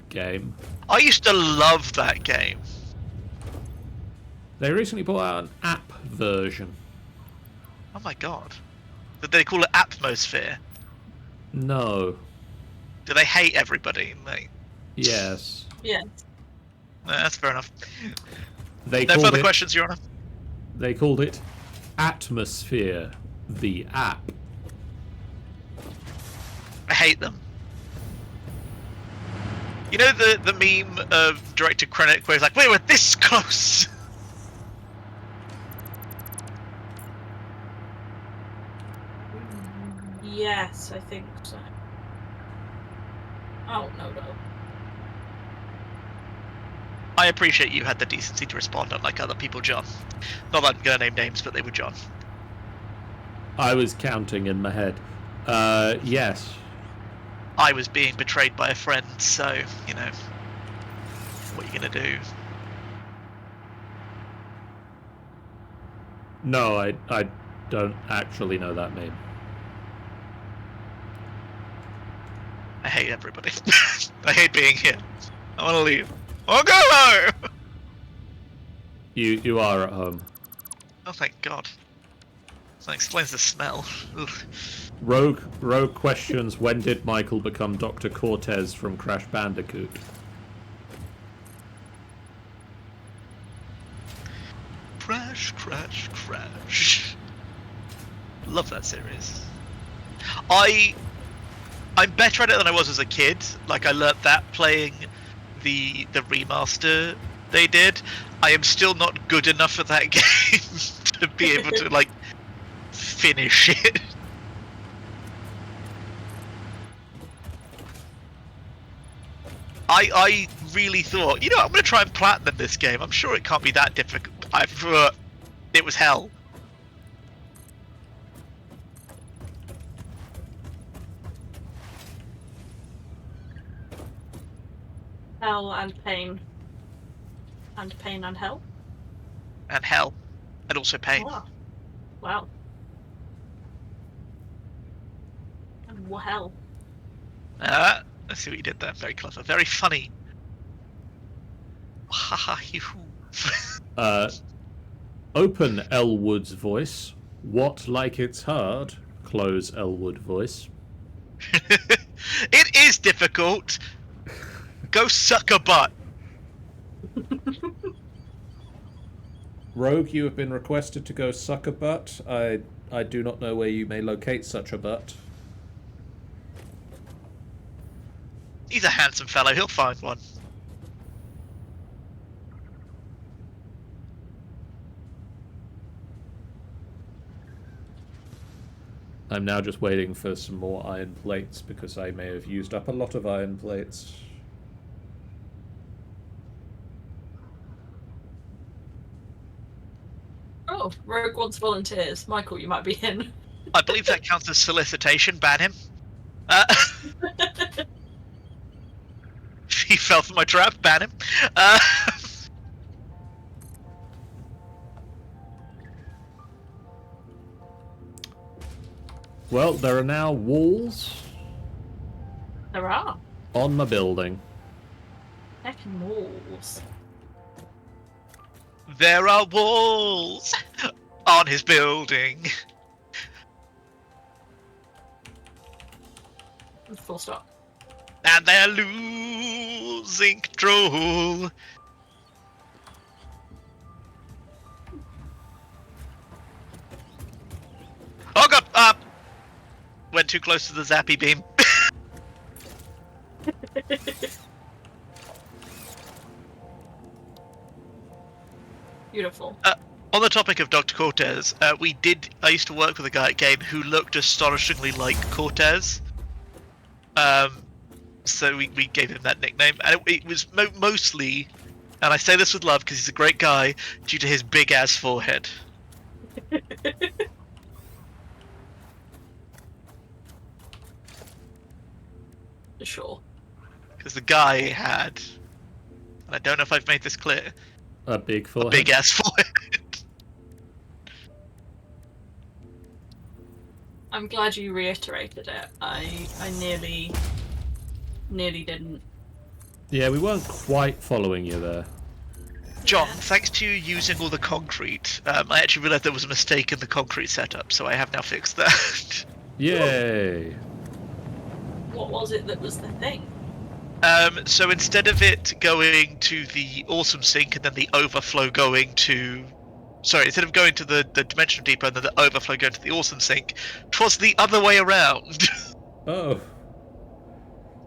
game. I used to love that game. They recently brought out an app version. Oh my god. Did they call it Atmosphere? No. Do they hate everybody? Yes. Yeah. No, that's fair enough. They No called further it, questions, Your Honor? They called it Atmosphere, the app. I hate them. You know the meme of Director Krennic where he's like, we were this close! Yes, I think so. Oh, no. I appreciate you had the decency to respond, unlike other people, John. Not that I'm going to name names, but they were John. I was counting in my head. Yes. I was being betrayed by a friend, so, you know, what are you going to do? No, I don't actually know that meme. I hate everybody. I hate being here. I want to leave. Oh, go home! You are at home. Oh, thank God. That explains the smell. Ugh. Rogue questions, when did Michael become Dr. Cortez from Crash Bandicoot? Crash, crash, crash. Love that series. I'm better at it than I was as a kid. Like, I learnt that playing the remaster they did. I am still not good enough at that game to be able to, like, finish it. I really thought, you know, I'm going to try and platinum this game. I'm sure it can't be that difficult. It was hell. Hell and pain. And pain and hell? And hell. And also pain. Wow. And hell. Let's see what you did there. Very clever. Very funny. Ha ha hee hoo. Open Elwood's voice. What like it's hard? Close Elwood voice. It is difficult. Go suck a butt. Rogue, you have been requested to go suck a butt. I do not know where you may locate such a butt. He's a handsome fellow. He'll find one. I'm now just waiting for some more iron plates because I may have used up a lot of iron plates. Oh, Rogue wants volunteers. Michael, you might be in. I believe that counts as solicitation. Ban him. He fell for my trap. Ban him. Well, there are now walls There are. on my building. Heckin' walls. There are walls on his building. Full stop. And they're losing control. Oh god! Went too close to the zappy beam. Beautiful. On the topic of Dr. Cortez, I used to work with a guy at Game who looked astonishingly like Cortez. So we gave him that nickname, and it was mostly, and I say this with love because he's a great guy, due to his big ass forehead. Sure. Because the guy had, and I don't know if I've made this clear, A big forehead. big ass forehead. I'm glad you reiterated it. I nearly didn't. Yeah, we weren't quite following you there. John, Yeah. thanks to you using all the concrete, I actually realised there was a mistake in the concrete setup, so I have now fixed that. Yay! What was it that was the thing? So instead of it going to the awesome sink and then the overflow going to... Sorry, instead of going to the dimensional depot and then the overflow going to the awesome sink, 'twas the other way around. Oh,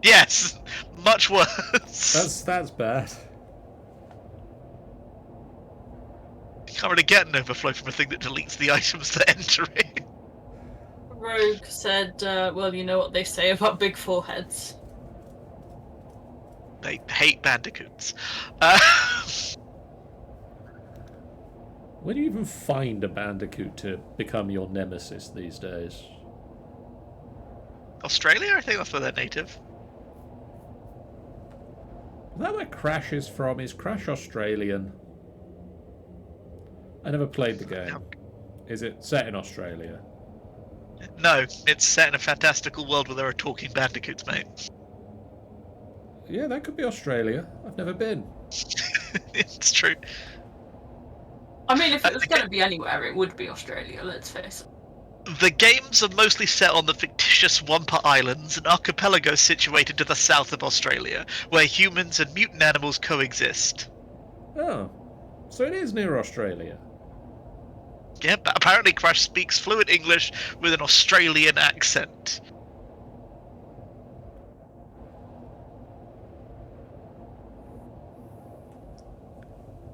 Yes, much worse. that's bad. You can't really get an overflow from a thing that deletes the items that enter it. Rogue said, well, you know what they say about big foreheads. They hate bandicoots. Where do you even find a bandicoot to become your nemesis these days? Australia? I think that's where they're native. Is that where Crash is from? Is Crash Australian? I never played the game. Is it set in Australia? No, it's set in a fantastical world where there are talking bandicoots, mate. Yeah, that could be Australia. I've never been. It's true. I mean, if it was going to be anywhere, it would be Australia, let's face it. The games are mostly set on the fictitious Wampa Islands, an archipelago situated to the south of Australia, where humans and mutant animals coexist. Oh, so it is near Australia. Yeah, but apparently Crash speaks fluent English with an Australian accent.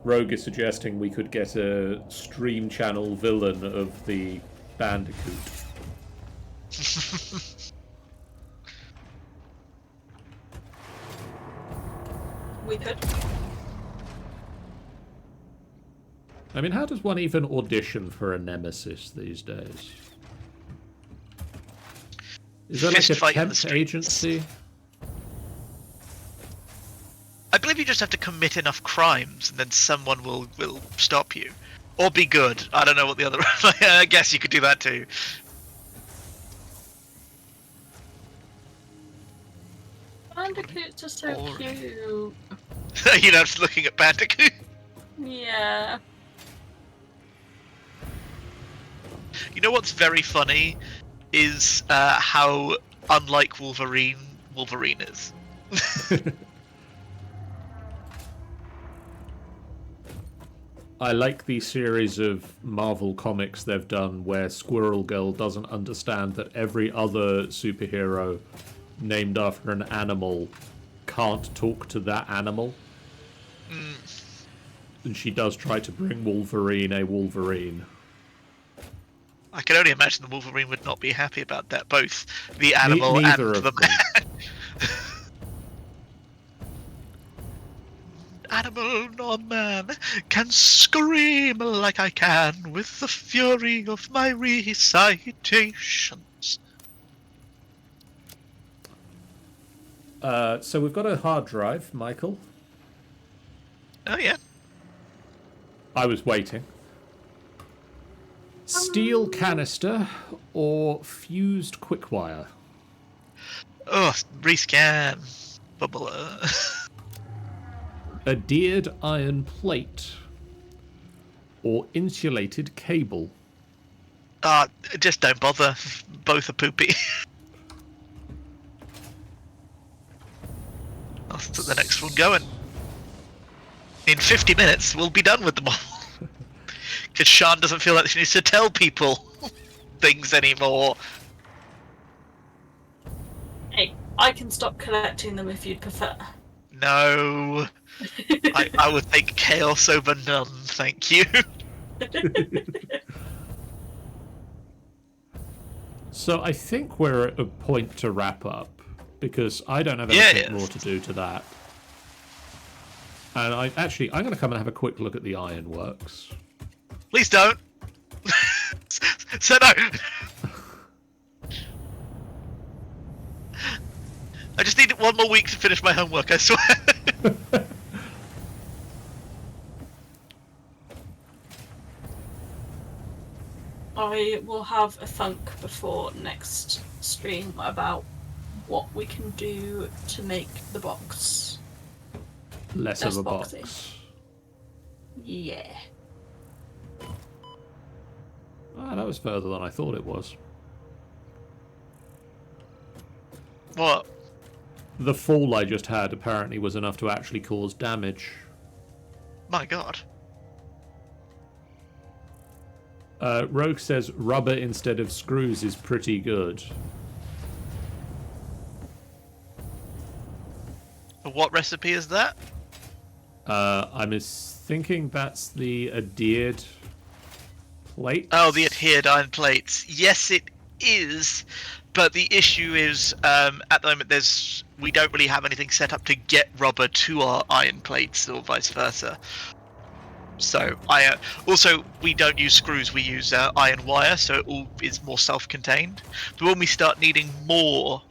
Rogue is suggesting we could get a stream channel villain of the Bandicoot. We could. I mean, how does one even audition for a nemesis these days? Is there like Fist a fight in the temp streets. agency? I believe you just have to commit enough crimes and then someone will stop you. Or be good. I don't know what the other... I guess you could do that too. Bandicoots are so Boring. cute. You know, just looking at Bandicoot. Yeah. You know what's very funny is how unlike Wolverine is. I like the series of Marvel comics they've done where Squirrel Girl doesn't understand that every other superhero named after an animal can't talk to that animal. And she does try to bring Wolverine a Wolverine. I can only imagine the Wolverine would not be happy about that, both the animal and the man. Animal nor man can scream like I can with the fury of my recitations. So we've got a hard drive, Michael. Oh yeah. I was waiting. Steel canister or fused quickwire? Oh, rescan. Bubbler. Adhered iron plate or insulated cable? Just don't bother. Both are poopy. I'll put the next one going. In 50 minutes, we'll be done with them all. Because Sian doesn't feel like she needs to tell people things anymore. Hey, I can stop collecting them if you'd prefer. No. I would take chaos over none, thank you. So I think we're at a point to wrap up, because I don't have anything more to do to that. And I'm going to come and have a quick look at the ironworks. Please don't. So no. I just need one more week to finish my homework, I swear. I will have a thunk before next stream about what we can do to make the box Less of a boxy. box. Yeah. That was further than I thought it was. What? The fall I just had apparently was enough to actually cause damage. My god. Rogue says rubber instead of screws is pretty good. What recipe is that? I'm thinking that's the adhered plate. Oh, the adhered iron plates. Yes, it is. But the issue is, at the moment, we don't really have anything set up to get rubber to our iron plates, or vice versa. So also we don't use screws; we use iron wire, so it all is more self-contained. But when we start needing more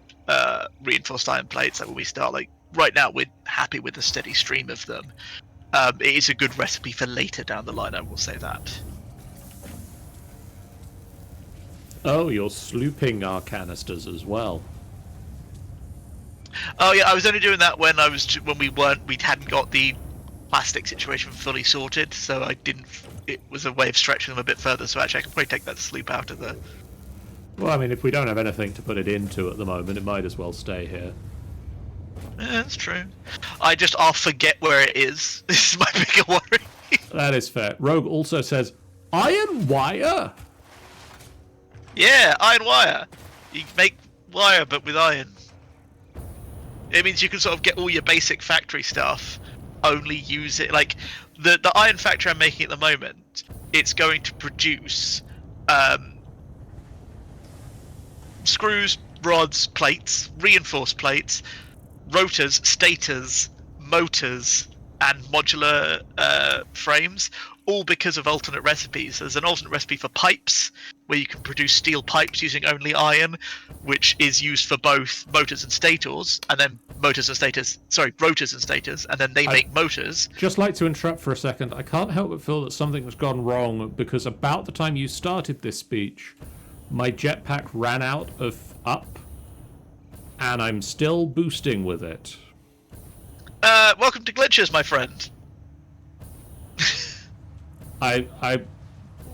reinforced iron plates, like when we start, like right now, we're happy with the steady stream of them. It is a good recipe for later down the line. I will say that. Oh, you're slooping our canisters as well. Oh yeah, I was only doing that when we hadn't got the plastic situation fully sorted, so it was a way of stretching them a bit further, so actually I can probably take that sloop out of the... Well, I mean, if we don't have anything to put it into at the moment, it might as well stay here. Yeah, that's true. I'll forget where it is. This is my bigger worry. That is fair. Rogue also says, iron wire? Yeah, iron wire. You make wire, but with iron. It means you can sort of get all your basic factory stuff, only use it, like, the iron factory I'm making at the moment, it's going to produce screws, rods, plates, reinforced plates, rotors, stators, motors, and modular frames, all because of alternate recipes. There's an alternate recipe for pipes, where you can produce steel pipes using only iron, which is used for both motors and stators, and then rotors and stators, and then they make motors. Just like to interrupt for a second. I can't help but feel that something has gone wrong, because about the time you started this speech, my jetpack ran out of up, and I'm still boosting with it. Welcome to glitches, my friend.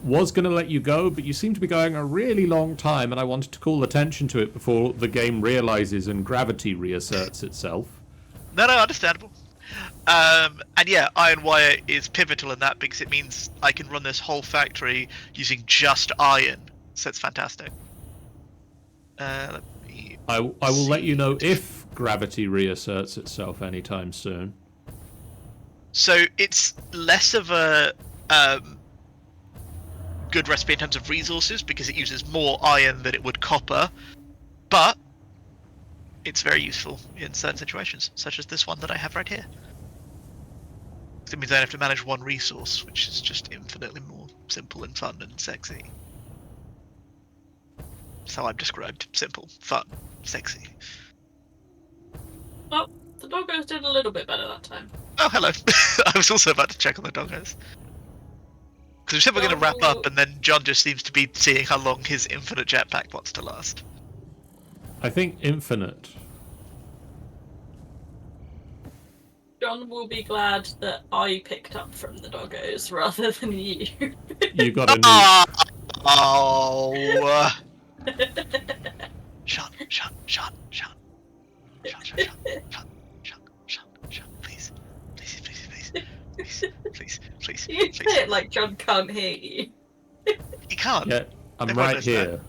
was going to let you go, but you seem to be going a really long time, and I wanted to call attention to it before the game realizes and gravity reasserts itself. No, understandable. And yeah, iron wire is pivotal in that because it means I can run this whole factory using just iron. So it's fantastic. Let me I will let you know if gravity reasserts itself anytime soon. So it's less of a good recipe in terms of resources because it uses more iron than it would copper, but it's very useful in certain situations, such as this one that I have right here. It means I don't have to manage one resource, which is just infinitely more simple and fun and sexy. That's how I'm described. Simple, fun, sexy. Oh, the doggos did a little bit better that time. Oh, hello. I was also about to check on the doggos. Because we said we're going to wrap up, and then John just seems to be seeing how long his infinite jetpack wants to last. I think infinite. John will be glad that I picked up from the doggos rather than you. You got a new... Oh! Sean, please, You say it like John can't hear you. He can't. Yeah, I'm Everyone right knows here. that.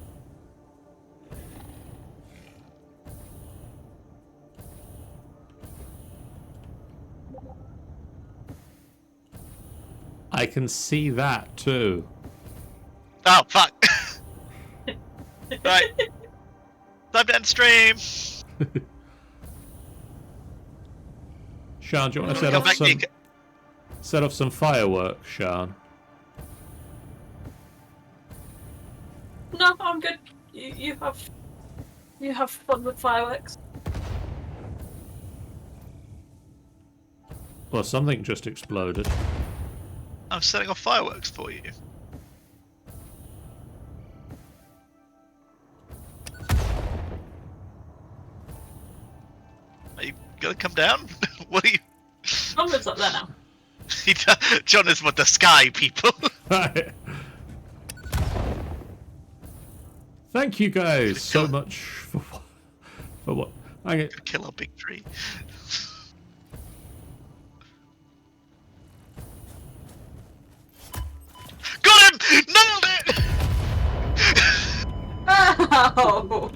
I can see that too. Oh, fuck. Right. Time to end stream. Sian, do you want to Come back, Nick. set off some fireworks, Sian? No, I'm good. You have fun with fireworks. Well, something just exploded. I'm setting off fireworks for you. Are you gonna come down? What are you? John lives up there now. John is what the sky people. Thank you guys so much for what? Kill our big tree. Got him! Nailed it! Ow!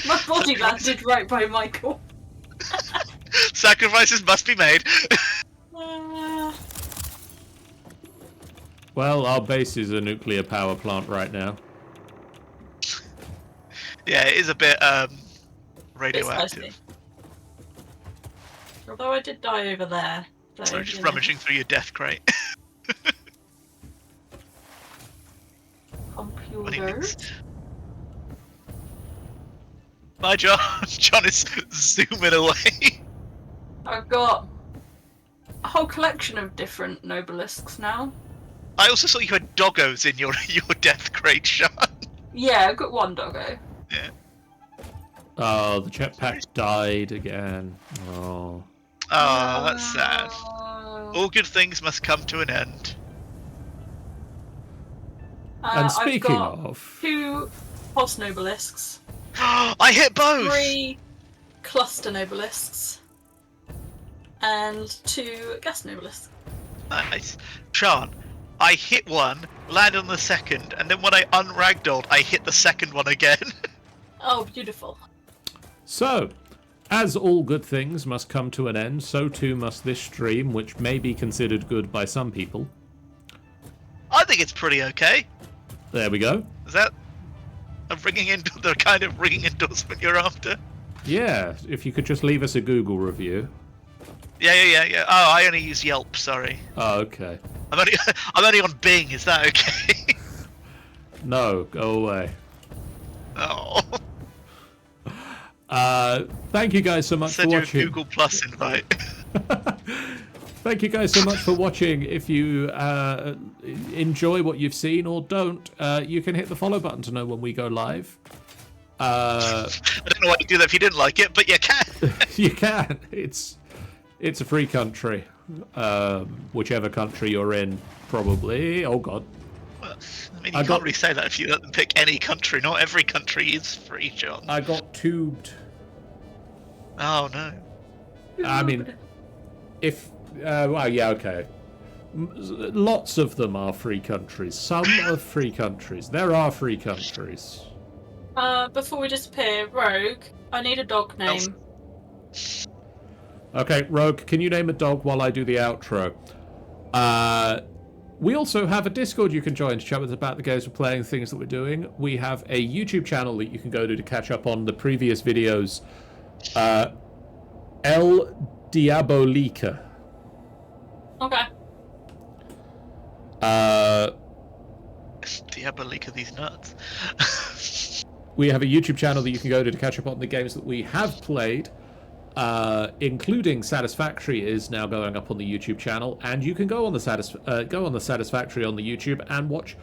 My body landed right by Michael. Sacrifices must be made. Well, our base is a nuclear power plant right now. Yeah, it is a bit It's radioactive. spicy. Although I did die over there. So, Sorry, just you know. rummaging through your death crate. Computers. Bye, John. John is zooming away. I've got a whole collection of different nobelisks now. I also saw you had doggos in your death crate, Sean. Yeah, I've got one doggo. Yeah. Oh, the jetpack died again. Oh. Oh, that's sad. Oh. All good things must come to an end. And I've speaking got of... 2 pulse nobelisks, I hit both! 3 cluster nobelisks, and 2 gas nobelisks. Nice. Sean, I hit one, landed on the second, and then when I unragdolled, I hit the second one again. Oh, beautiful. So, as all good things must come to an end, so too must this stream, which may be considered good by some people. I think it's pretty okay. There we go. Is that the kind of ringing endorsement you're after? Yeah, if you could just leave us a Google review. Yeah. Oh, I only use Yelp, sorry. Oh, okay. I'm only on Bing, is that okay? No, go away. Oh. Thank you guys so much for Send you a watching. Google Plus invite. Thank you guys so much for watching. If you enjoy what you've seen or don't, you can hit the follow button to know when we go live. I don't know why you do that if you didn't like it, but you can. You can. It's a free country. Whichever country you're in, probably. Oh god. Well, I mean, you can't really say that if you let them pick any country. Not every country is free, John. I got tubed. Oh, no. I mean, if... well, yeah, okay. Lots of them are free countries. Some are free countries. There are free countries. Before we disappear, Rogue, I need a dog name. Okay, Rogue, can you name a dog while I do the outro? We also have a Discord you can join to chat with us about the games we're playing, things that we're doing. We have a YouTube channel that you can go to catch up on the previous videos. El Diabolica. Okay. Diabolica, these nuts. We have a YouTube channel that you can go to catch up on the games that we have played, including Satisfactory is now going up on the YouTube channel, and you can go on the Satisfactory on the YouTube and watch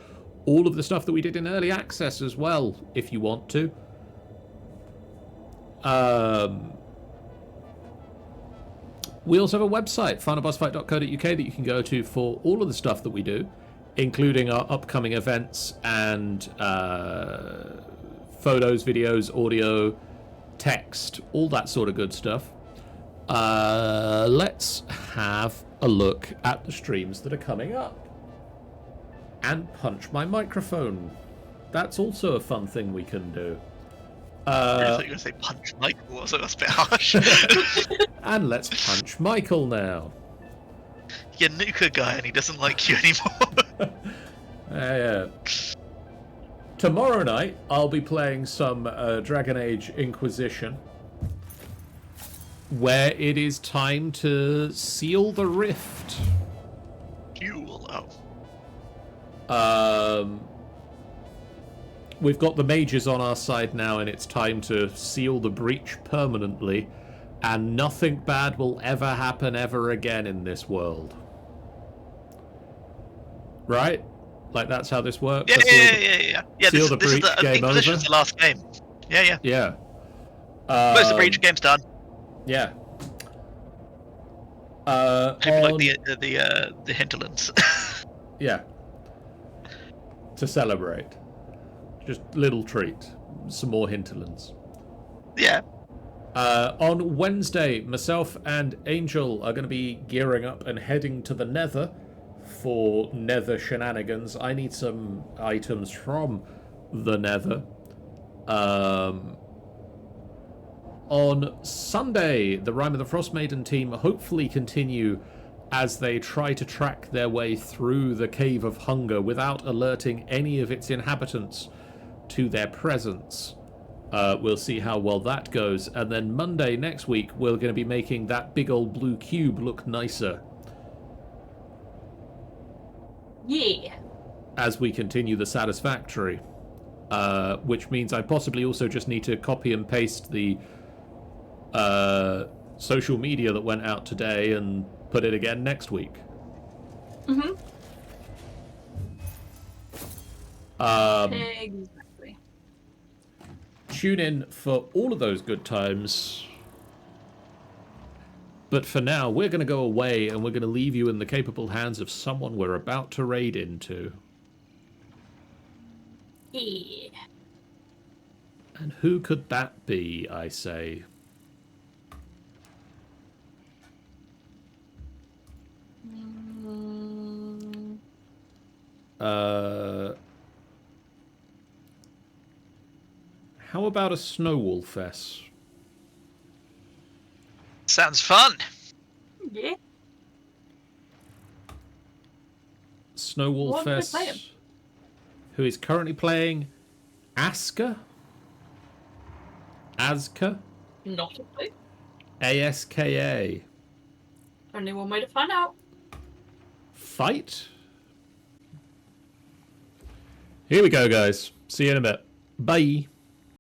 all of the stuff that we did in early access as well, if you want to. We also have a website, finalbossfight.co.uk, that you can go to for all of the stuff that we do, including our upcoming events and photos, videos, audio, text, all that sort of good stuff. Let's have a look at the streams that are coming up. And punch my microphone. That's also a fun thing we can do. I thought you were going to say punch Michael, so that's a bit harsh. And let's punch Michael now. You're Nuka guy and he doesn't like you anymore. Yeah. Tomorrow night, I'll be playing some Dragon Age Inquisition, where it is time to seal the rift. We've got the mages on our side now, and it's time to seal the breach permanently, and nothing bad will ever happen ever again in this world. Right? Like, that's how this works? Yeah. Seal the breach, game over? Inquisition's the last game. Yeah. Yeah. Most of the breach game's done. Yeah. People like the hinterlands. Yeah. To celebrate. Just little treat. Some more hinterlands. Yeah. On Wednesday, myself and Angel are going to be gearing up and heading to the Nether for Nether shenanigans. I need some items from the Nether. On Sunday, the Rime of the Frost Maiden team hopefully continue as they try to track their way through the Cave of Hunger without alerting any of its inhabitants to their presence. We'll see how well that goes. And then Monday next week, we're going to be making that big old blue cube look nicer. Yeah. As we continue the Satisfactory. Which means I possibly also just need to copy and paste the social media that went out today and put it again next week. Mm-hmm. Exactly. Tune in for all of those good times. But for now, we're going to go away and we're going to leave you in the capable hands of someone we're about to raid into. Yeah. And who could that be, I say? How about a Snowwolfess? Sounds fun. Yeah. Snowwolfess, who is currently playing Aska? Not a clue. ASKA. Only one way to find out. Fight? Here we go, guys. See you in a bit. Bye.